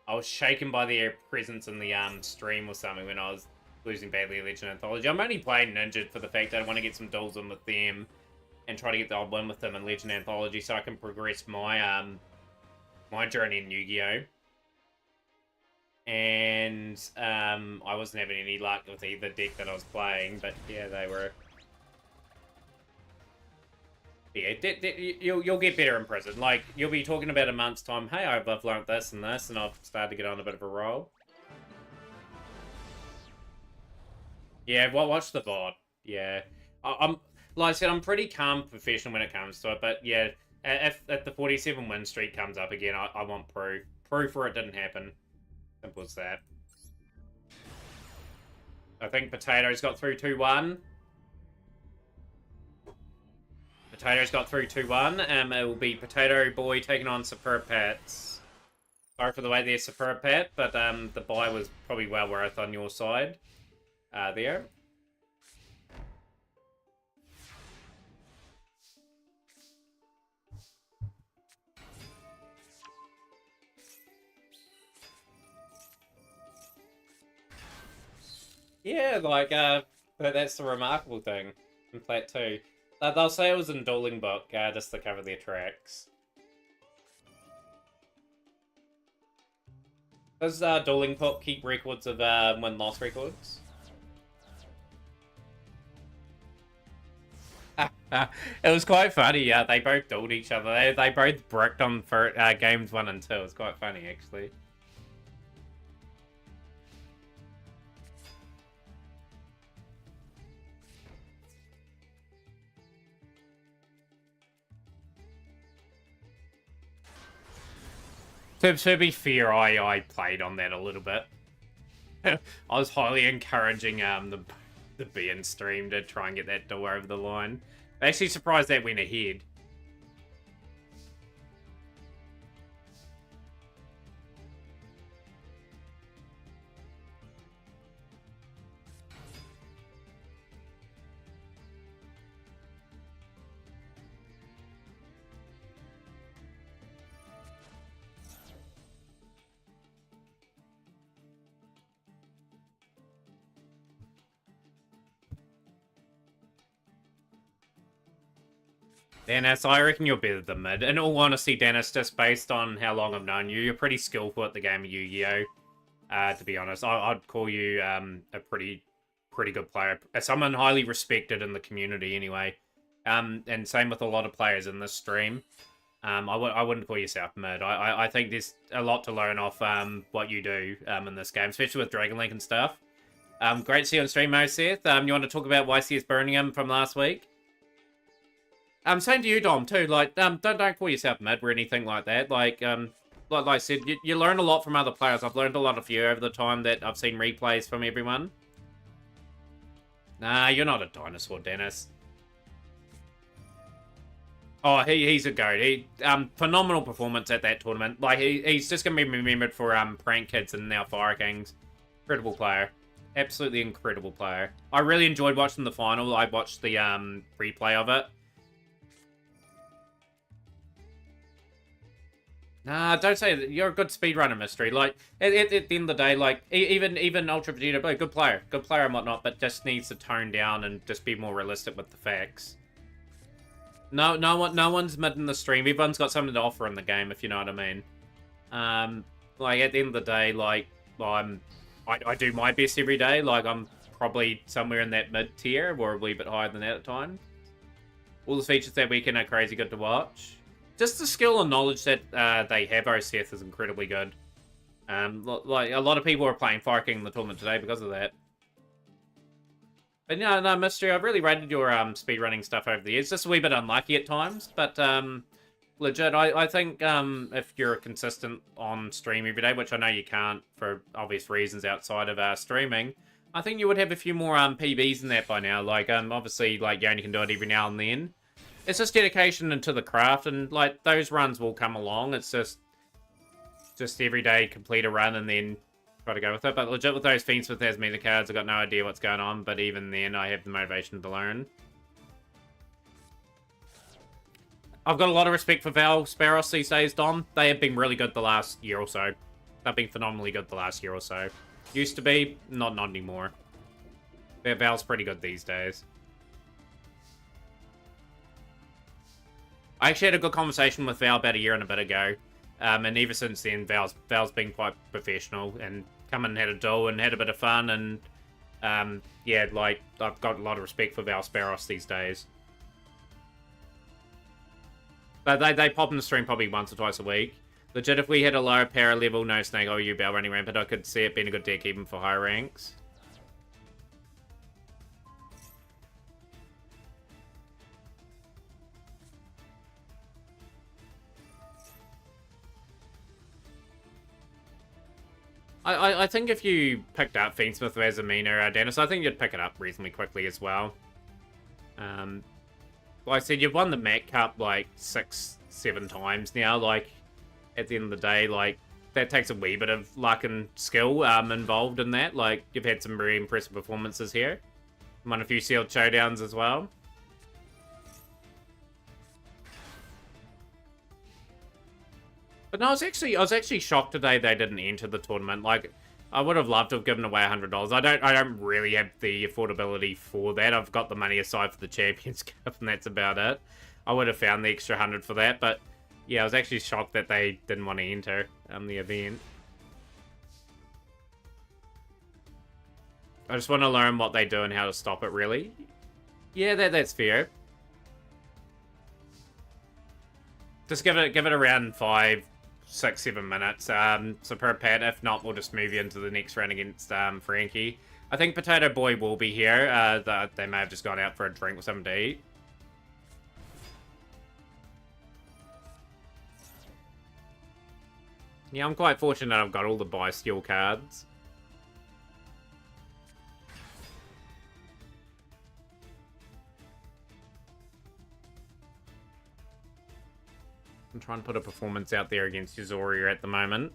was shaken by their presence in the stream or something when I was losing badly at Legend Anthology. I'm only playing Ninja for the fact that I want to get some duels in with them and try to get the odd win with them in Legend Anthology so I can progress my my journey in Yu-Gi-Oh! And I wasn't having any luck with either deck that I was playing, but yeah, they were. Yeah, you'll get better in prison. Like, you'll be talking about a month's time, hey, I've learned this, and I've started to get on a bit of a roll. Yeah, well, watch the VOD. Yeah. I'm like I said, I'm pretty calm professional when it comes to it, but yeah, if the 47 win streak comes up again, I want proof. Proof for it didn't happen. Simple as that. I think Potato's got through 2-1. Potato's got through 2-1. It will be Potato Boy taking on Superb Pats. Sorry for the way there, Superb Pat, but the buy was probably well worth on your side. There. Yeah, like, but that's the remarkable thing in Plat 2. They'll say it was in Dueling Book, just to cover their tracks. Does Dueling Book keep records of win-loss records? It was quite funny, they both dueled each other. They both bricked on for games 1 and 2. It was quite funny, actually. To be fair, I played on that a little bit. I was highly encouraging the BN stream to try and get that door over the line. Actually surprised that went ahead. Dennis, I reckon you're better than mid. In all honesty, Dennis, just based on how long I've known you, you're pretty skillful at the game of Yu-Gi-Oh! To be honest, I'd call you a pretty good player. Someone highly respected in the community anyway. And same with a lot of players in this stream. I wouldn't call yourself mid. I think there's a lot to learn off what you do in this game, especially with Dragon Link and stuff. Great to see you on stream, Mo Seth. You want to talk about YCS Birmingham from last week? Same to you, Dom, too. Like, don't call yourself mid or anything like that. Like I said, you learn a lot from other players. I've learned a lot of you over the time that I've seen replays from everyone. Nah, you're not a dinosaur, Dennis. Oh, he's a goat. He phenomenal performance at that tournament. Like, he's just gonna be remembered for Prank Kids and now Fire Kings. Incredible player. Absolutely incredible player. I really enjoyed watching the final. I watched the replay of it. Nah, don't say that. You're a good speedrunner, Mystery. Like, at the end of the day, like, even Ultra Vegeta, good player and whatnot, but just needs to tone down and just be more realistic with the facts. No one's mid in the stream. Everyone's got something to offer in the game, if you know what I mean. Like, at the end of the day, like, I do my best every day. Like, I'm probably somewhere in that mid tier, or a wee bit higher than that at times. All the features that weekend are crazy good to watch. Just the skill and knowledge that they have, Seth, is incredibly good. Like, a lot of people are playing Fire King in the tournament today because of that. But no, Mystery, I've really rated your speedrunning stuff over the years. Just a wee bit unlucky at times, but legit, I think if you're consistent on stream every day, which I know you can't for obvious reasons outside of streaming, I think you would have a few more PBs in that by now. Like, obviously, like, you only can do it every now and then. It's just dedication into the craft, and, like, those runs will come along. It's just every day complete a run and then try to go with it. But legit, with those Fiends with Themataurian cards, I've got no idea what's going on, but even then, I have the motivation to learn. I've got a lot of respect for Valsparos these days, Dom. They have been really good the last year or so. They've been phenomenally good the last year or so. Used to be, not anymore. Val's pretty good these days. I actually had a good conversation with Val about a year and a bit ago. And ever since then, Val's been quite professional and come and had a duel and had a bit of fun. And yeah, like, I've got a lot of respect for Valsparos these days. But they pop in the stream probably once or twice a week. Legit, if we had a lower para level, no Snake OU Bell running rampant, I could see it being a good deck even for higher ranks. I think if you picked up Fiendsmith as Amina or Dennis, I think you'd pick it up reasonably quickly as well. Like I said, you've won the Mac Cup like 6-7 times now. Like, at the end of the day, like, that takes a wee bit of luck and skill involved in that. Like, you've had some very impressive performances here. Won a few sealed showdowns as well. But no, I was actually shocked today they didn't enter the tournament. Like, I would have loved to have given away $100. I don't really have the affordability for that. I've got the money aside for the Champions Cup, and that's about it. I would have found the extra 100 for that, but yeah, I was actually shocked that they didn't want to enter the event. I just want to learn what they do and how to stop it, really. Yeah, that's fair. Just give it around 5, 6, 7 minutes. So per Pat, if not, we'll just move you into the next round against Frankie. I think Potato Boy will be here. They may have just gone out for a drink or something to eat. Yeah, I'm quite fortunate I've got all the buy steel cards. I'm trying to put a performance out there against Yuzoria at the moment.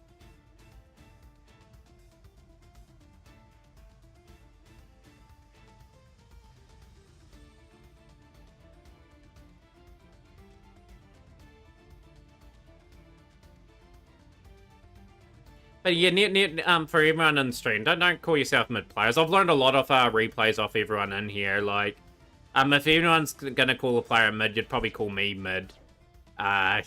But yeah, for everyone in the stream, don't call yourself mid players. I've learned a lot of replays off everyone in here. Like, if anyone's gonna call a player mid, you'd probably call me mid. I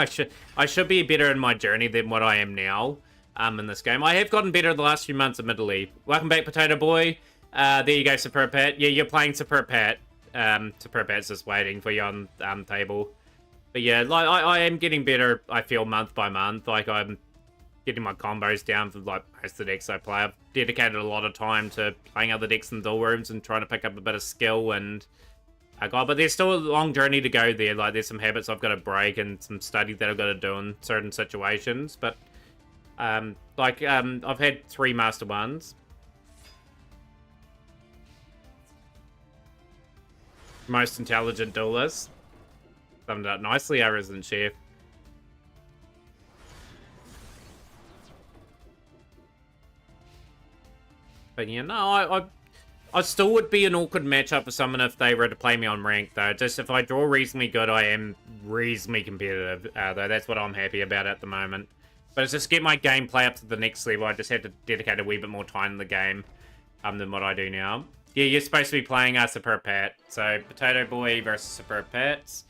should be better in my journey than what I am now. In this game, I have gotten better the last few months, admittedly. Welcome back, Potato Boy. There you go, Superb Pat. Yeah, you're playing Superb Pat. Superb Pat's just waiting for you on table. But yeah, like I am getting better. I feel month by month. Like, I'm getting my combos down for like most of the decks I play. I've dedicated a lot of time to playing other decks in duel rooms and trying to pick up a bit of skill and but there's still a long journey to go there. Like, there's some habits I've got to break and some study that I've got to do in certain situations. But I've had 3 Master 1s. Most intelligent duelist. Summed it up nicely, our resident chef. But yeah, no, I still would be an awkward matchup for someone if they were to play me on rank, though. Just if I draw reasonably good, I am reasonably competitive, though. That's what I'm happy about at the moment. But it's just get my gameplay up to the next level. I just had to dedicate a wee bit more time in the game than what I do now. Yeah, you're supposed to be playing Superb Pat. So, Potato Boy versus Superb Pats.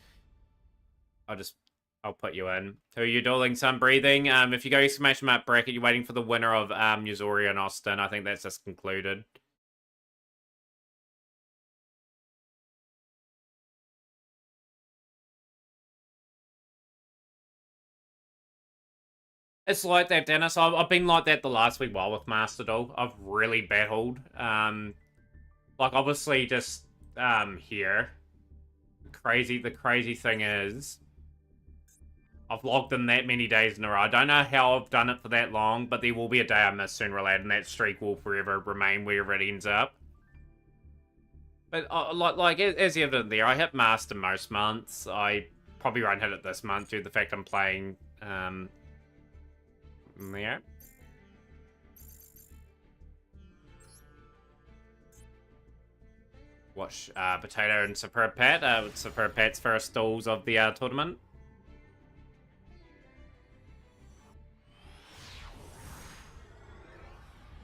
I'll put you in. Who are you dueling? Sun Breathing. If you go exclamation mark bracket, you're waiting for the winner of Yuzoria and Austin. I think that's just concluded. It's like that, Dennis. I've been like that the last wee while with Master Duel. I've really battled. Like, obviously, just, here. The crazy thing is, I've logged in that many days in a row. I don't know how I've done it for that long, but there will be a day I miss sooner or later, and that streak will forever remain wherever it ends up. But, like as evident there, I hit Master most months. I probably won't hit it this month due to the fact I'm playing, there. Watch Potato and Superb Pat. Superb Pat's first stalls of the tournament.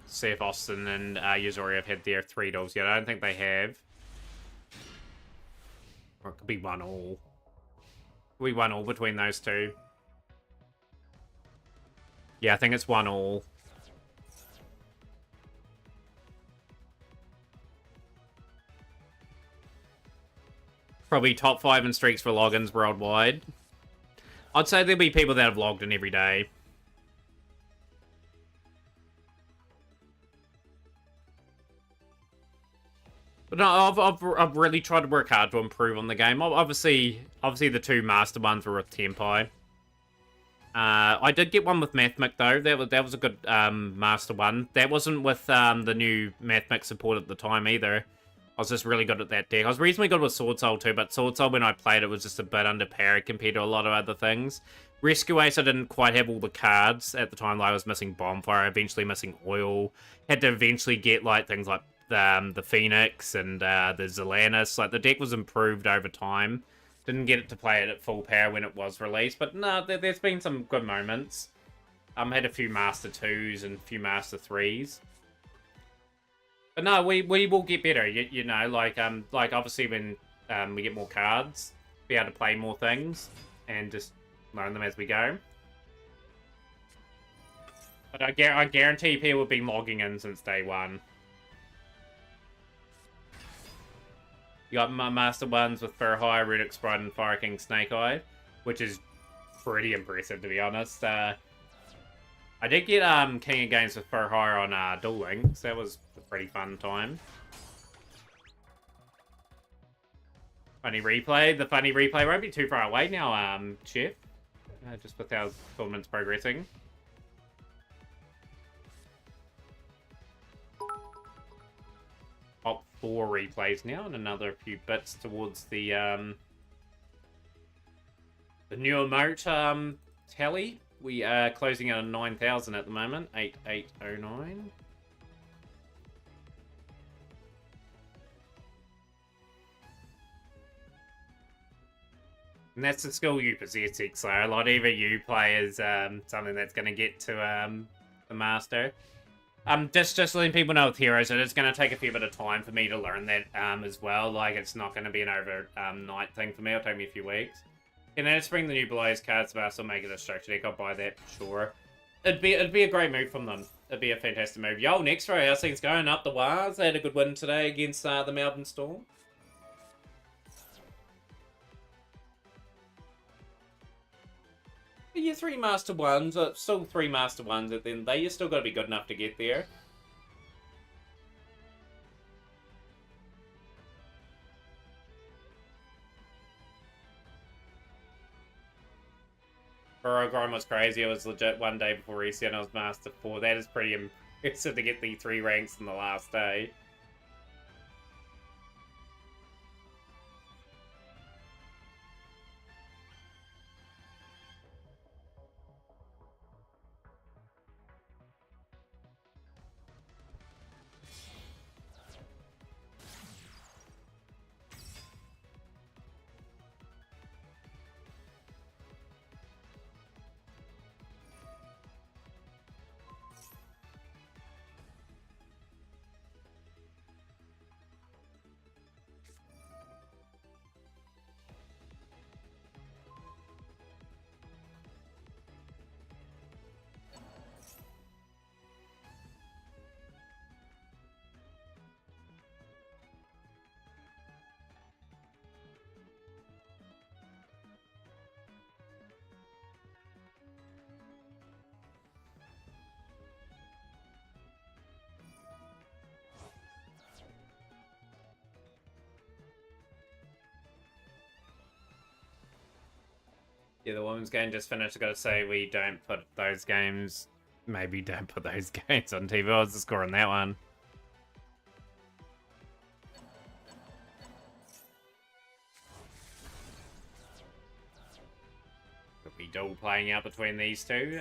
See if Austin and Yuzori have had their 3 dolls yet. I don't think they have. Or it could be 1-all. Could be 1-all between those two. Yeah, I think it's 1-all. Probably top 5 in streaks for logins worldwide. I'd say there'll be people that have logged in every day. But no, I've really tried to work hard to improve on the game. Obviously the 2 master ones were with Tenpai. I did get one with Mathmic though. That was a good master one. That wasn't with the new Mathmic support at the time either. I was just really good at that deck. I was reasonably good with Sword Soul too, but Sword Soul when I played it was just a bit underpowered compared to a lot of other things. Rescue Ace I didn't quite have all the cards at the time. Like I was missing Bonfire, eventually missing Oil. Had to eventually get like things like the Phoenix and the Zelanis. Like the deck was improved over time. Didn't get it to play it at full power when it was released, but no, there's been some good moments. Had a few Master 2s and a few Master 3s. But no, we will get better, you know, like obviously when we get more cards, be able to play more things, and just learn them as we go. But I guarantee people have been logging in since day one. You got my Master 1s with Fur High, Runic Sprite, and Fire King Snake Eye, which is pretty impressive, to be honest. I did get King of Games with Fur High on Duel Links, so that was a pretty fun time. Funny replay. The funny replay won't be too far away now, Chef. Just with our tournaments progressing. Top 4 replays now, and another few bits towards the new emote tally. We are closing at 9,000 at the moment, 8809. And that's the skill you possess, Xlo. A lot of you play as something that's going to get to the master. Just letting people know with heroes that it's going to take a fair bit of time for me to learn that as well. Like, it's not going to be an overnight thing for me. It'll take me a few weeks. And then let's bring the new Blaze cards, but I'll still make it a structure deck. I'll buy that for sure. It'd be a great move from them. It'd be a fantastic move. Yo, next row, how's things going? Up the wires. They had a good win today against the Melbourne Storm. But yeah, 3 Master 1s. Still 3 Master 1s at the end. You still got to be good enough to get there. Burrowgrind was crazy. It was legit one day before reset and I was Master 4. That is pretty impressive to get the 3 ranks in the last day. Yeah, the women's game just finished. I gotta say, we don't put those games. Maybe don't put those games on TV. I was the score on that one. Could be dual playing out between these two.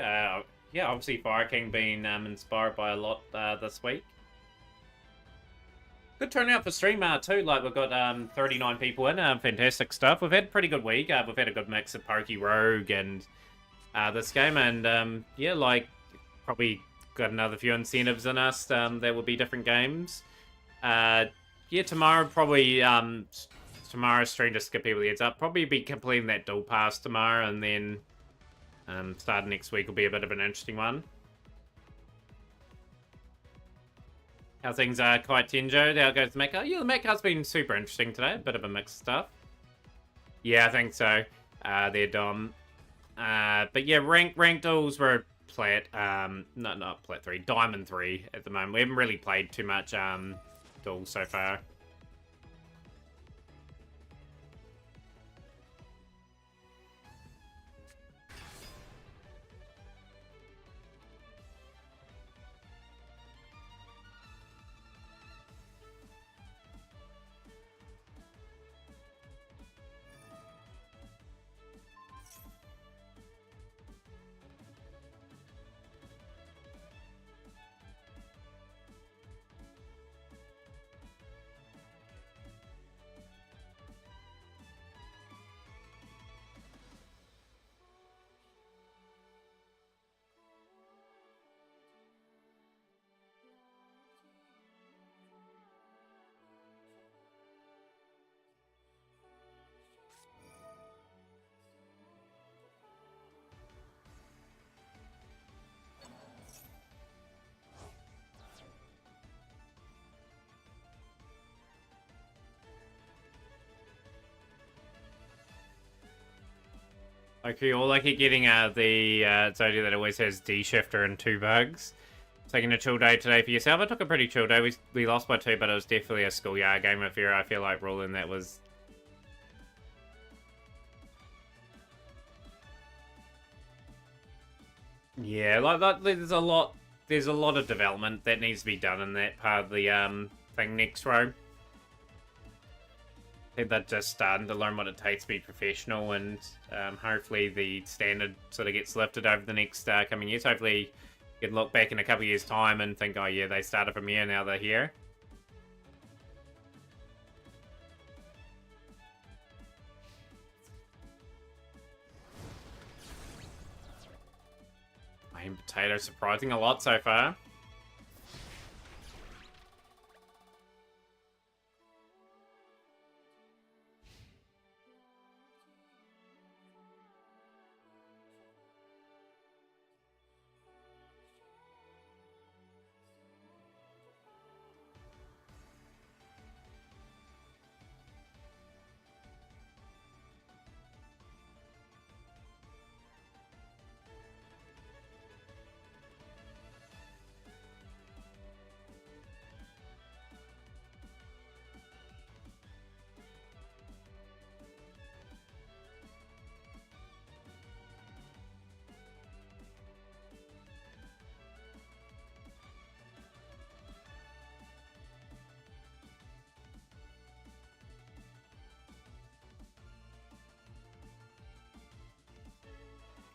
Yeah, obviously Fire King being inspired by a lot this week. Good turnout for stream too. Like we've got 39 people in. Fantastic stuff. We've had a pretty good week. We've had a good mix of Pokey Rogue and this game, and yeah, like probably got another few incentives in us. There will be different games. Yeah, tomorrow probably tomorrow's stream, just to give people the heads up, probably be completing that dual pass tomorrow, and then starting next week will be a bit of an interesting one. How things are, quite Tenjo? How goes the mech card? Yeah, the mech card's been super interesting today. A bit of a mix of stuff. Yeah, I think so. They're Dom. But yeah, ranked duels were plat. Not plat 3, Diamond 3 at the moment. We haven't really played too much duels so far. Okay, all I keep getting the Zodi that always has D-Shifter and 2 bugs. Taking a chill day today for yourself. I took a pretty chill day. We lost by 2, but it was definitely a schoolyard game of fear. I feel like ruling that was... Yeah, like there's a lot of development that needs to be done in that part of the thing next row. I think they're just starting to learn what it takes to be professional, and hopefully the standard sort of gets lifted over the next coming years. Hopefully you can look back in a couple of years' time and think, oh yeah, they started from here, now they're here. Main potato surprising a lot so far.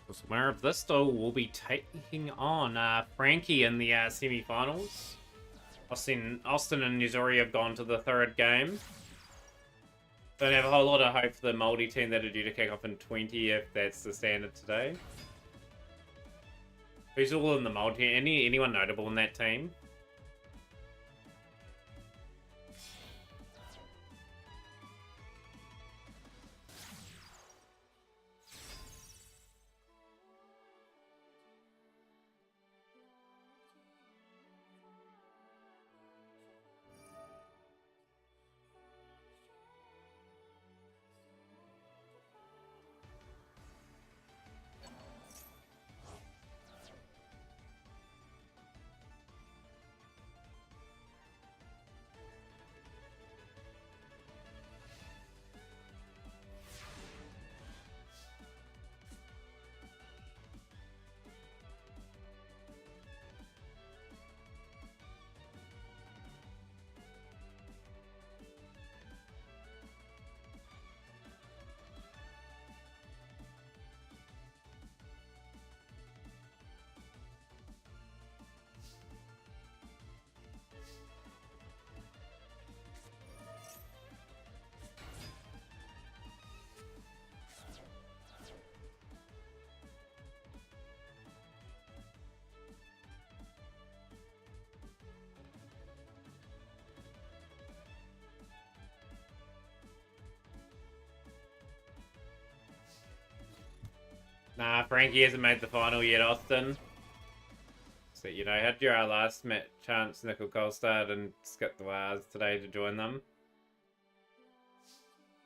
The winner of this duel will be taking on Frankie in the semi-finals. Austin and Nuzori have gone to the 3rd game. Don't have a whole lot of hope for the Moldy team that are due to kick off in 20 if that's the standard today. Who's all in the Moldy? Anyone notable in that team? Nah, Frankie hasn't made the final yet, Austin. So, you know, had your last chance, Nickel Colstad, and skipped the wires today to join them.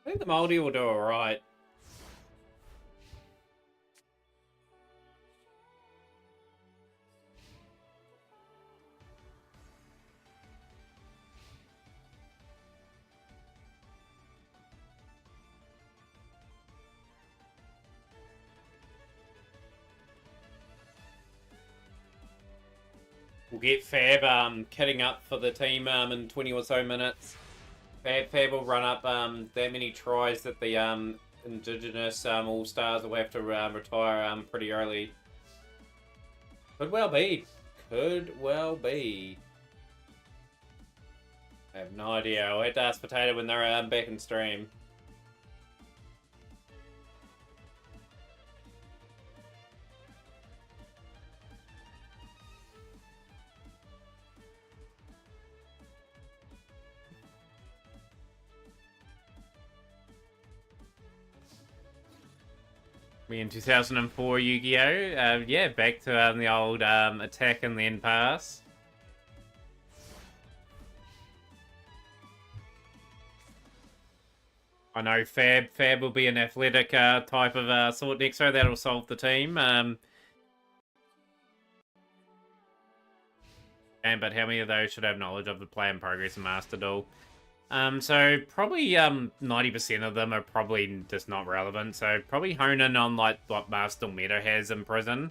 I think the Moldy will do alright. We'll get Fab kitting up for the team in 20 or so minutes. Fab will run up that many tries that the Indigenous All-Stars will have to retire pretty early. Could well be. Could well be. I have no idea. I'll have to ask Potato when they're back in stream. Me in 2004 Yu-Gi-Oh! Yeah, back to the old attack and then pass. I know Fab will be an athletic type of sort next row. That'll solve the team. But how many of those should have knowledge of the play in progress and Master Duel? So probably 90% of them are probably just not relevant. So probably hone in on like what Master Meta has in Prison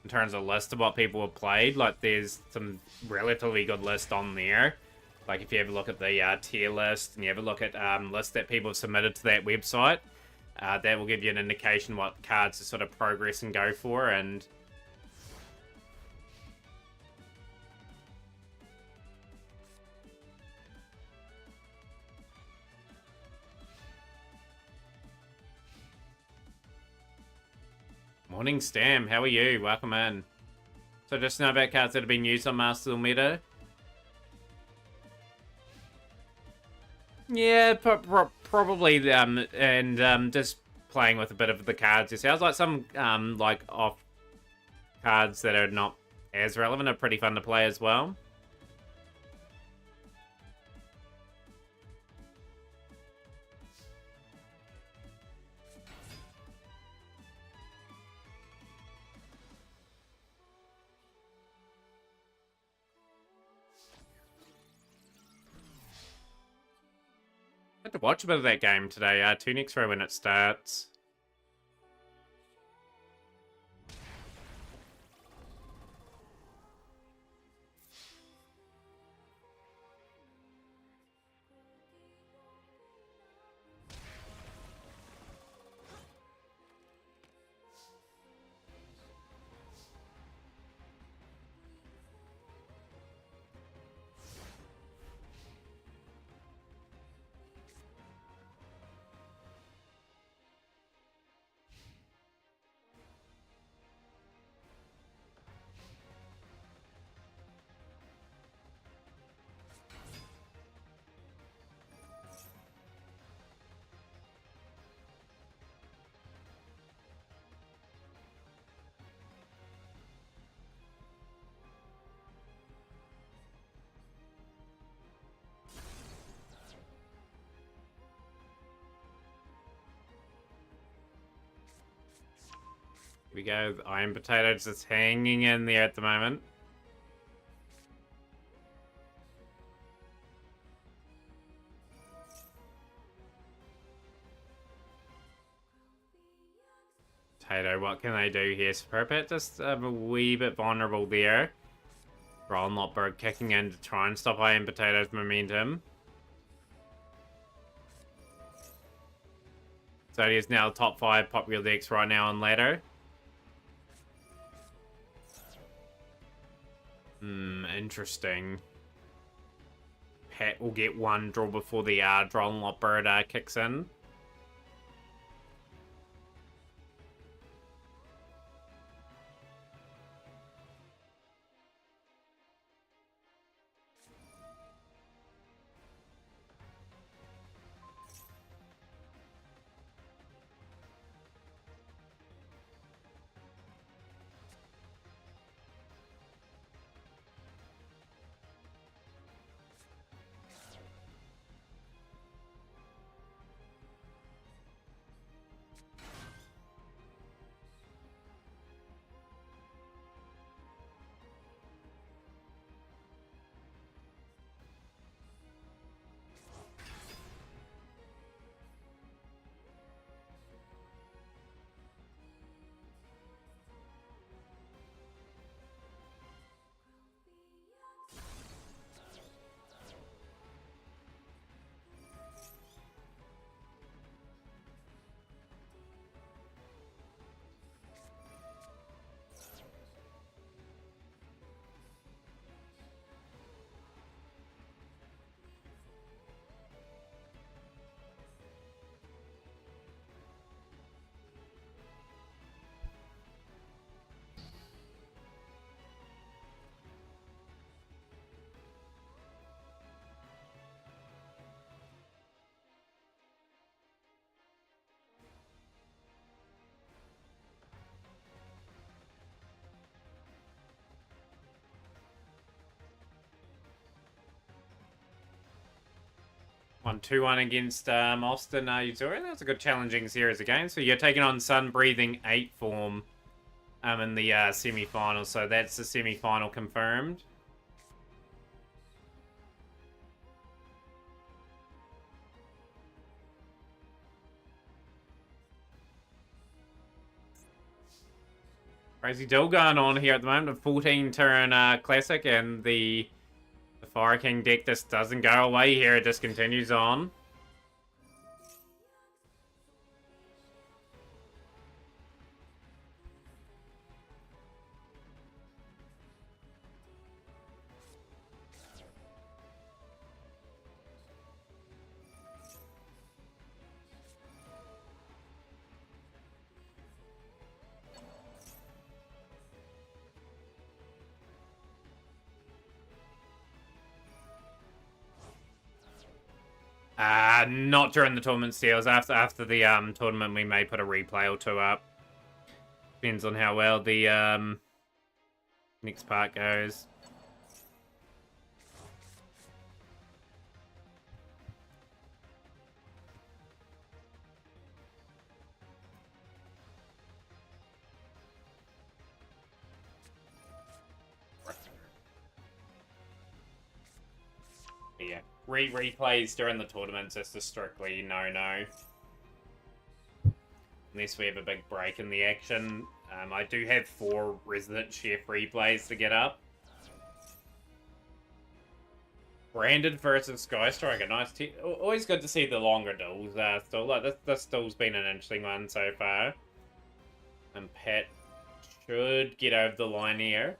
in terms of list of what people have played. Like there's some relatively good list on there. Like if you ever look at the tier list and you ever look at lists that people have submitted to that website, that will give you an indication what cards to sort of progress and go for. And morning, Stam. How are you? Welcome in. So just know about cards that have been used on Master Duel Meta. Yeah, probably, and just playing with a bit of the cards yourselves. Like some, like, off cards that are not as relevant are pretty fun to play as well. I had to watch a bit of that game today. 2 next row when it starts. Here we go. The Iron Potato just hanging in there at the moment. Potato, what can they do here? Superpet just a wee bit vulnerable there. Roll Notberg kicking in to try and stop Iron Potato's momentum. So he is now top 5 popular decks right now on ladder. Interesting. Pat will get one draw before the Droll Bird kicks in. On 2-1 against Austin Themataurian. That was a good challenging series of games. So you're taking on Sun Breathing 8 form in the semi-final. So that's the semi-final confirmed. Crazy deal going on here at the moment. A 14-turn classic, and the Fire King deck just doesn't go away here. It just continues on. Not during the tournament steals. After the tournament, we may put a replay or two up. Depends on how well the next part goes. Yeah, replays during the tournaments is a strictly no-no. Unless we have a big break in the action. I do have 4 Resident Chef replays to get up. Branded versus Skystriker. Nice. Always good to see the longer duels. Still, like this duel's been an interesting one so far. And Pat should get over the line here.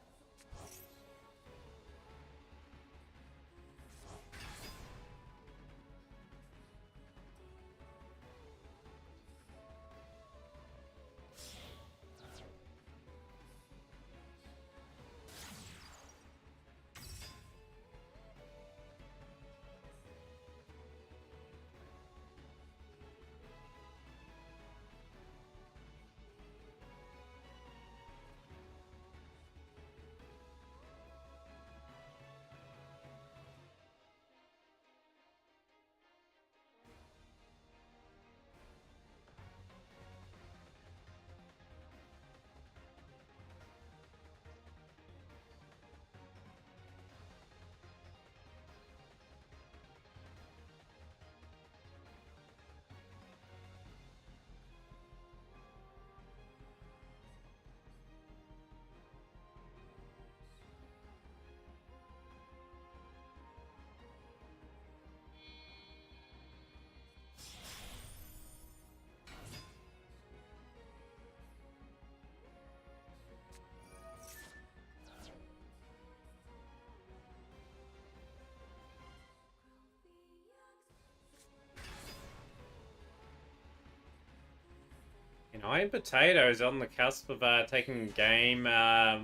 Iron Potatoes on the cusp of taking game, I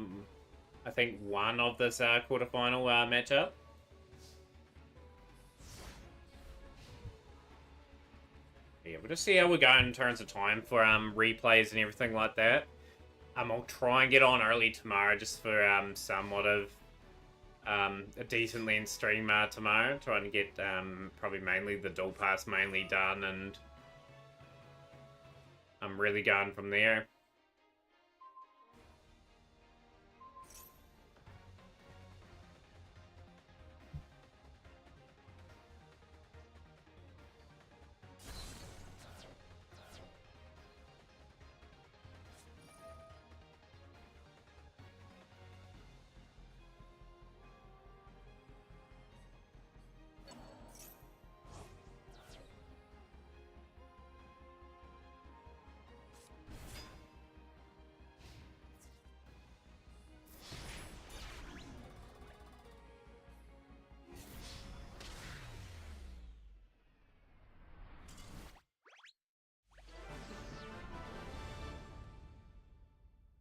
think, 1 of this quarterfinal matchup. Yeah, we'll just see how we go in terms of time for replays and everything like that. I'll try and get on early tomorrow just for somewhat of a decent length stream tomorrow. Trying to get probably mainly the dual pass mainly done, and I'm really going from there.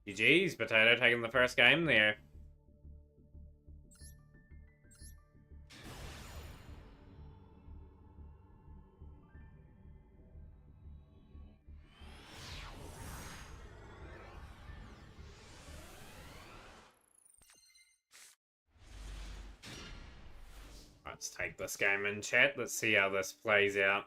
GG's, Potato taking the first game there. Let's take this game in, chat. Let's see how this plays out.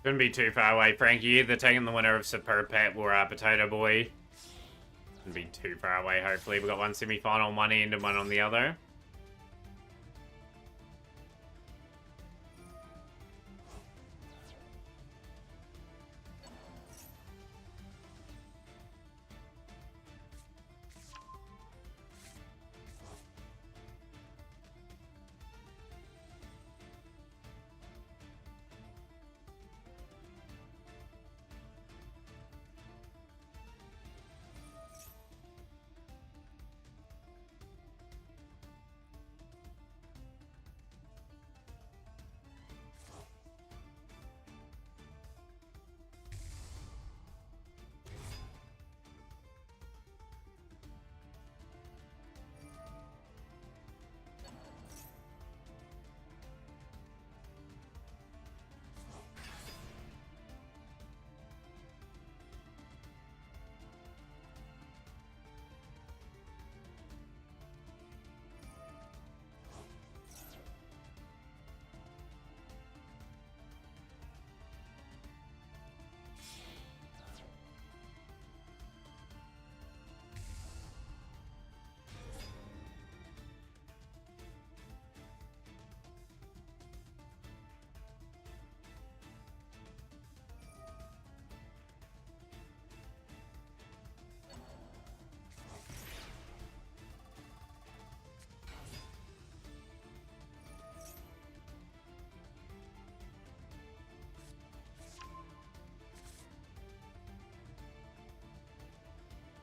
Shouldn't be too far away, Frankie. Either taking the winner of Superb Pat or Potato Boy. Shouldn't be too far away, hopefully. We've got one semi-final on one end and one on the other.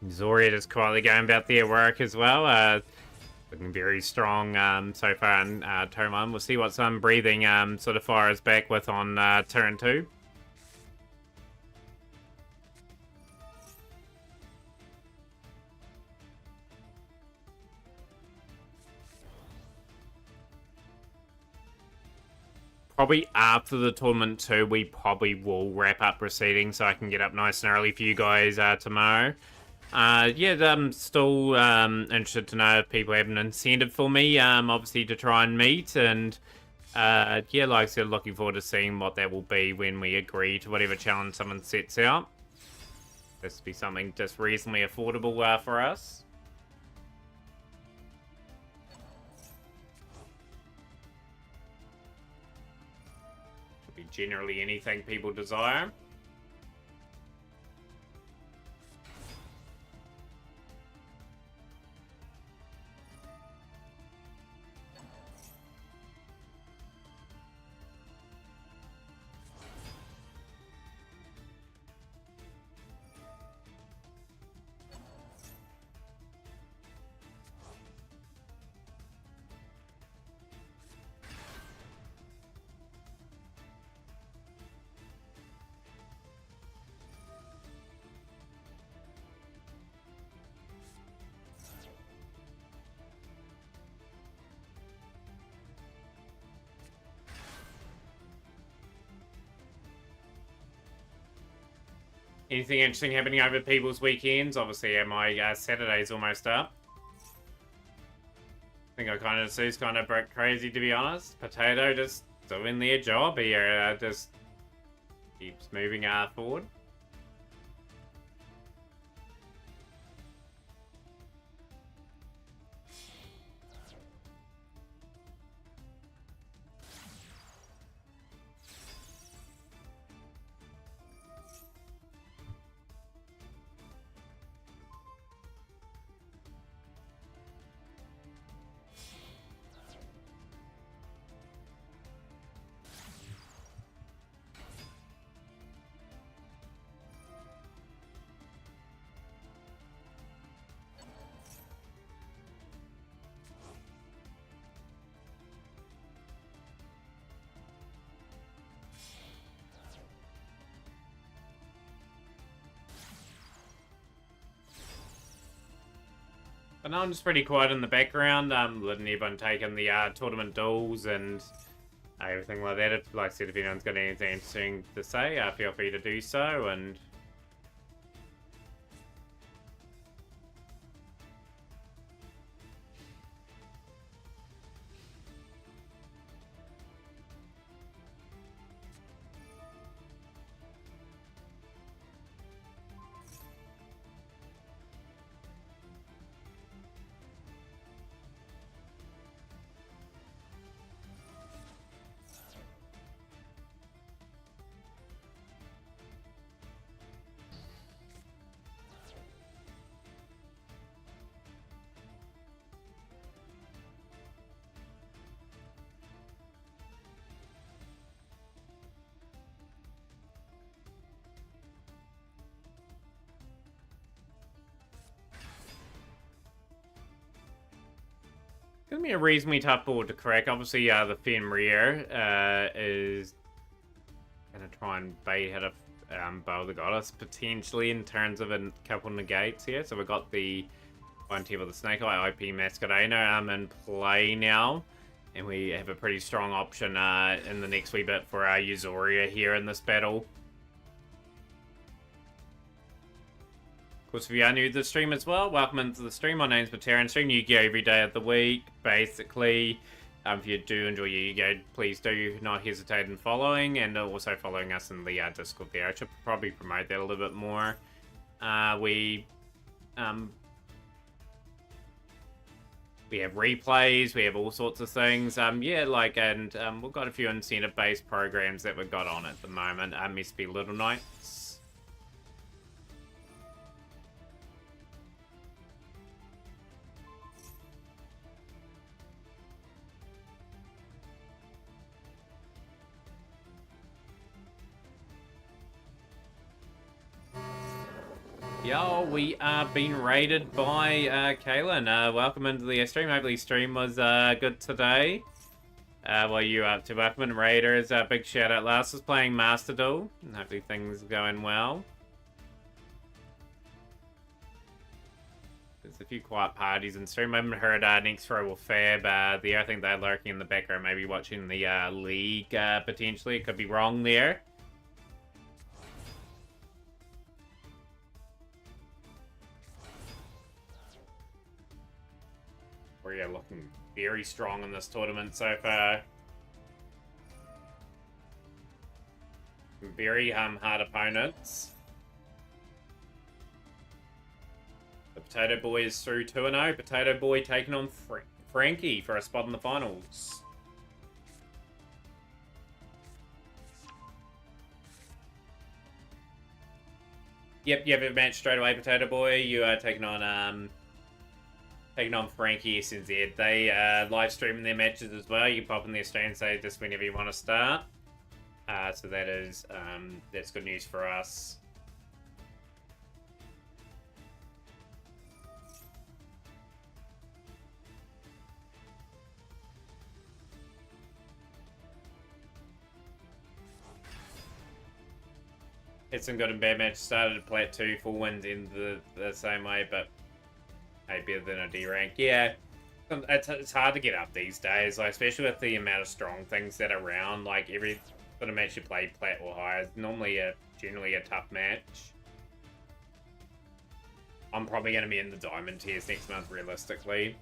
Zoria is quietly going about their work as well. Looking very strong so far in turn 1. We'll see what some breathing sort of fires back with on turn 2. Probably after the tournament too, we probably will wrap up proceedings so I can get up nice and early for you guys tomorrow. Yeah, I'm still interested to know if people have an incentive for me, obviously to try and meet, and yeah, like I said, looking forward to seeing what that will be when we agree to whatever challenge someone sets out. This will be something just reasonably affordable for us. Could be generally anything people desire. Anything interesting happening over people's weekends? Obviously, my Saturday's almost up. I think I kind of see it's kind of broke crazy, to be honest. Potato just doing their job here. Just keeps moving forward. But no, I'm just pretty quiet in the background, letting everyone take in the tournament duels and everything like that. Like I said, if anyone's got anything interesting to say, feel free to do so. And gonna be a reasonably tough board to crack. Obviously, the Fenrir is gonna try and bait out of Bow the Goddess potentially in terms of a couple negates here. So we've got the one team of the Snake Eye IP Masquerade in play now, and we have a pretty strong option in the next wee bit for our Usoria here in this battle. Of course, if you are new to the stream as well, welcome into the stream. My name's Themataurian. Stream Yu-Gi-Oh! Every day of the week, basically. If you do enjoy Yu-Gi-Oh!, please do not hesitate in following, and also following us in the Discord there. I should probably promote that a little bit more. We have replays, we have all sorts of things. Yeah, like, and we've got a few incentive-based programs that we've got on at the moment. SP Little Knights. Yo, we are being raided by Kaylin. Welcome into the stream. Hopefully stream was good today. What are you up to? Welcome in Raiders. Big shout out. Last was playing Master Duel. Hopefully things are going well. There's a few quiet parties in stream. I haven't heard next row will Fab. There, I think they're lurking in the background, maybe watching the league potentially. Could be wrong there. We're looking very strong in this tournament so far. Very hard opponents. The Potato Boy is through 2-0. Potato Boy taking on Frankie for a spot in the finals. Yep, you have a match straight away, Potato Boy. You are taking on Frankie SNZ. They live streaming their matches as well. You can pop in their stream and say just whenever you want to start. So that is that's good news for us. Had some good and bad matches. Started at Plat 2, full wins in the same way, but hey, better than a D rank. Yeah, it's hard to get up these days, like, especially with the amount of strong things that are around. Like, every sort of match you play Plat or higher is normally generally a tough match. I'm probably going to be in the Diamond tiers next month, realistically.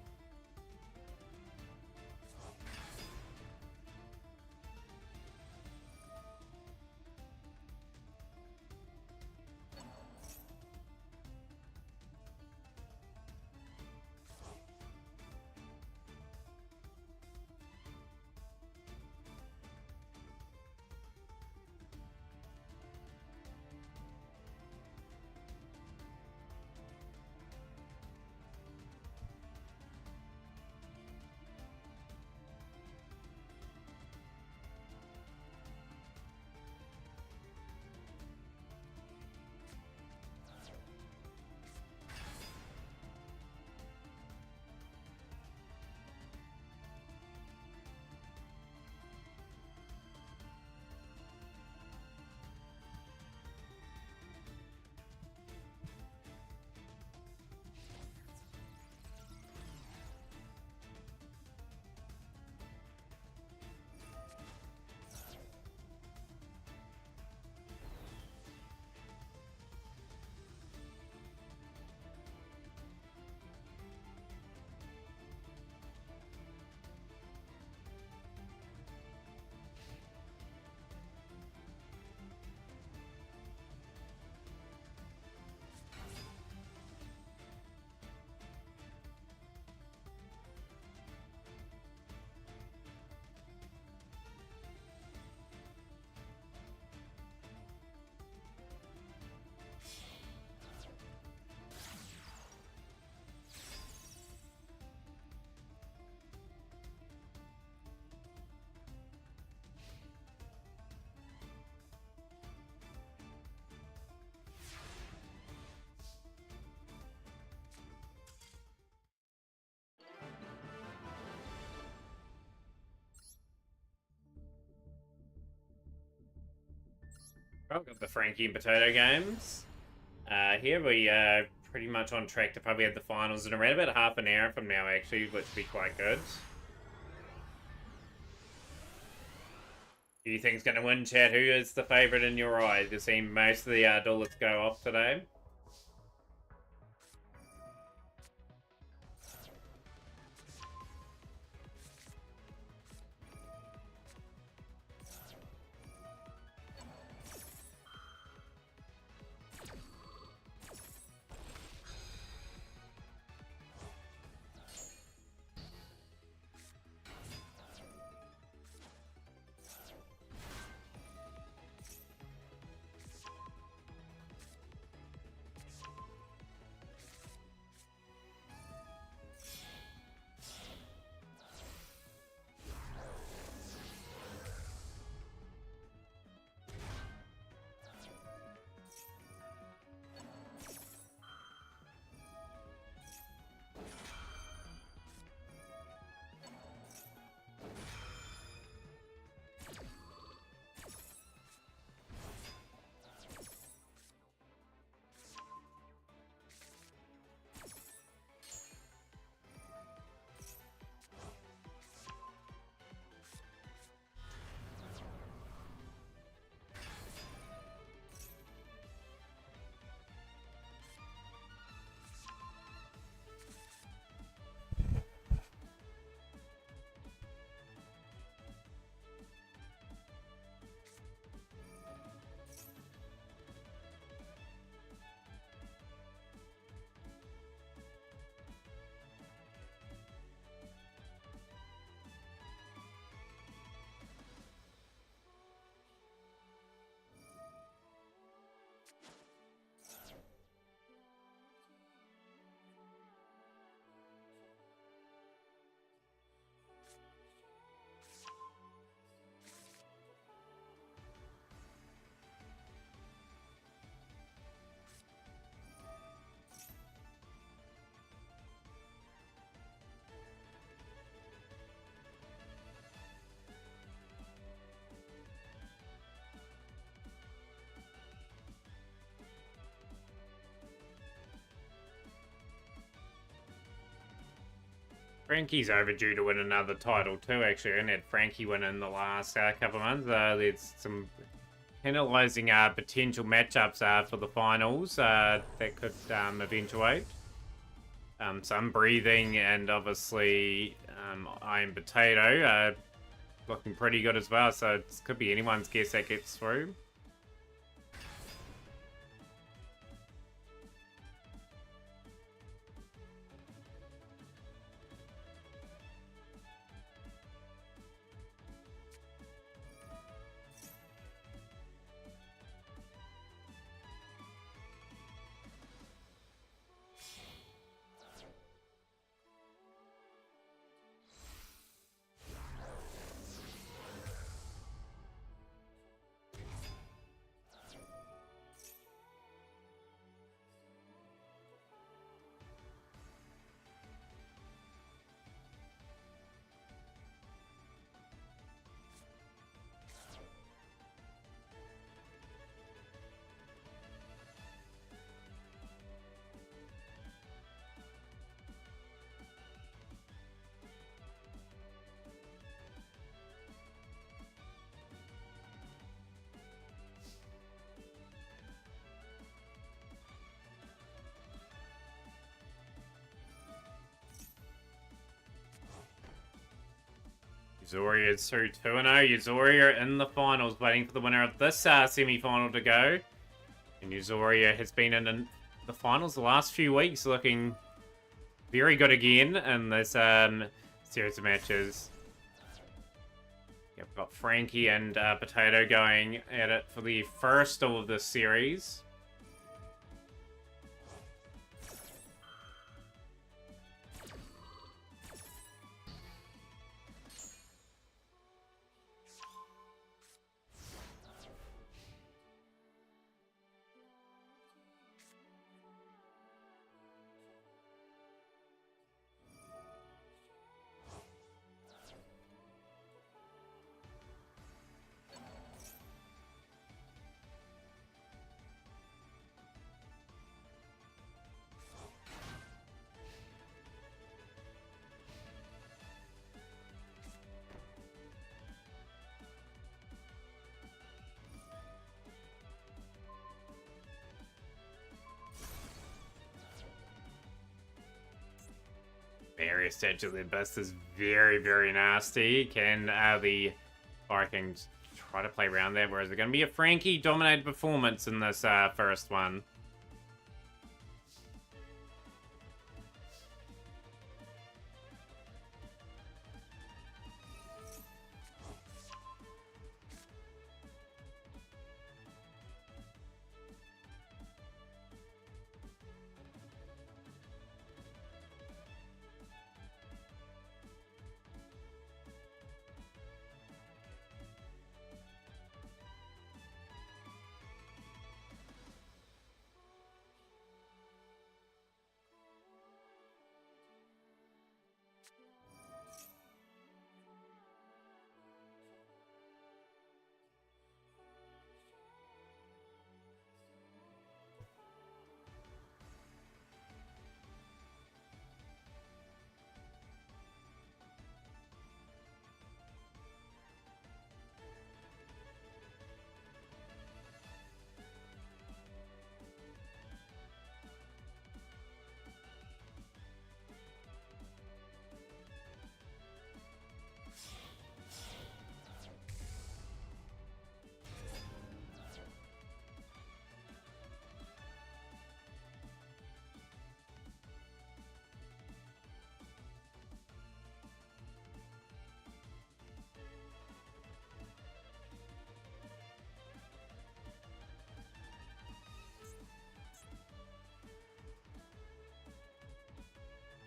Well, got the Frankie and Potato games. Here we are pretty much on track to probably have the finals in around about half an hour from now, actually, which would be quite good. Who do you think's going to win, chat? Who is the favourite in your eyes? You've seen most of the duelists go off today. Frankie's overdue to win another title too, actually. And had Frankie win in the last couple of months. There's some tantalising potential matchups for the finals that could eventuate. Some breathing and obviously Iron Potato looking pretty good as well. So it could be anyone's guess that gets through. Uzoria is through 2-0. Uzoria in the finals, waiting for the winner of this semi-final to go. And Uzoria has been in the finals the last few weeks, looking very good again in this series of matches. Yeah, we've got Frankie and Potato going at it for the first of this series. Statue of the Abyss is very, very nasty. Can the Vikings try to play around there? Whereas they're going to be a Frankie-dominated performance in this first one.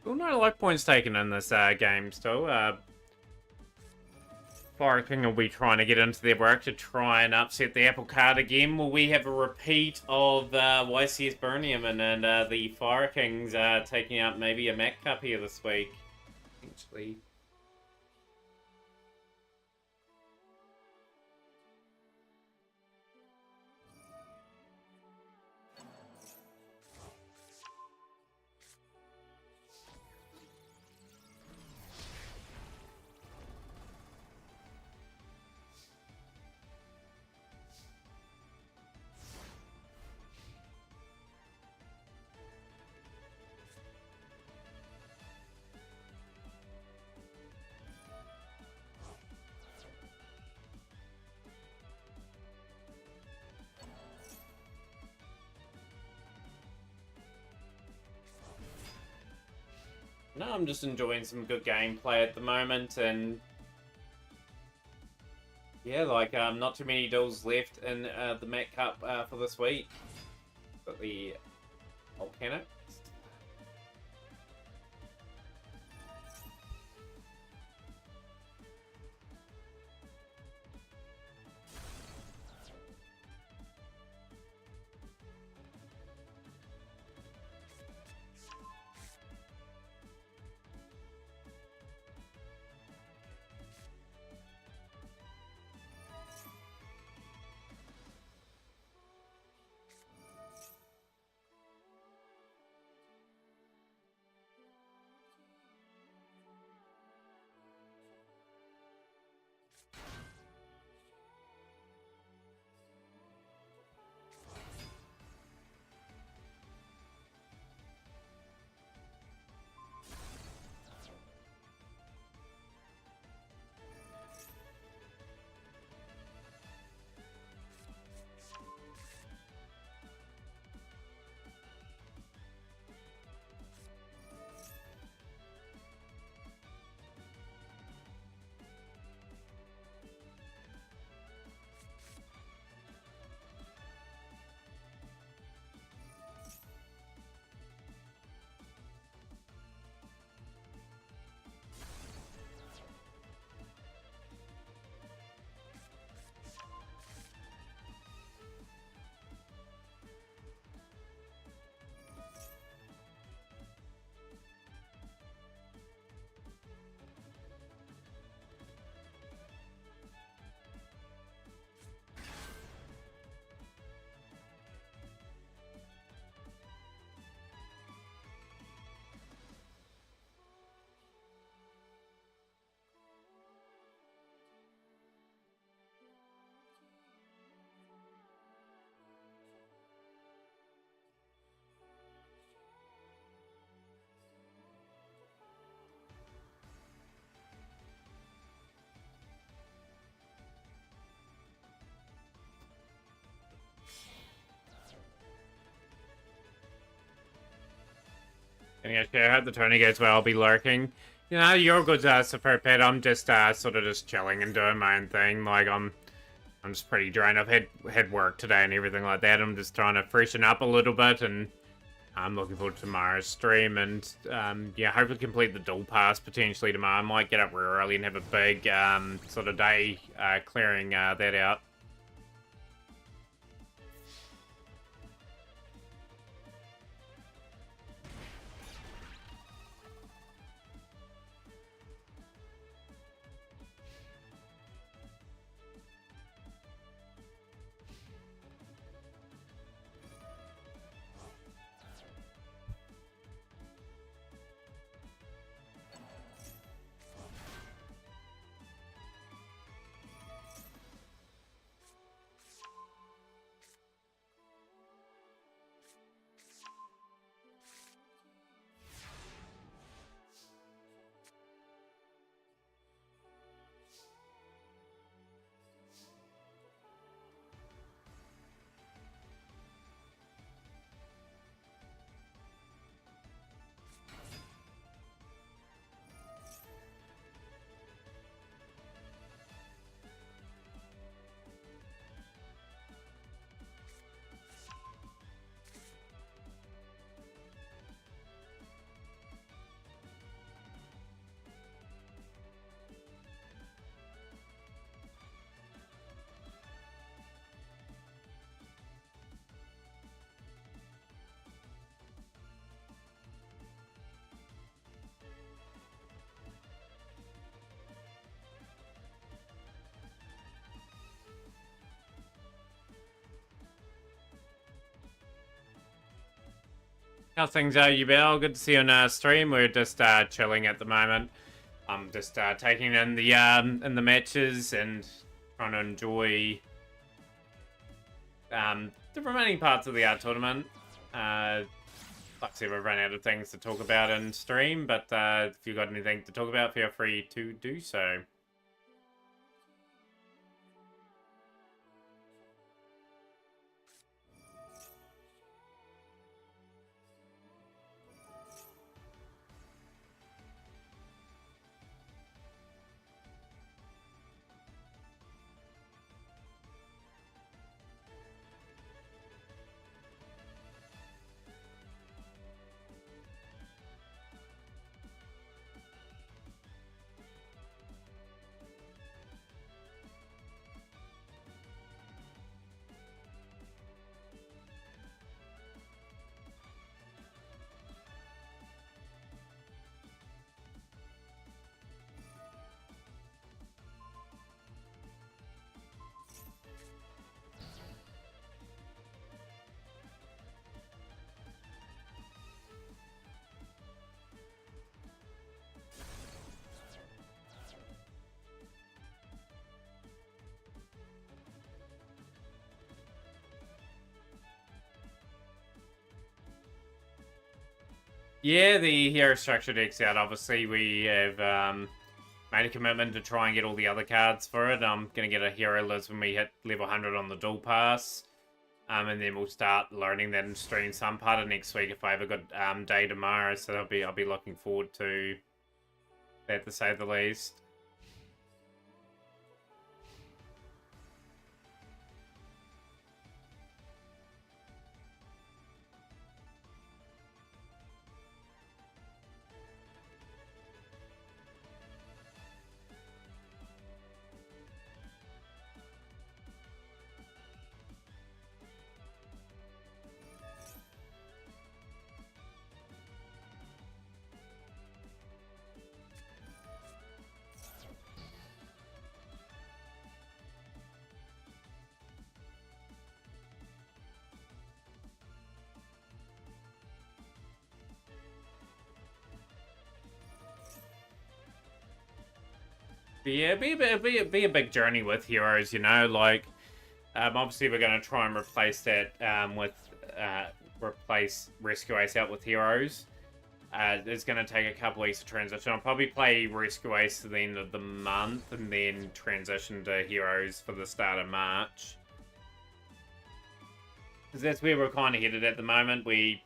Well, no life points taken in this game still. Fire King will be trying to get into their work to try and upset the apple cart again. Will we have a repeat of YCS Birmingham and the Fire Kings taking out maybe a Mac Cup here this week? Potentially. No, I'm just enjoying some good gameplay at the moment, and yeah, like not too many duels left in the Mac Cup for this week. Got the volcanic. And yeah, I hope the tourney goes well. I'll be lurking. You know, you're good, support pet. I'm just sort of just chilling and doing my own thing. Like I'm just pretty drained. I've had work today and everything like that. I'm just trying to freshen up a little bit, and I'm looking forward to tomorrow's stream. And yeah, hopefully complete the dual pass potentially tomorrow. I might get up real early and have a big sort of day clearing that out. How things are, you Bell? Good to see you on stream. We're just chilling at the moment. I'm just taking in the matches and trying to enjoy the remaining parts of the tournament. Like I said, we've run out of things to talk about in stream, but if you've got anything to talk about, feel free to do so. Yeah, the hero structure deck's out. Obviously, we have made a commitment to try and get all the other cards for it. I'm going to get a hero list when we hit level 100 on the dual pass. And then we'll start learning that and stream some part of next week if I have a good day tomorrow. So I'll be looking forward to that, to say the least. But yeah, be a big journey with heroes, you know, like, obviously we're going to try and replace that, replace Rescue Ace out with heroes. It's going to take a couple weeks of transition. I'll probably play Rescue Ace at the end of the month, and then transition to heroes for the start of March. Because that's where we're kind of headed at the moment. We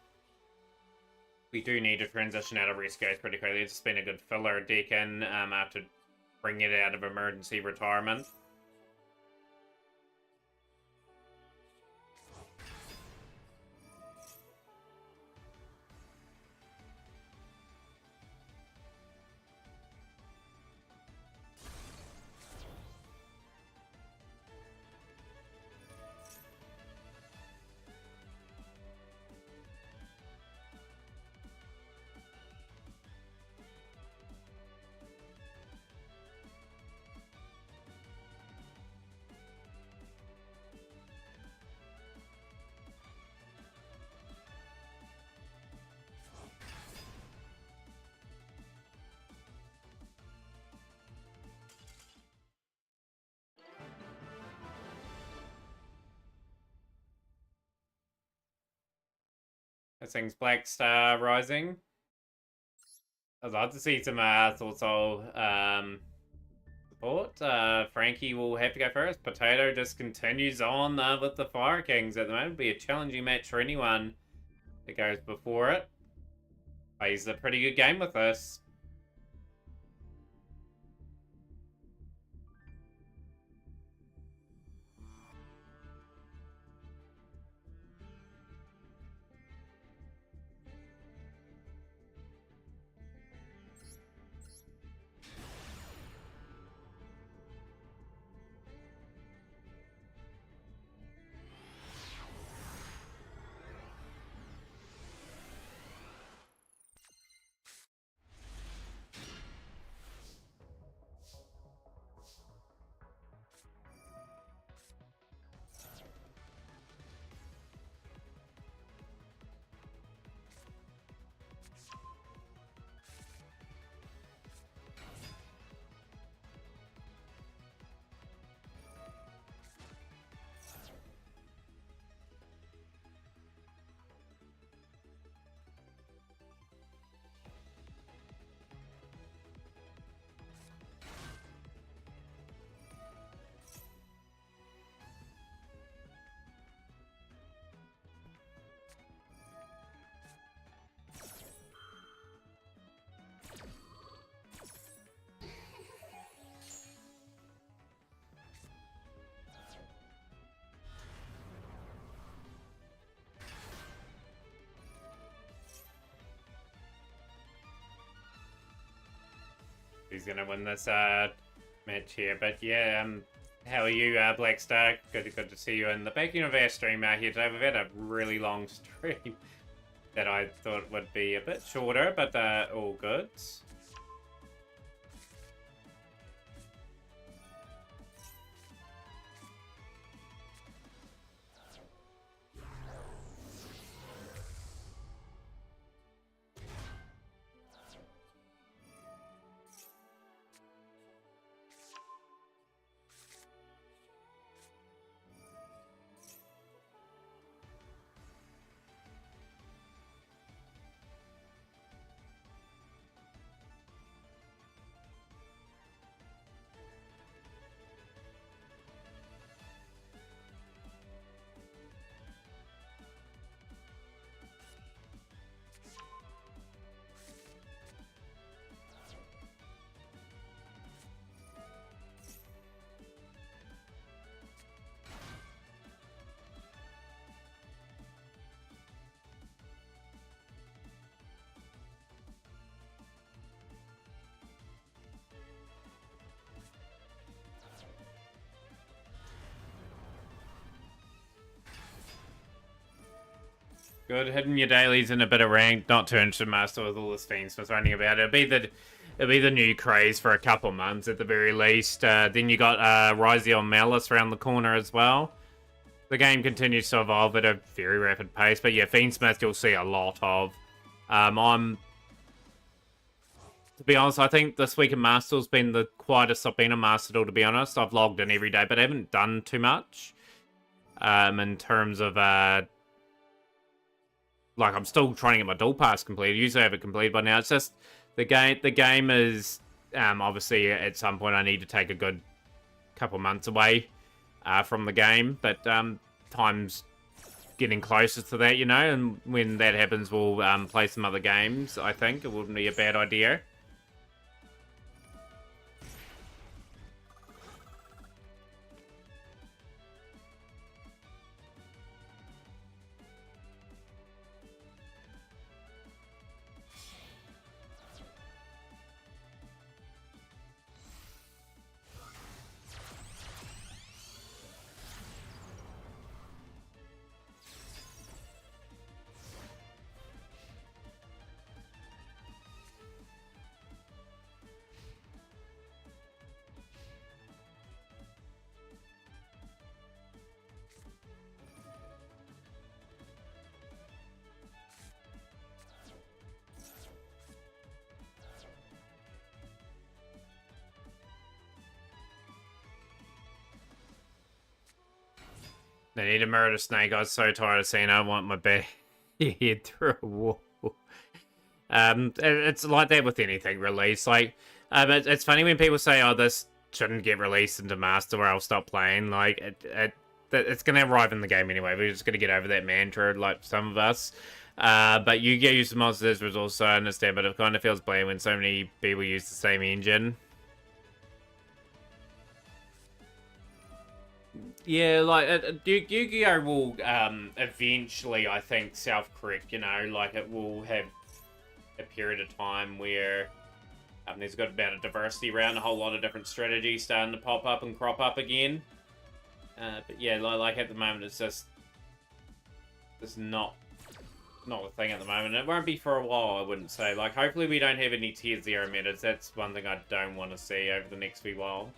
We do need to transition out of Rescues pretty quickly. It's been a good filler deck in after bringing it out of emergency retirement. This thing's Black Star Rising. I'd like to see some Thought Soul support. Frankie will have to go first. Potato just continues on with the Fire Kings at the moment. It'll be a challenging match for anyone that goes before it. Plays a pretty good game with this. He's gonna win this match here, but yeah, how are you, Black Star? Good to see you in the back end of our stream out here today. We've had a really long stream that I thought would be a bit shorter, but all good. Good, hitting your dailies in a bit of rank. Not too interested, Master, with all this Fiendsmith running about. It'll be the new craze for a couple months at the very least. Then you got Ryzion Malice around the corner as well. The game continues to evolve at a very rapid pace, but yeah, Fiendsmith you'll see a lot of. To be honest, I think this week in Master's been the quietest I've been in Master Duel, to be honest. I've logged in every day, but I haven't done too much. In terms of like, I'm still trying to get my dual pass completed. Usually I have it completed by now. It's just the game is obviously at some point I need to take a good couple months away from the game, but time's getting closer to that, you know, and when that happens, we'll play some other games. I think it wouldn't be a bad idea. They need to murder Snake. I was so tired of seeing I want my bad head through a wall. It's like that with anything released. Like, it's funny when people say, "Oh, this shouldn't get released into Master, or I'll stop playing." Like, it's gonna arrive in the game anyway. We're just gonna get over that mantra, like some of us. But you get used to monsters resource, so I understand. But it kind of feels bland when so many people use the same engine. Yeah, like, Yu-Gi-Oh! Will eventually, I think, self-correct, you know, like, it will have a period of time where there's got about a diversity around, a whole lot of different strategies starting to pop up and crop up again. But yeah, like at the moment, it's not a thing at the moment. It won't be for a while, I wouldn't say. Like, hopefully we don't have any tier 0 metas. That's one thing I don't want to see over the next few while.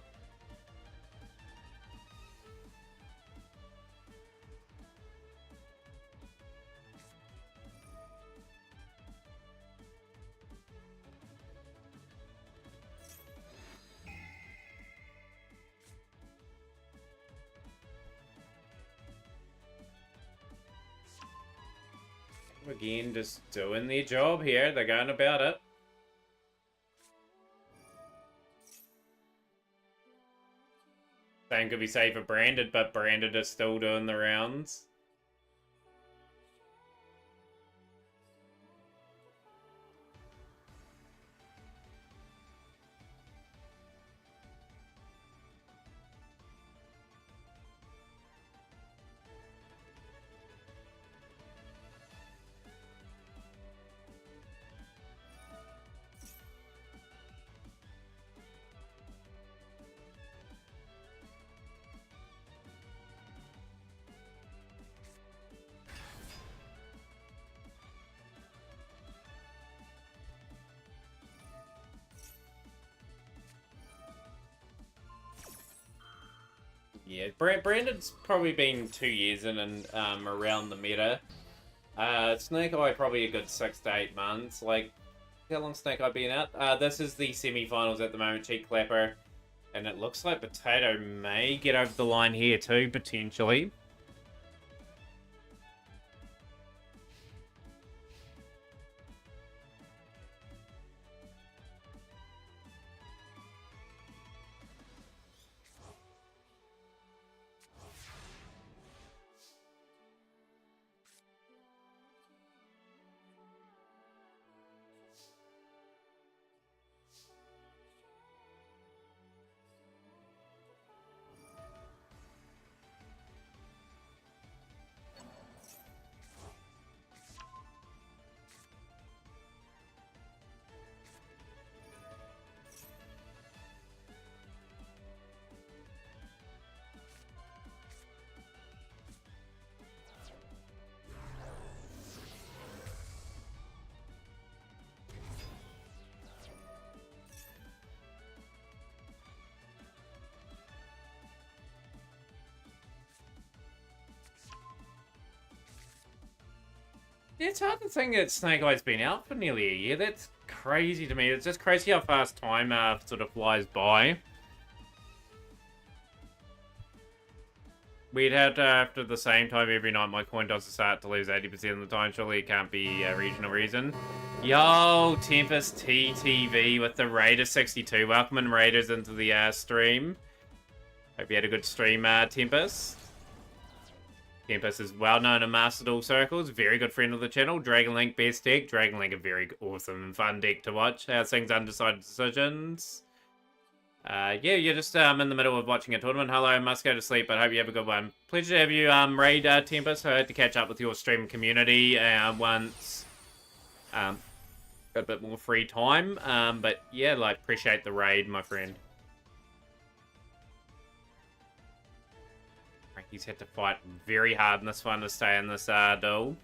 Again, just doing their job here. They're going about it. Same could be said for Branded, but Branded is still doing the rounds. Yeah, Brandon's probably been 2 years in and around the meta. Snake Eye probably a good 6 to 8 months. Like, how long Snake Eye been out? This is the semi-finals at the moment, Cheek Clapper. And it looks like Potato may get over the line here too, potentially. Yeah, it's hard to think that Snake Eye's been out for nearly a year. That's crazy to me. It's just crazy how fast time sort of flies by. We'd had after the same time every night my coin does start to lose 80% of the time. Surely it can't be a regional reason. Yo, Tempest TTV with the Raider 62. Welcoming Raiders into the stream. Hope you had a good stream, Tempest. Tempest is well known in Master Duel circles, very good friend of the channel. Dragon Link best deck. Dragon Link a very awesome and fun deck to watch. How's things undecided decisions? Yeah, you're just in the middle of watching a tournament. Hello, must go to sleep, but hope you have a good one. Pleasure to have you raid Tempest. I had to catch up with your stream community once got a bit more free time. But yeah, like appreciate the raid, my friend. He's had to fight very hard in this one to stay in this duel.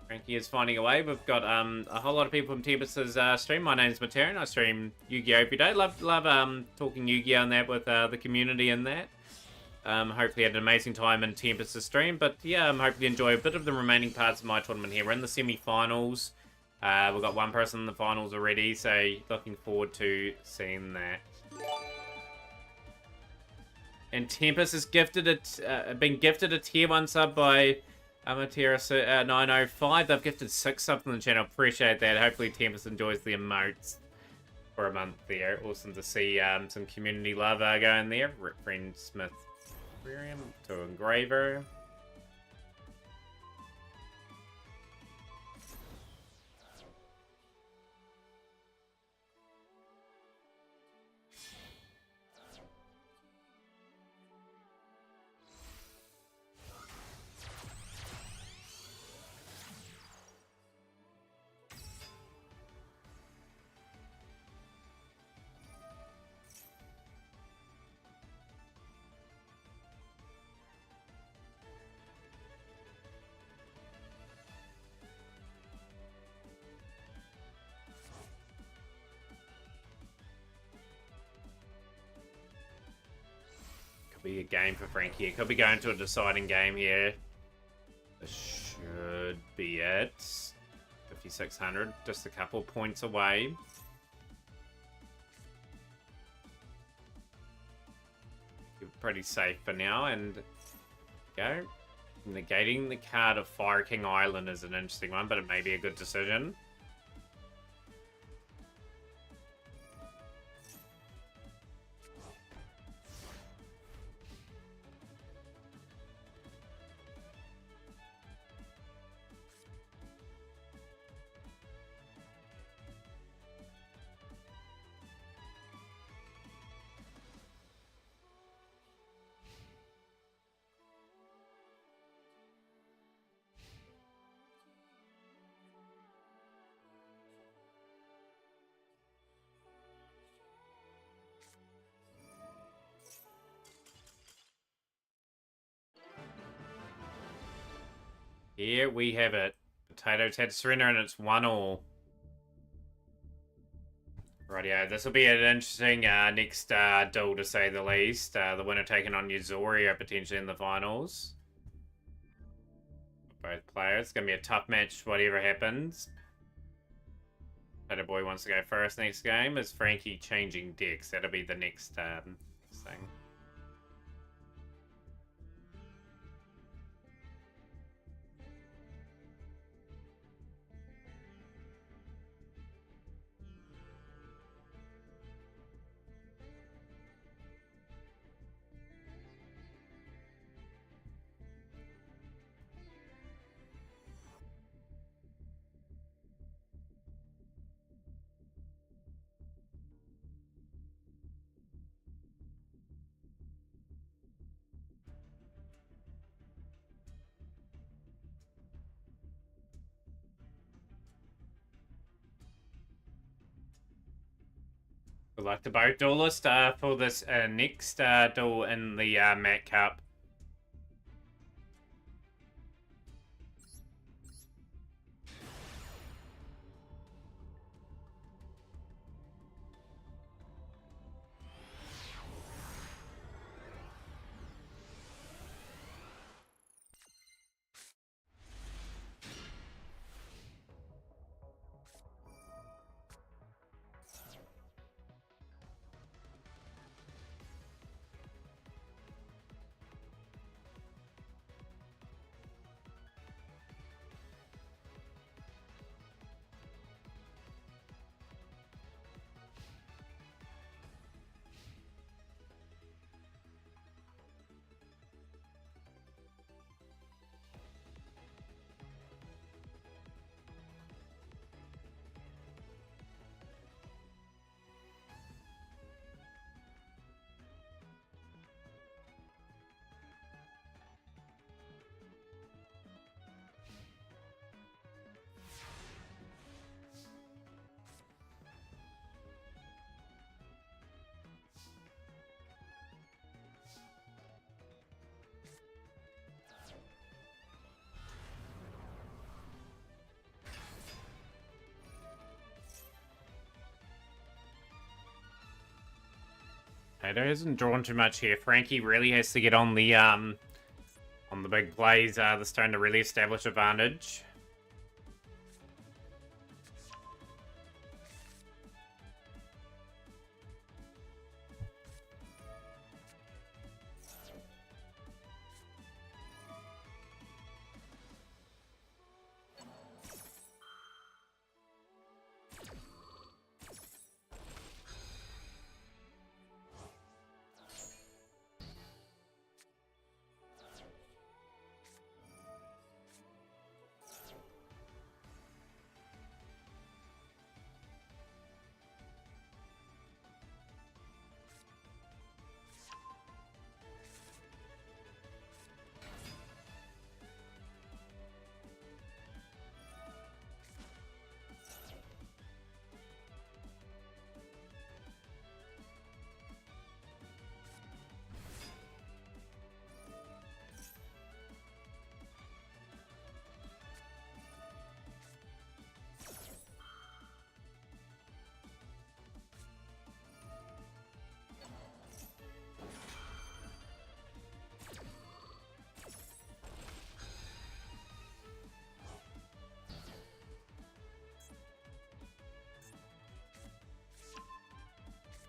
Frankie is finding a way. We've got a whole lot of people from Tempest's stream. My name's Themataurian. I stream Yu-Gi-Oh! Every day. Love talking Yu-Gi-Oh! And that with the community and that. Hopefully had an amazing time in Tempest's stream. But yeah, hopefully enjoy a bit of the remaining parts of my tournament here. We're in the semi-finals. We've got one person in the finals already, so looking forward to seeing that. And Tempest has been gifted a tier 1 sub by Themataurian 905. They've gifted 6 subs on the channel. Appreciate that. Hopefully Tempest enjoys the emotes for a month there. Awesome to see some community love going there. Friend Smith to Engraver. Be a game for Frankie. It could be going to a deciding game here. This should be it. 5,600, just a couple points away. You're pretty safe for now, and go. Negating the card of Fire King Island is an interesting one, but it may be a good decision. Here we have it. Potatoes had to surrender and it's 1-1. Rightio, this will be an interesting next duel to say the least. The winner taking on Yuzoria potentially in the finals. Both players. It's going to be a tough match whatever happens. Potato Boy wants to go first next game. Is Frankie changing decks? That'll be the next thing. Good luck to both duelists for this next duel in the Mat Cup. Potato hasn't drawn too much here. Frankie really has to get on the big plays this turn to really establish advantage.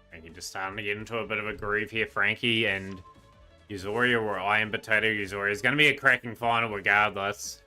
Frankie just starting to get into a bit of a groove here, Frankie, and Uzoria or Iron Potato Uzoria is going to be a cracking final regardless.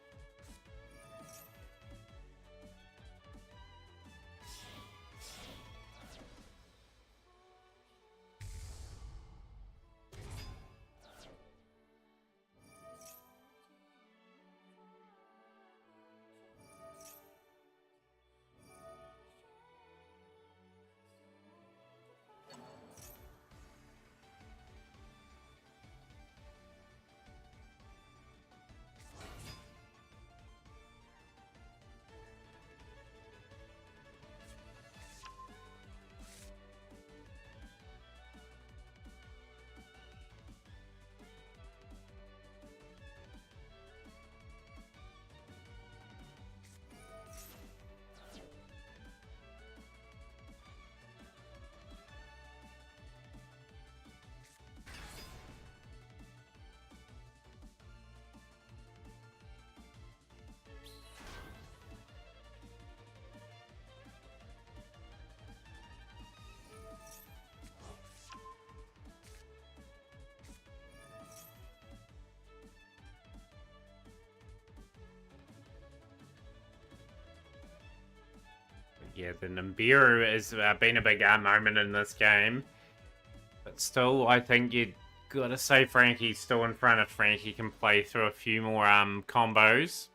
Yeah, the Nibiru has been a big moment in this game. But still, I think you'd gotta say Frankie's still in front if Frankie can play through a few more combos.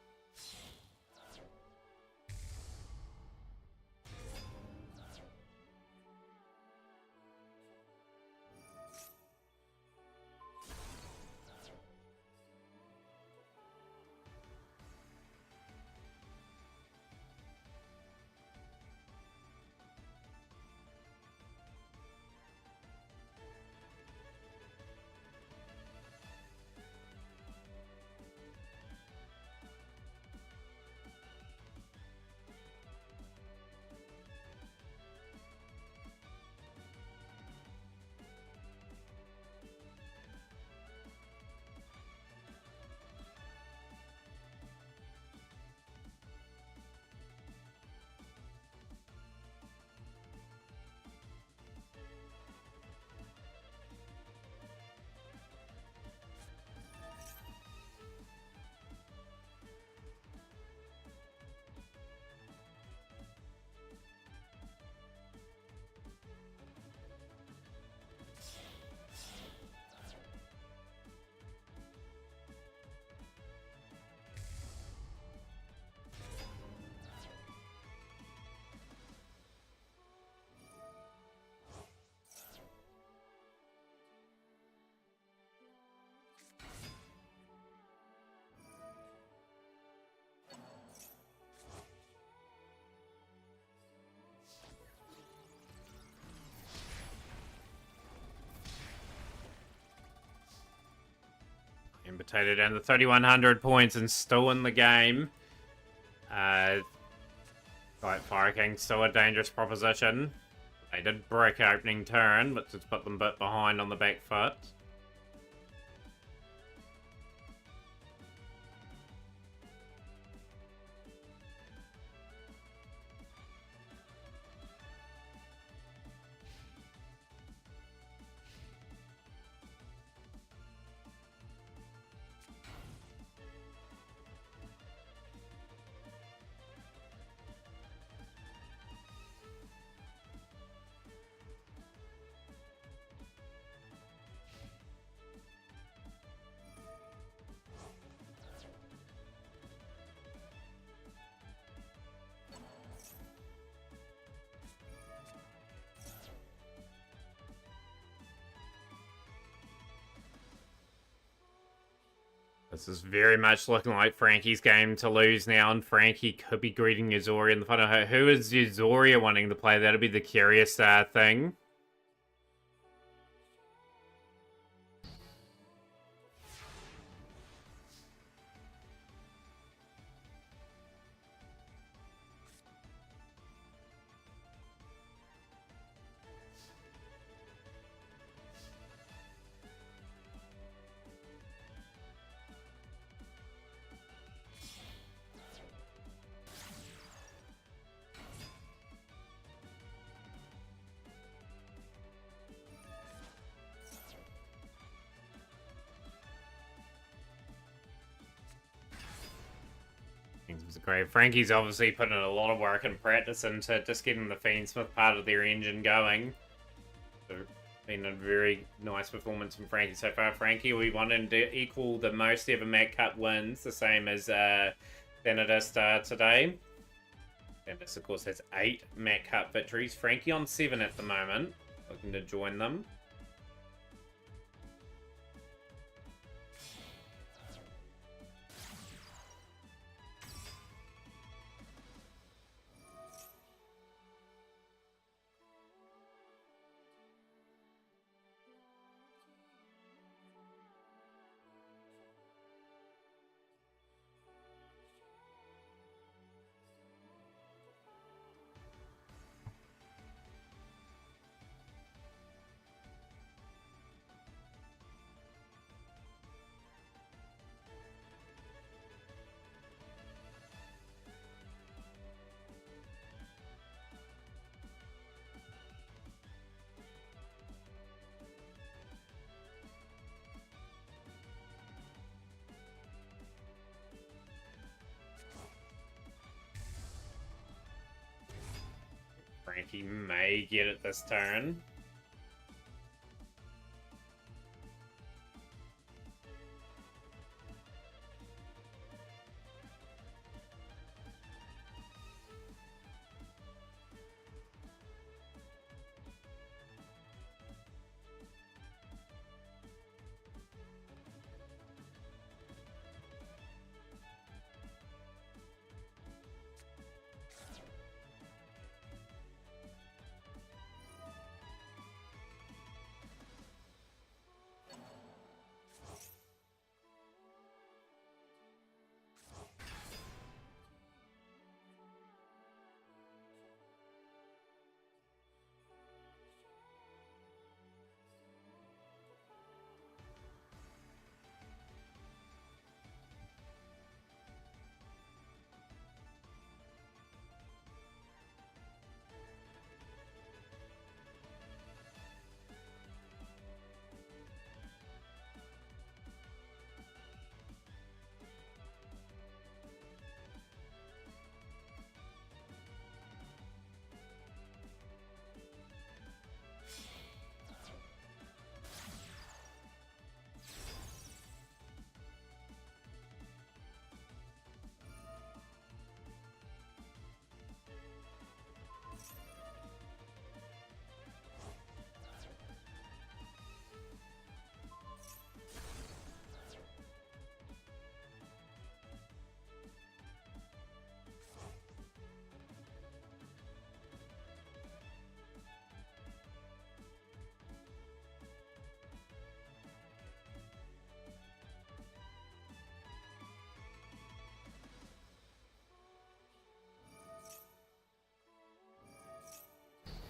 And Potato down to 3,100 points and still in the game. Like Fire King, still a dangerous proposition. They did break opening turn, but just put them a bit behind on the back foot. This is very much looking like Frankie's game to lose now, and Frankie could be greeting Yuzoria in the final. Who is Yuzoria wanting to play? That'll be the curious thing. Great. Frankie's obviously putting a lot of work and practice into just getting the Fiendsmith part of their engine going. So, been a very nice performance from Frankie so far. Frankie, we wanted to equal the most ever Mac Cup wins, the same as Themataurian today. Themataurian, of course, has 8 Mac Cup victories. Frankie on 7 at the moment, looking to join them. Frankie may get it this turn.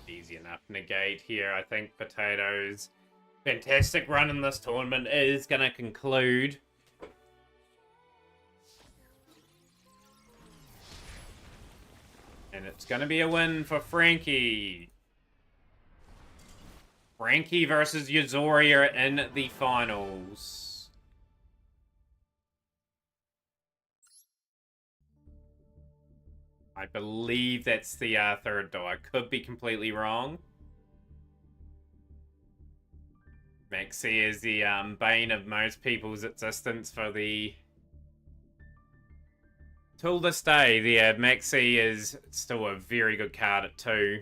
Easy enough negate here. I think Potato's fantastic run in this tournament is going to conclude. And it's going to be a win for Frankie. Frankie versus Yuzoria in the finals. I believe that's the third, though. I could be completely wrong. Maxi is the bane of most people's existence for the... Till this day, the Maxi is still a very good card at 2.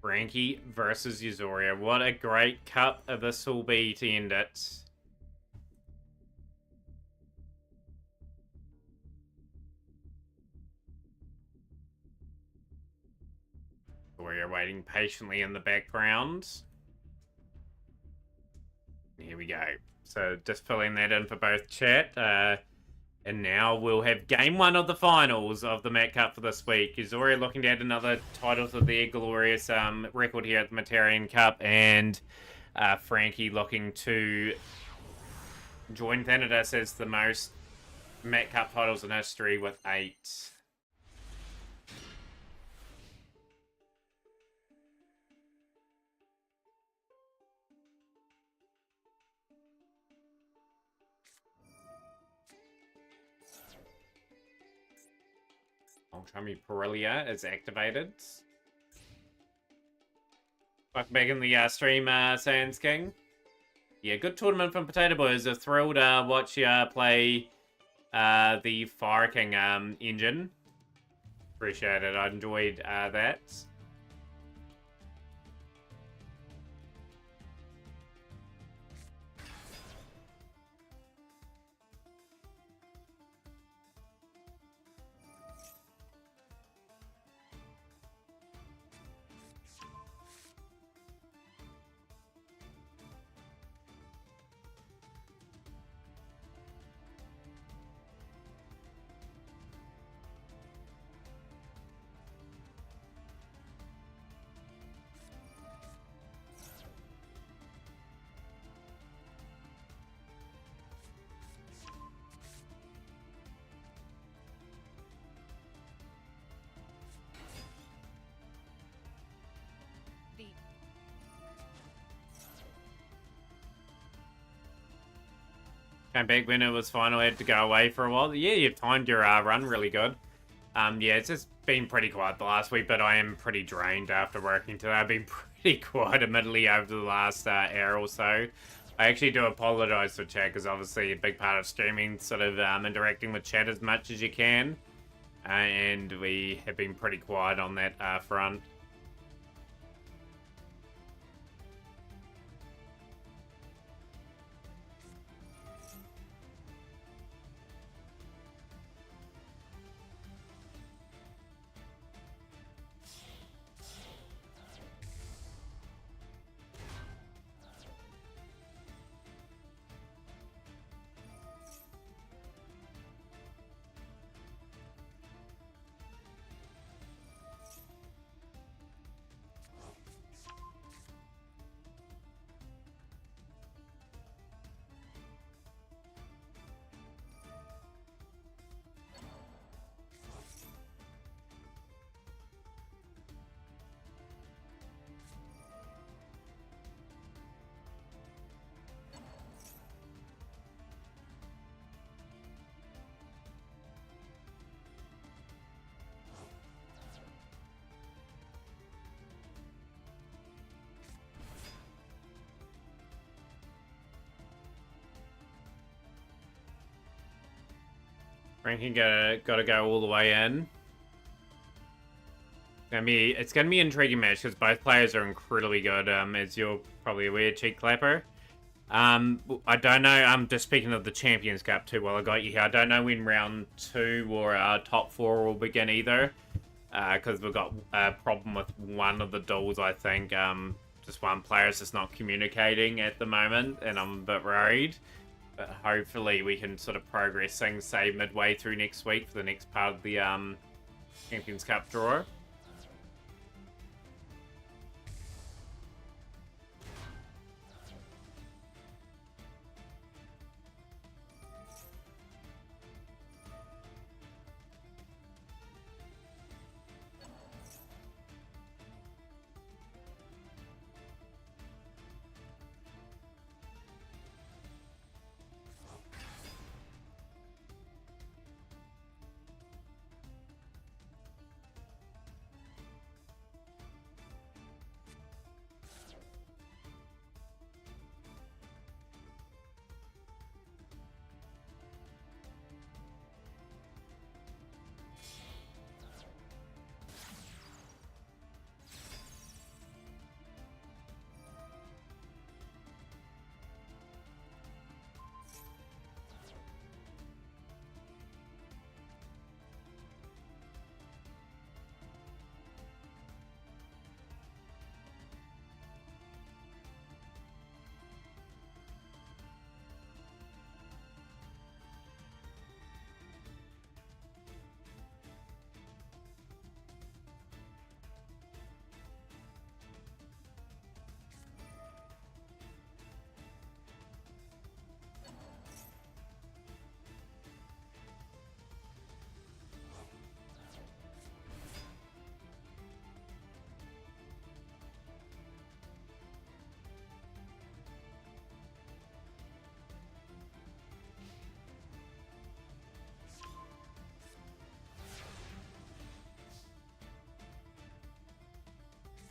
Frankie versus Yuzoria. What a great cup this will be to end it. Yuzoria waiting patiently in the background. Here we go. So just filling that in for both chat. And now we'll have game 1 of the finals of the Met Cup for this week. Yuzoria looking to add another title to their glorious record here at the Themataurian Cup. And Frankie looking to join Thanatos as the most Met Cup titles in history with 8. Ultrami Perilia is activated. Back in the stream, Sans King. Yeah, good tournament from Potato Boys. I'm thrilled to watch you play the Fire King engine. Appreciate it. I enjoyed that. Came back when it was final, had to go away for a while. Yeah, you've timed your run really good. Yeah, it's just been pretty quiet the last week, but I am pretty drained after working today. I've been pretty quiet, admittedly, over the last hour or so. I actually do apologise for chat, because obviously a big part of streaming, sort of interacting with chat as much as you can. And we have been pretty quiet on that front. Ranking gotta go all the way in. It's gonna be an intriguing match because both players are incredibly good. As you're probably aware, Cheek Clapper. I don't know. I'm just speaking of the Champions Cup too. While I got you here, I don't know when round 2 or top 4 will begin either, because we've got a problem with one of the duels. I think just one player is just not communicating at the moment, and I'm a bit worried. But hopefully we can sort of progress things, say midway through next week for the next part of the Champions Cup draw.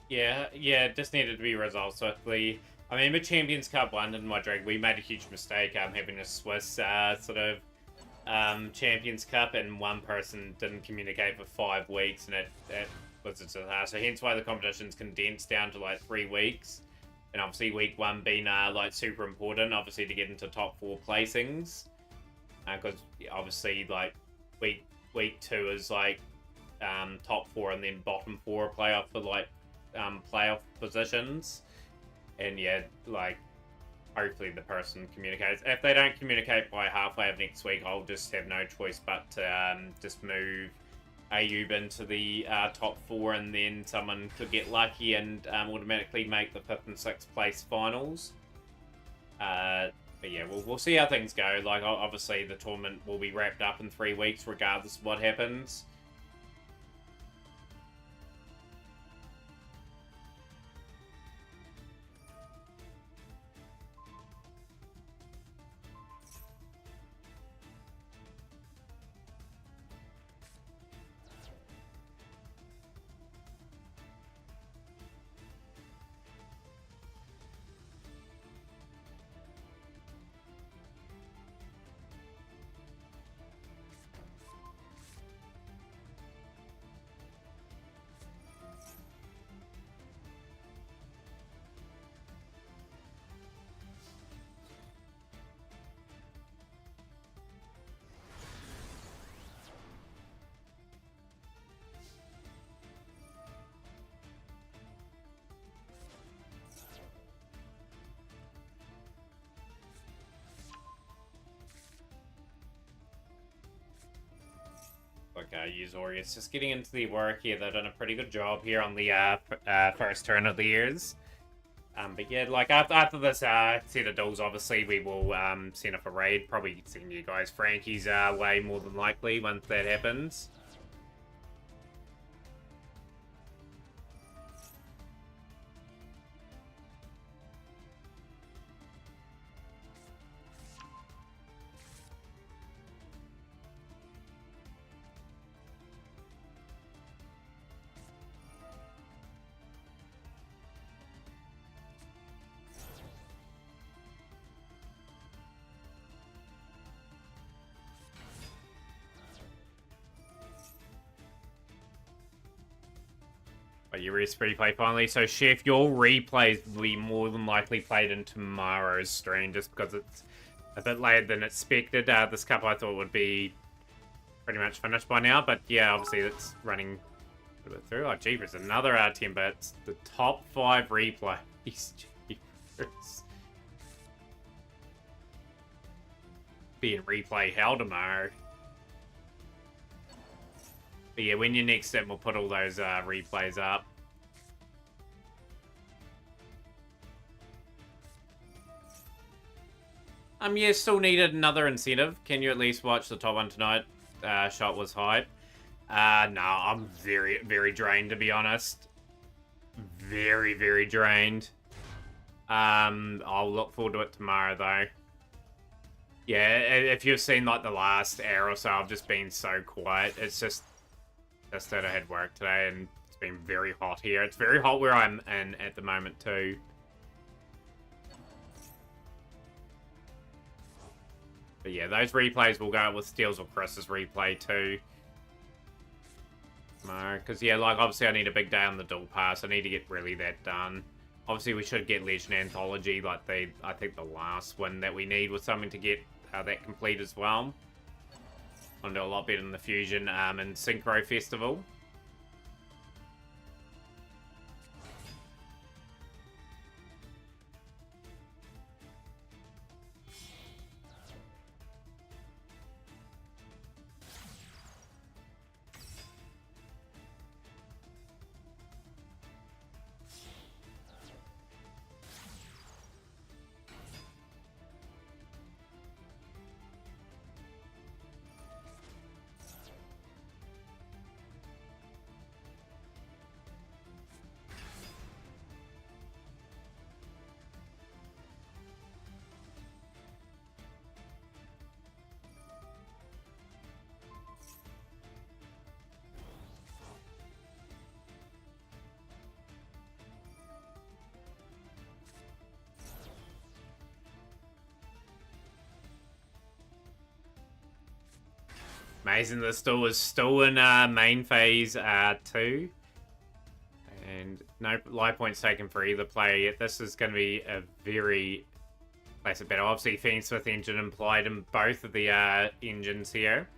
Yeah, it just needed to be resolved swiftly. I remember Champions Cup 1 in Madrid, we made a huge mistake having a Swiss sort of Champions Cup, and one person didn't communicate for 5 weeks, and it was a disaster. Hence why the competition's condensed down to like 3 weeks. And obviously week 1 being like super important, obviously, to get into top 4 placings. Because obviously like week 2 is like top 4 and then bottom 4 playoff for like playoff positions. And yeah, like hopefully the person communicates. If they don't communicate by halfway of next week, I'll just have no choice but to just move Ayub into the top 4, and then someone could get lucky and automatically make the 5th and 6th place finals. But yeah, we'll see how things go. Like obviously the tournament will be wrapped up in 3 weeks regardless of what happens. Okay, Uzorius just getting into the work here. They've done a pretty good job here on the first turn of the years. But yeah, like after this set of duels, obviously we will send off a raid. Probably send you guys Frankie's way more than likely once that happens. But your rest replay finally. So, Chef, your replays will be more than likely played in tomorrow's stream just because it's a bit later than expected. This cup I thought would be pretty much finished by now. But yeah, obviously it's running a bit through. Oh, jeepers, another 10 bits. The top 5 replays. Jeepers. Be in replay hell tomorrow. But yeah, when you're next in, we'll put all those replays up. Yeah, still needed another incentive. Can you at least watch the top one tonight? Shot was hype. No, I'm very, very drained, to be honest. Very, very drained. I'll look forward to it tomorrow, though. Yeah, if you've seen, like, the last hour or so, I've just been so quiet. It's just that I had work today, and it's been very hot here. It's very hot where I'm in at the moment, too. But yeah, those replays will go with Steels or Chris's replay, too. Because, yeah, like, obviously I need a big day on the dual pass. I need to get really that done. Obviously, we should get Legend Anthology, like I think the last one that we need was something to get that complete as well. I'll do a lot better in the Fusion and Synchro Festival. Amazing, the store is still in main phase 2. And no life points taken for either player yet. This is going to be a very classic battle. Obviously, Feensmith engine implied in both of the engines here.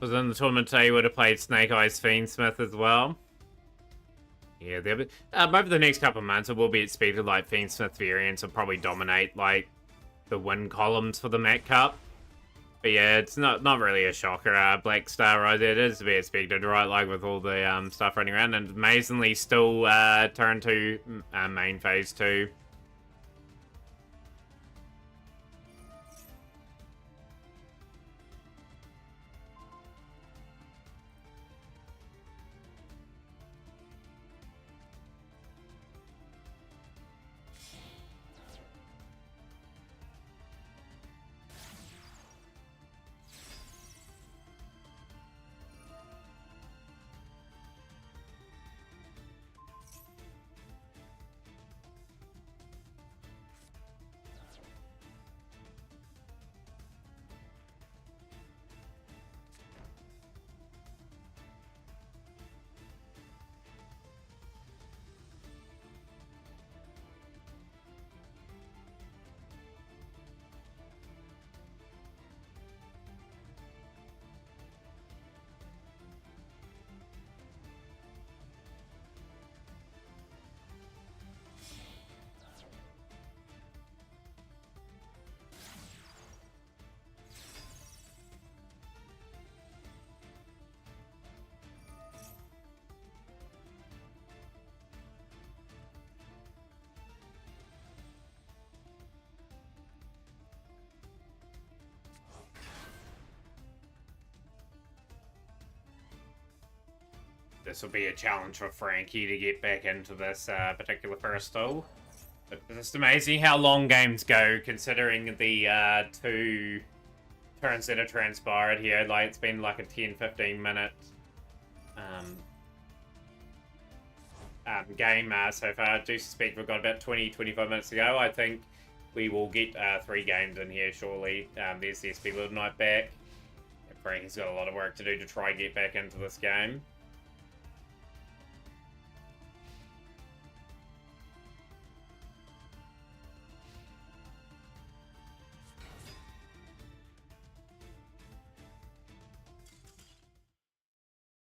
Was in the tournament today, would have played Snake Eyes Fiendsmith as well. Yeah, over the next couple of months, it will be expected like Fiendsmith variants will probably dominate like the win columns for the Mac Cup. But yeah, it's not really a shocker. Black Star Rise, it is to be expected, right? Like with all the stuff running around, and amazingly still turn to main phase 2. This will be a challenge for Frankie to get back into this particular first stall. But it's just amazing how long games go, considering the 2 turns that have transpired here. Like, it's been like a 10-15 minute game so far. I do suspect we've got about 20-25 minutes to go. I think we will get 3 games in here shortly. There's the SP Little Knight back. Frankie's got a lot of work to do to try and get back into this game.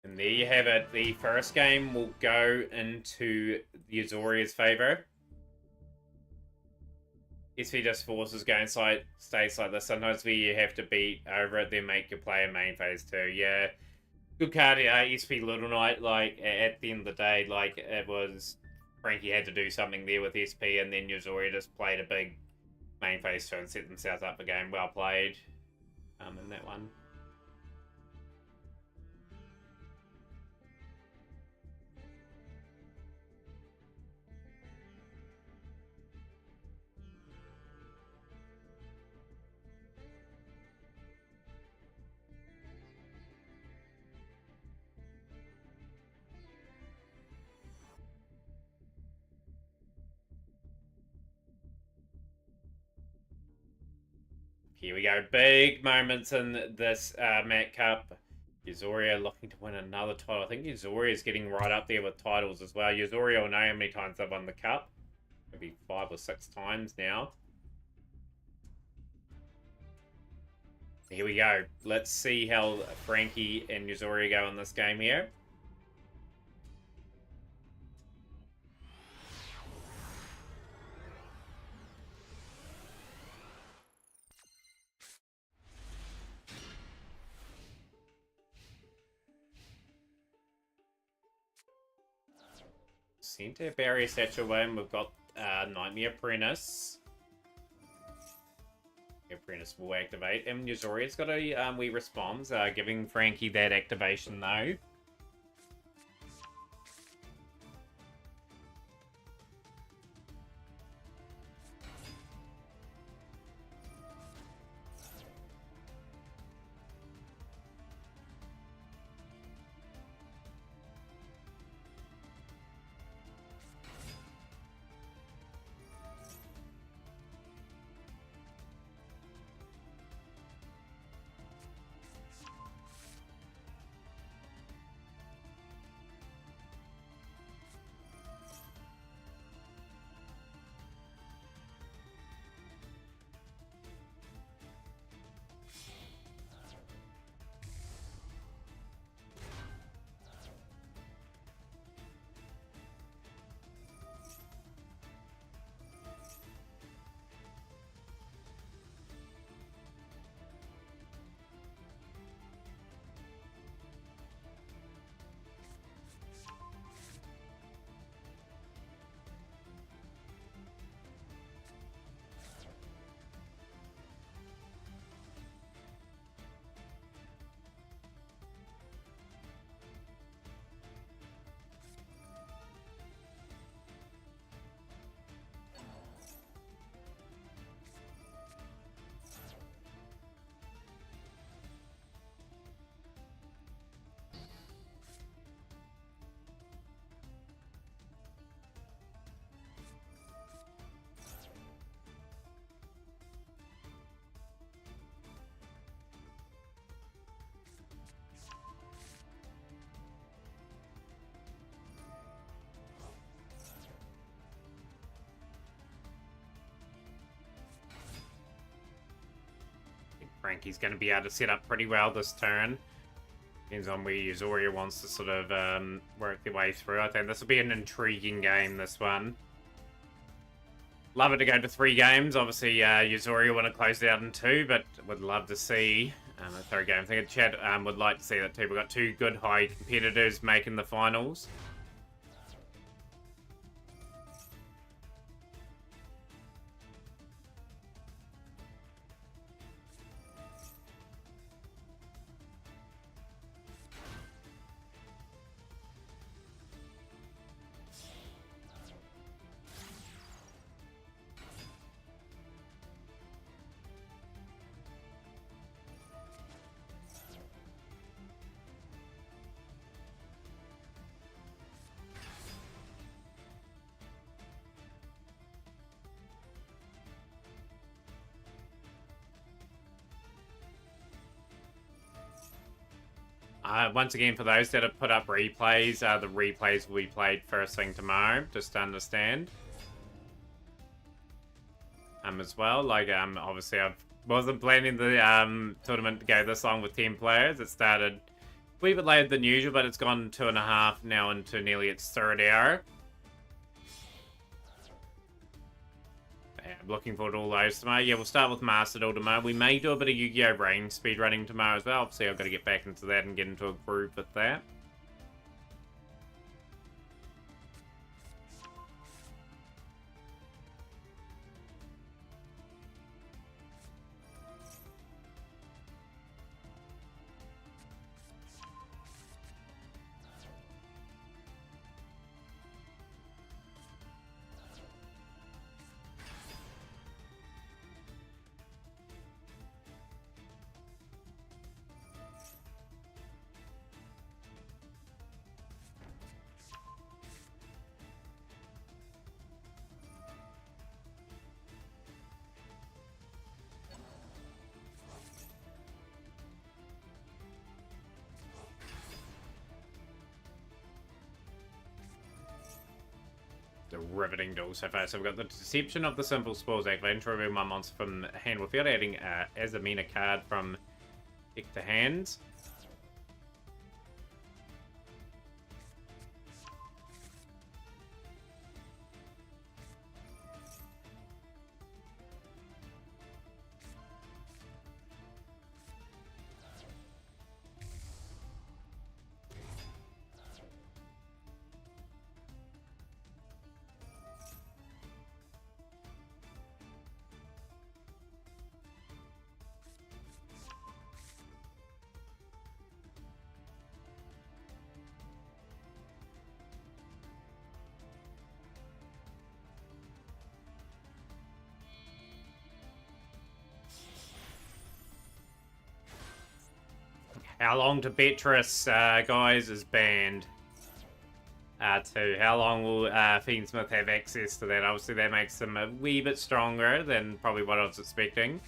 And there you have it. The first game will go into the Azoria's favor. SV just forces game states like this. Sometimes where you have to beat over it, then make your player main phase 2. Yeah. Good card, SP Little Knight. Like, at the end of the day, like, it was... Frankie had to do something there with SP, and then Azoria just played a big main phase 2 and set themselves up for game. Well played in that one. Here we go. Big moments in this Mac Cup. Yuzoria looking to win another title. I think Yuzoria is getting right up there with titles as well. Yuzoria will know how many times they've won the Cup. Maybe 5 or 6 times now. Here we go. Let's see how Frankie and Yuzoria go in this game here. Center Barrier Satchel Win. We've got Nightmare Apprentice. Apprentice will activate. And Yuzoria's got a wee response, giving Frankie that activation though. Frankie's going to be able to set up pretty well this turn. Depends on where Uzoria wants to sort of work their way through. I think this will be an intriguing game, this one. Love it to go to 3 games. Obviously, Uzoria want to close it out in 2, but would love to see a 3rd game. I think Chad would like to see that too. We've got 2 good high competitors making the finals. Once again, for those that have put up replays, the replays will be played first thing tomorrow, just to understand. As well, like, obviously I wasn't planning the tournament to go this long with 10 players. It started a wee bit later than usual, but it's gone 2.5 now into nearly its 3rd hour. Yeah, I'm looking forward to all those tomorrow. Yeah, we'll start with Master Duel tomorrow. We may do a bit of Yu-Gi-Oh! Range speedrunning tomorrow as well. Obviously, I've got to get back into that and get into a group with that. The riveting duel so far. So we've got the Deception of the Simple Spores activating to remove my monster from hand without adding Azamina card from deck to hand. How long to Beatrice, guys, is banned. Too. How long will Fiendsmith have access to that? Obviously, that makes him a wee bit stronger than probably what I was expecting.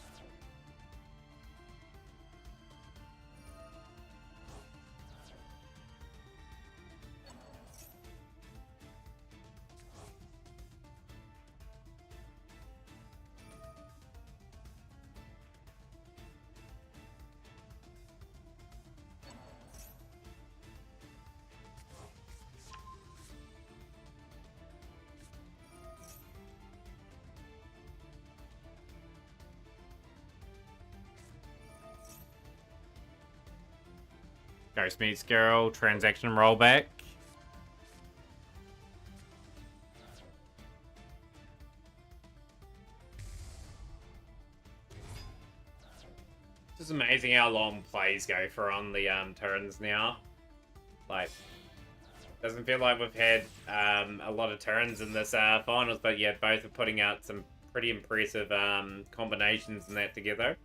Ghost meets girl, transaction rollback. It's just amazing how long plays go for on the turns now. Like, doesn't feel like we've had a lot of turns in this finals, but yeah, both are putting out some pretty impressive combinations and that together.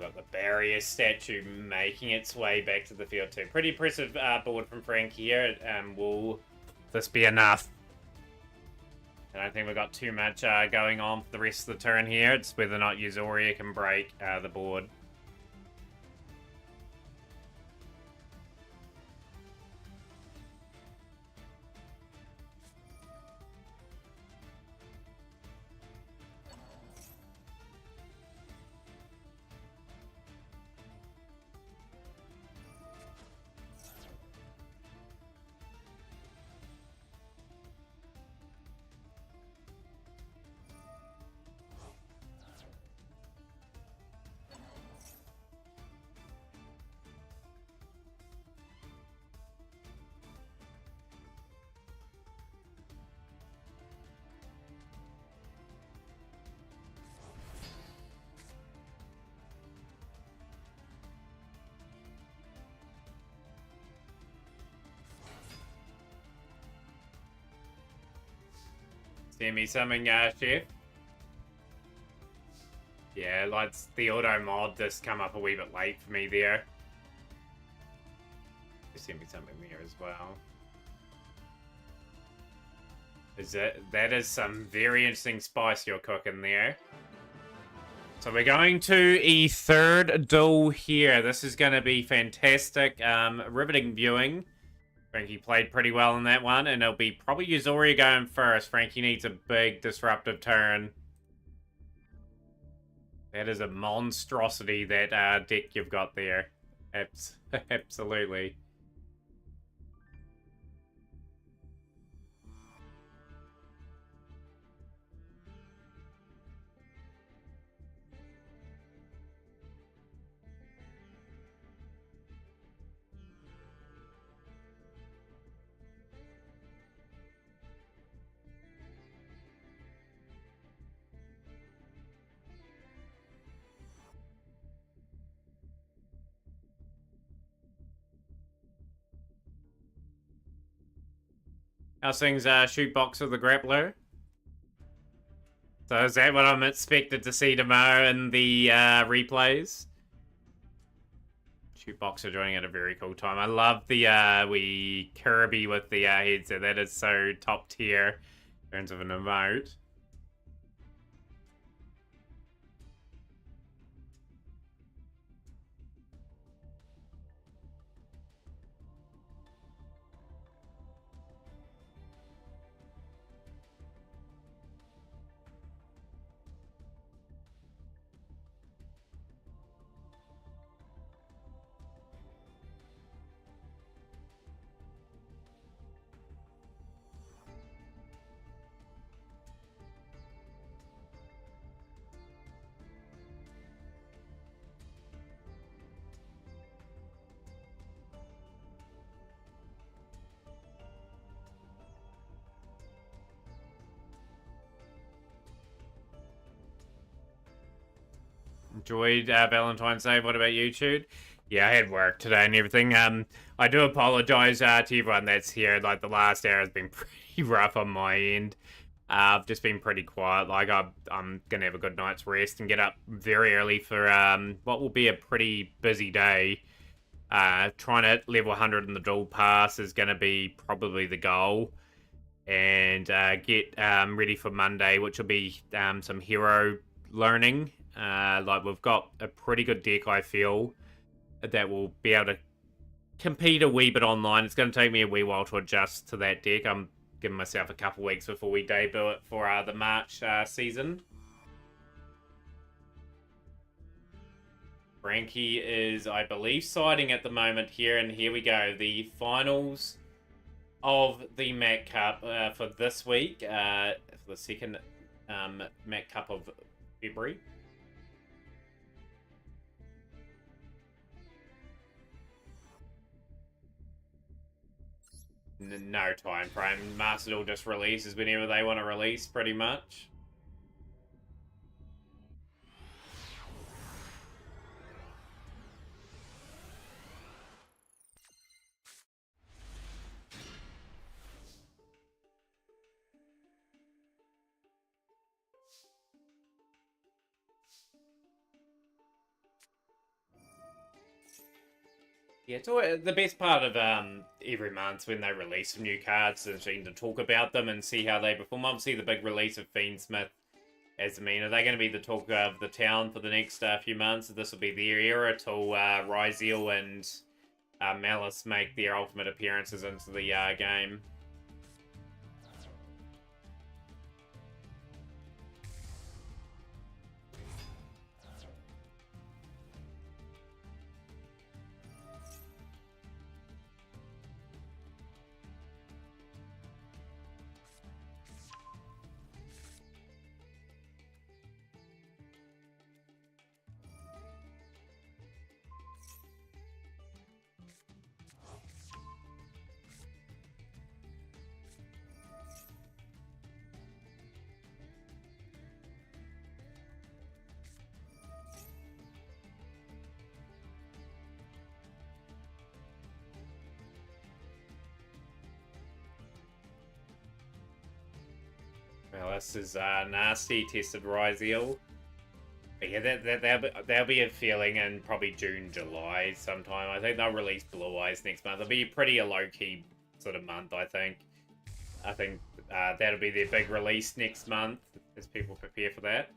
We've got the barrier statue making its way back to the field too. Pretty impressive board from Frankie here. Will this be enough? I don't think we've got too much going on for the rest of the turn here. It's whether or not Yuzoria can break the board. See me something, Chef? Yeah, like the auto mod just come up a wee bit late for me there. Send me something there as well. That is some very interesting spice you're cooking there. So we're going to a third duel here. This is going to be fantastic. Riveting viewing. Frankie played pretty well in that one, and it'll be probably Yuzoria going first. Frankie needs a big disruptive turn. That is a monstrosity, that deck you've got there. Absolutely. How's things, shoot box of the grappler? So is that what I'm expected to see tomorrow in the replays? Shoot box are doing it at a very cool time. I love the wee Kirby with the headset. That is so top tier in terms of an emote. Enjoyed Valentine's Day. What about you, Tude? Yeah, I had work today and everything. I do apologize to everyone that's here. Like, the last hour has been pretty rough on my end. I've just been pretty quiet. Like, I'm gonna have a good night's rest and get up very early for what will be a pretty busy day. Trying to level 100 in the dual pass is gonna be probably the goal. And get ready for Monday, which will be some hero learning. Like, we've got a pretty good deck, I feel, that will be able to compete a wee bit online. It's going to take me a wee while to adjust to that deck. I'm giving myself a couple weeks before we debut it for the March season. Frankie is, I believe, siding at the moment here, and here we go. The finals of the Mac Cup for this week, for the second Mac Cup of February. No time frame. Master will just releases whenever they want to release, pretty much. Yeah, it's always, the best part of every month when they release some new cards is to talk about them and see how they perform. Obviously, the big release of Fiendsmith as I mean, are they going to be the talk of the town for the next few months? This will be their era till Ryziel and Malice make their ultimate appearances into the game. Well, this is nasty. Tested Ryziel. But yeah, that'll be a feeling in probably June, July sometime. I think they'll release Blue Eyes next month. It'll be pretty a low-key sort of month, I think. I think that'll be their big release next month as people prepare for that.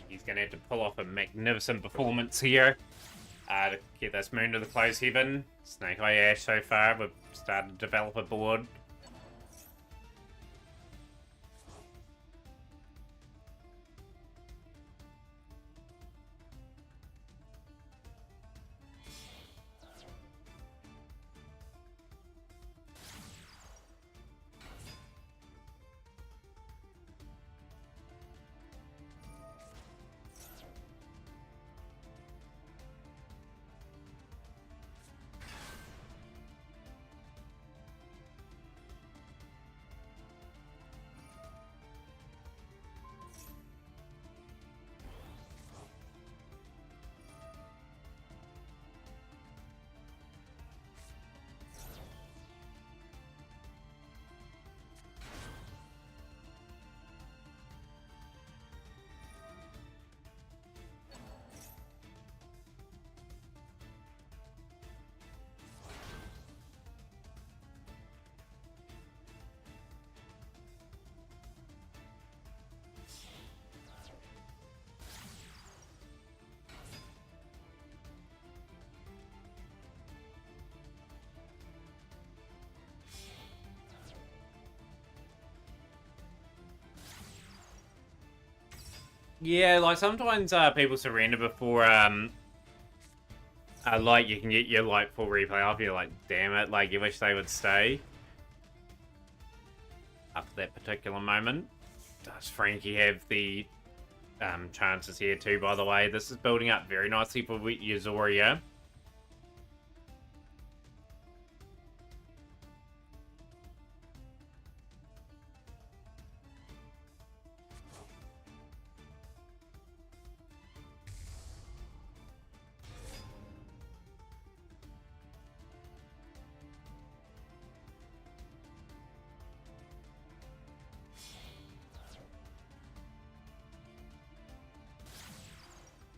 He's going to have to pull off a magnificent performance here to get this moon to the close heaven. Snake Eye Ash so far, we've started to develop a board. Yeah, like sometimes people surrender before like you can get your like full replay off. You're like, damn it! Like you wish they would stay up to that particular moment. Does Frankie have the chances here too, by the way. This is building up very nicely for Yuzoria.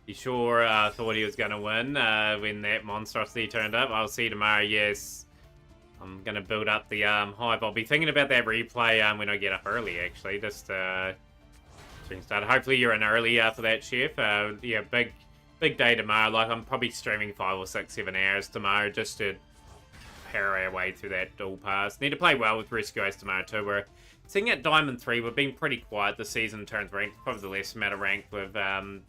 You sure thought he was going to win when that monstrosity turned up? I'll see you tomorrow, yes. I'm going to build up the hype. I'll be thinking about that replay when I get up early, actually. Just start. Hopefully you're in early for that, Chef. Yeah, big day tomorrow. Like, I'm probably streaming 5 or 6, 7 hours tomorrow just to parry our way through that dual pass. Need to play well with Rescue Ace tomorrow, too. We're sitting at Diamond 3. We've been pretty quiet this season in terms of rank. Probably the least amount of rank we've done.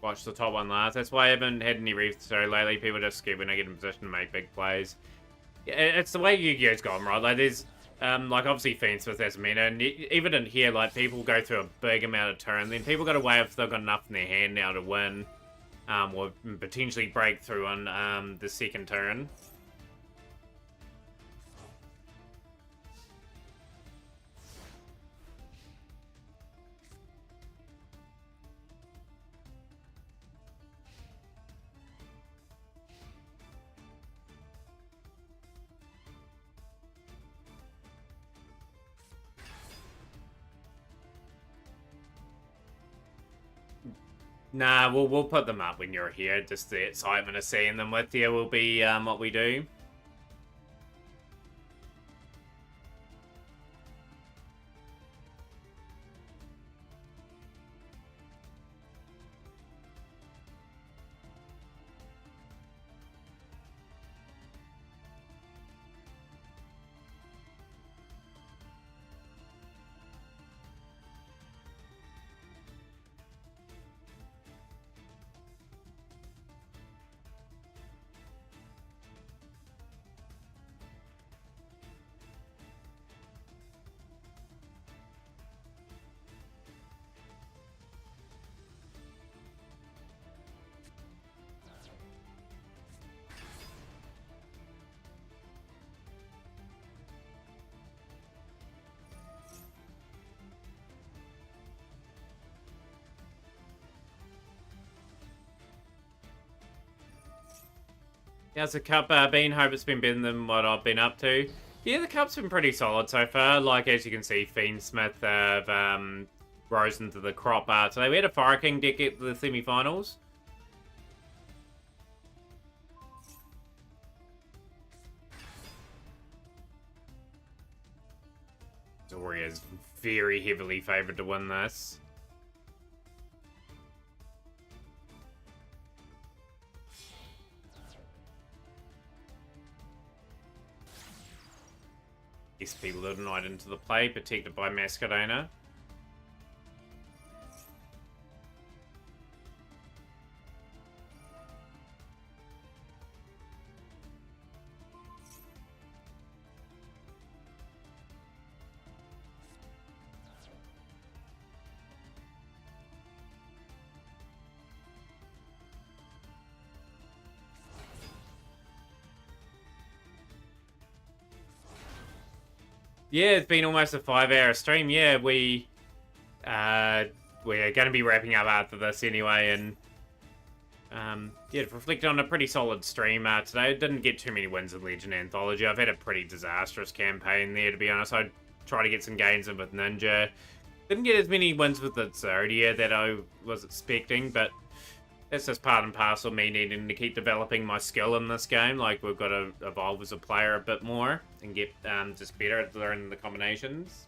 Watch the top one last. That's why I haven't had any reefs so lately. People just skip when I get in position to make big plays. It's the way Yu-Gi-Oh's gone, right? Like, there's, like, obviously Fiendsmith as a meta, and even in here, like, people go through a big amount of turn, then people got away if they've got enough in their hand now to win, or potentially break through on the second turn. Nah, we'll put them up when you're here. Just the excitement of seeing them with you will be what we do. How's the cup been? Hope it's been better than what I've been up to. Yeah, the cup's been pretty solid so far. Like, as you can see, Fiendsmith have rose into the crop today. We had a Fire King deck at the semi-finals. Zoria's very heavily favoured to win this. SP Ludonite into the play, protected by Masquerena. Yeah, it's been almost a 5-hour stream. Yeah, we're going to be wrapping up after this anyway, and yeah, to reflect on a pretty solid stream today. Didn't get too many wins in Legend Anthology. I've had a pretty disastrous campaign there, to be honest. I tried to get some gains in with Ninja. Didn't get as many wins with the Zodia that I was expecting, but that's just part and parcel of me needing to keep developing my skill in this game. Like, we've got to evolve as a player a bit more and get just better at learning the combinations.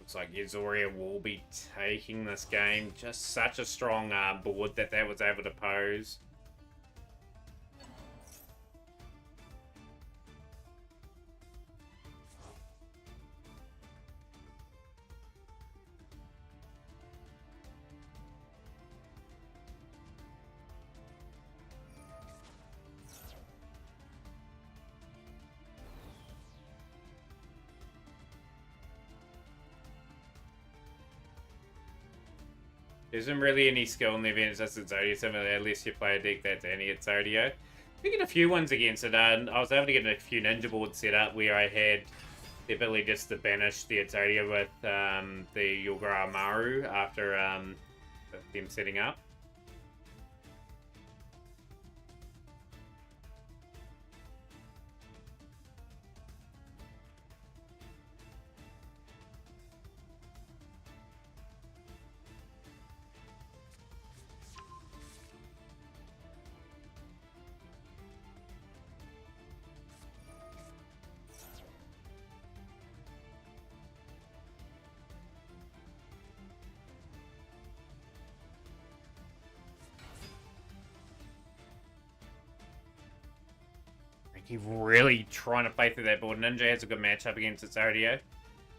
Looks like Yuzoria will be taking this game. Just such a strong board that was able to pose. There isn't really any skill in the event, it's just Exodia, similar unless you play a deck that's any Exodia. We get a few ones against it, and I was able to get a few ninja boards set up where I had the ability just to banish the Exodia with the Yogara Maru after them setting up. He's really trying to play through that board. Ninja has a good matchup against Exodia.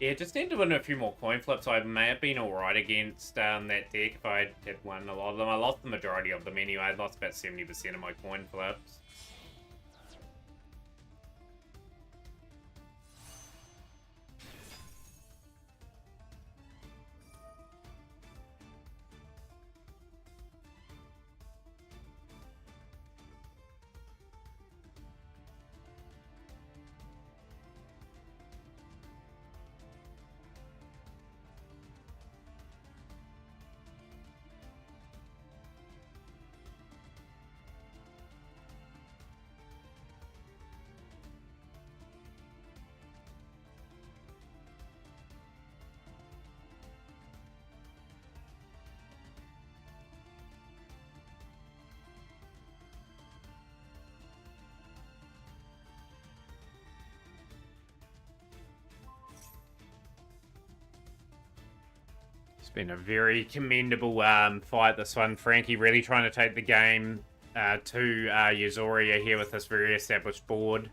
Yeah, just need to win a few more coin flips. I may have been alright against that deck if I had won a lot of them. I lost the majority of them anyway. I lost about 70% of my coin flips. It's been a very commendable fight, this one. Frankie really trying to take the game to Yuzoria here with this very established board.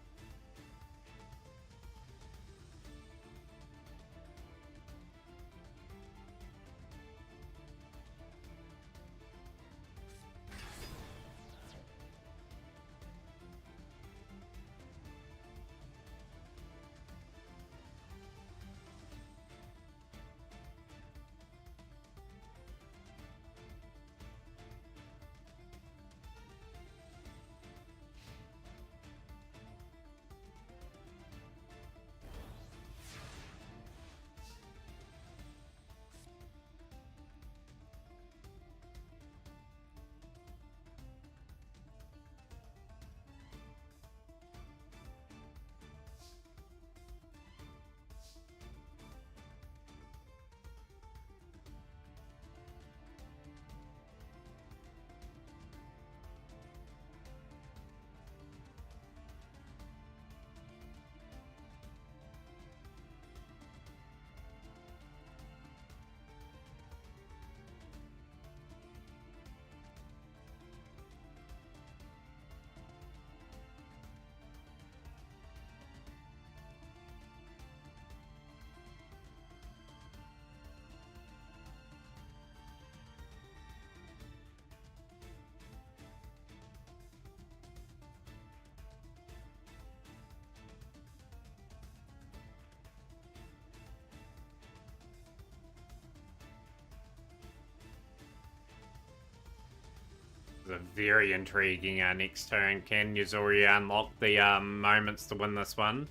A very intriguing next turn. Can Yuzoria unlock the moments to win this one?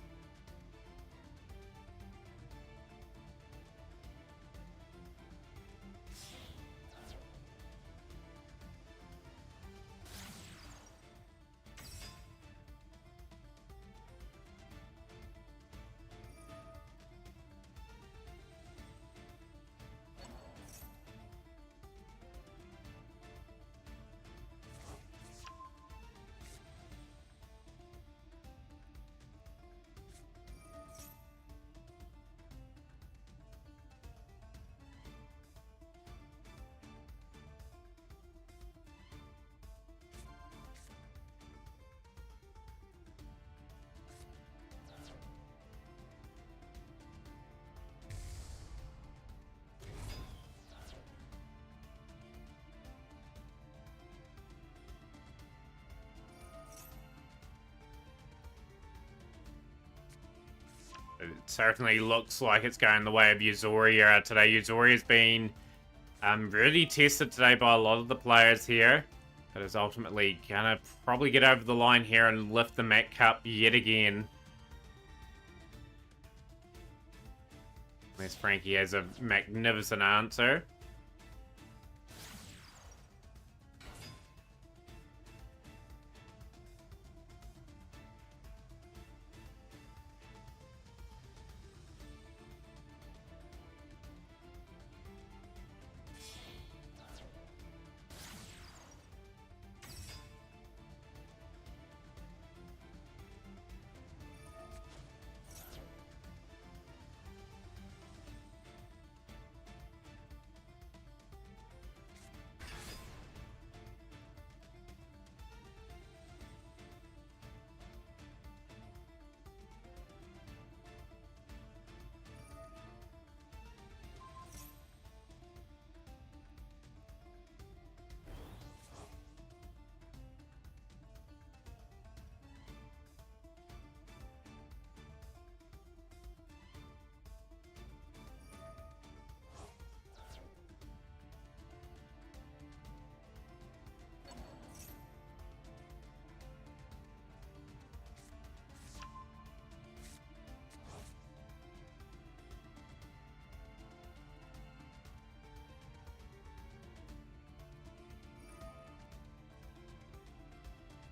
certainly looks like it's going the way of Yuzoria today. Yuzoria's been really tested today by a lot of the players here, but is ultimately gonna probably get over the line here and lift the Mac Cup yet again. Unless Frankie has a magnificent answer.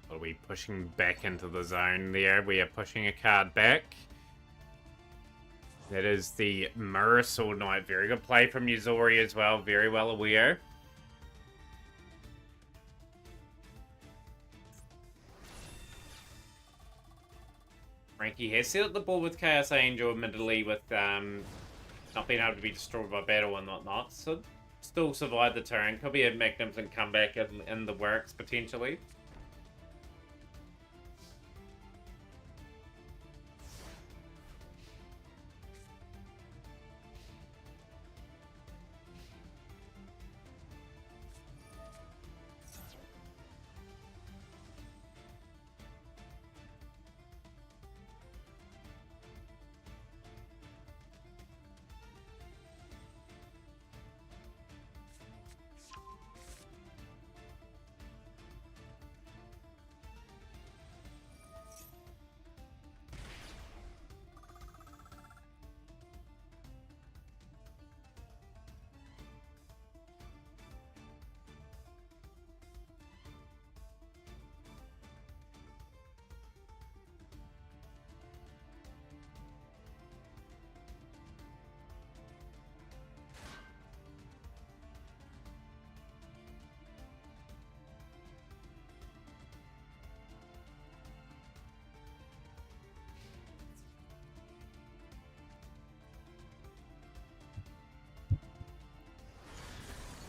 Are we pushing back into the zone there? We are pushing a card back. That is the Mirror Sword Knight. Very good play from Yuzori as well. Very well aware. Frankie has set up the ball with Chaos Angel, admittedly, with not being able to be destroyed by battle and whatnot. So still survived the turn. Could be a magnificent comeback in the works, potentially.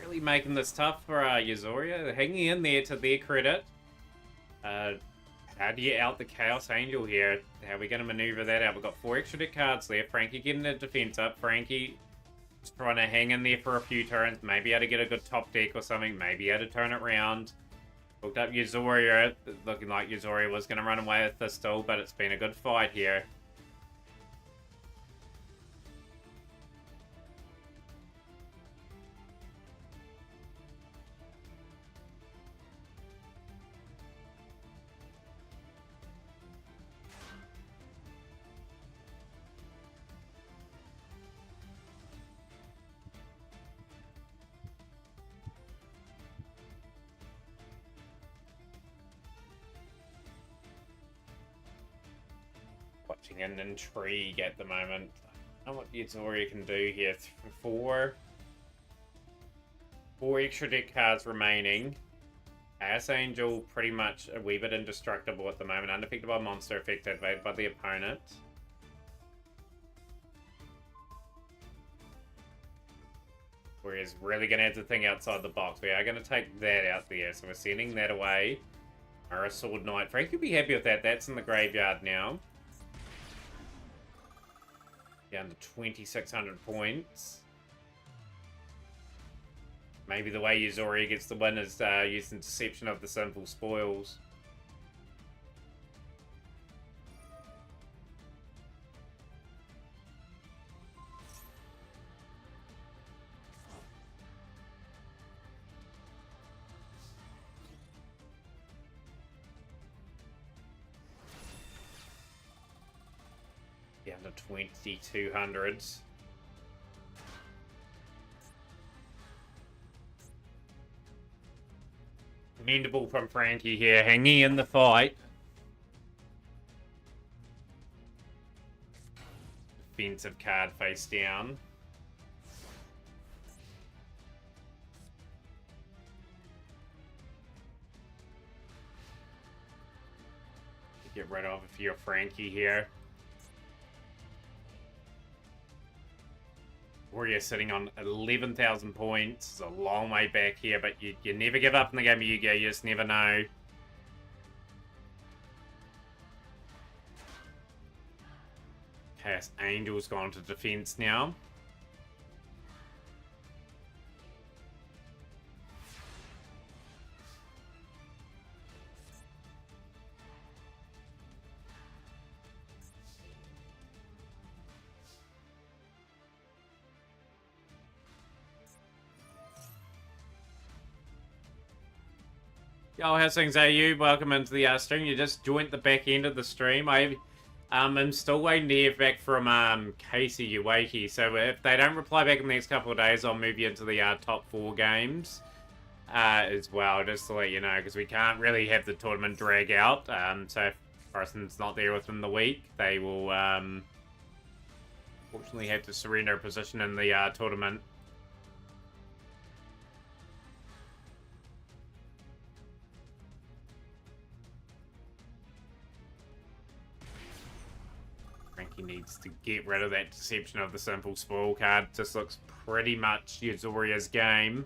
Really making this tough for Yuzoria. Hanging in there to their credit. How do you out the Chaos Angel here? How are we going to maneuver that out? We've got 4 extra deck cards there. Frankie getting the defense up. Frankie just trying to hang in there for a few turns. Maybe able to get a good top deck or something. Maybe able to turn it around. Hooked up Yuzoria. Looking like Yuzoria was going to run away with this still, but it's been a good fight here. Watching an intrigue at the moment. I don't know what Yuzoria can do here. Four extra deck cards remaining. Chaos Angel pretty much a wee bit indestructible at the moment. Unaffected by monster effect activated by the opponent. Whereas really going to have to think outside the box. We are going to take that out there. So we're sending that away. Mirror Sword Knight. Frank could be happy with that. That's in the graveyard now. Down to 2,600 points. Maybe the way Yuzoria gets the win is using Deception of the Sinful Spoils. Down to 2200s. Commendable from Frankie here, hanging in the fight. Defensive card face down. Get rid of if you're Frankie here. Warrior sitting on 11,000 points. It's a long way back here, but you never give up in the game of Yu-Gi-Oh! You just never know. Chaos Angel's gone to defense now. Yo, how's things, AU? Welcome into the stream. You just joined the back end of the stream. I'm still waiting to hear back from Casey Uwaki. So if they don't reply back in the next couple of days, I'll move you into the top 4 games as well, just to let you know, because we can't really have the tournament drag out. So if Carson's not there within the week, they will fortunately have to surrender a position in the tournament. Frankie needs to get rid of that deception of the simple spoil card. Just looks pretty much Yuzoria's game.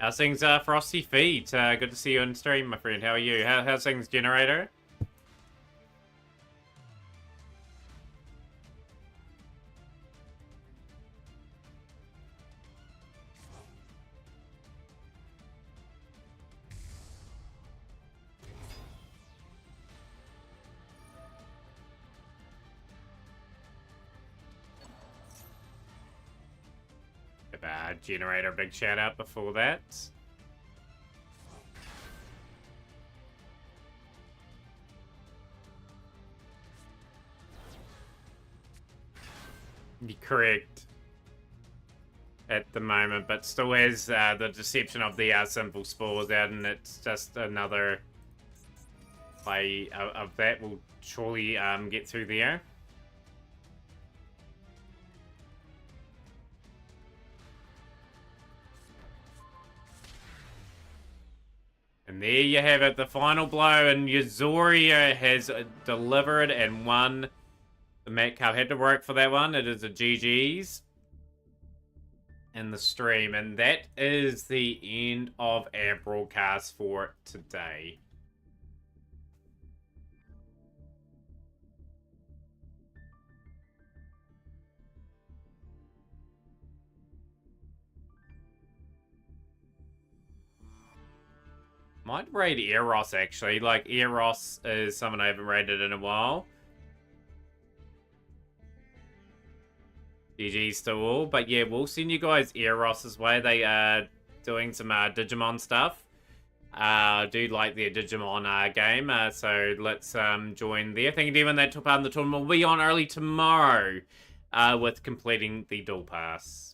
How's things, Frosty Feet? Good to see you on stream, my friend. How are you? How's things, Generator? Generator, big shout out before that. You're correct at the moment, but still has the deception of the simple spores out, and it's just another play of that will surely get through there. And there you have it, the final blow, and Yuzoria has delivered and won the Met Cup. Had to work for that one. It is a GG's in the stream, and that is the end of our broadcast for today. Might raid Eros, actually. Like, Eros is someone I haven't raided in a while. GG's to all. But yeah, we'll send you guys Eros's way. They are doing some Digimon stuff. I do like their Digimon game. So let's join there. Thank you to everyone that took part in the tournament. We'll be on early tomorrow with completing the Duel Pass.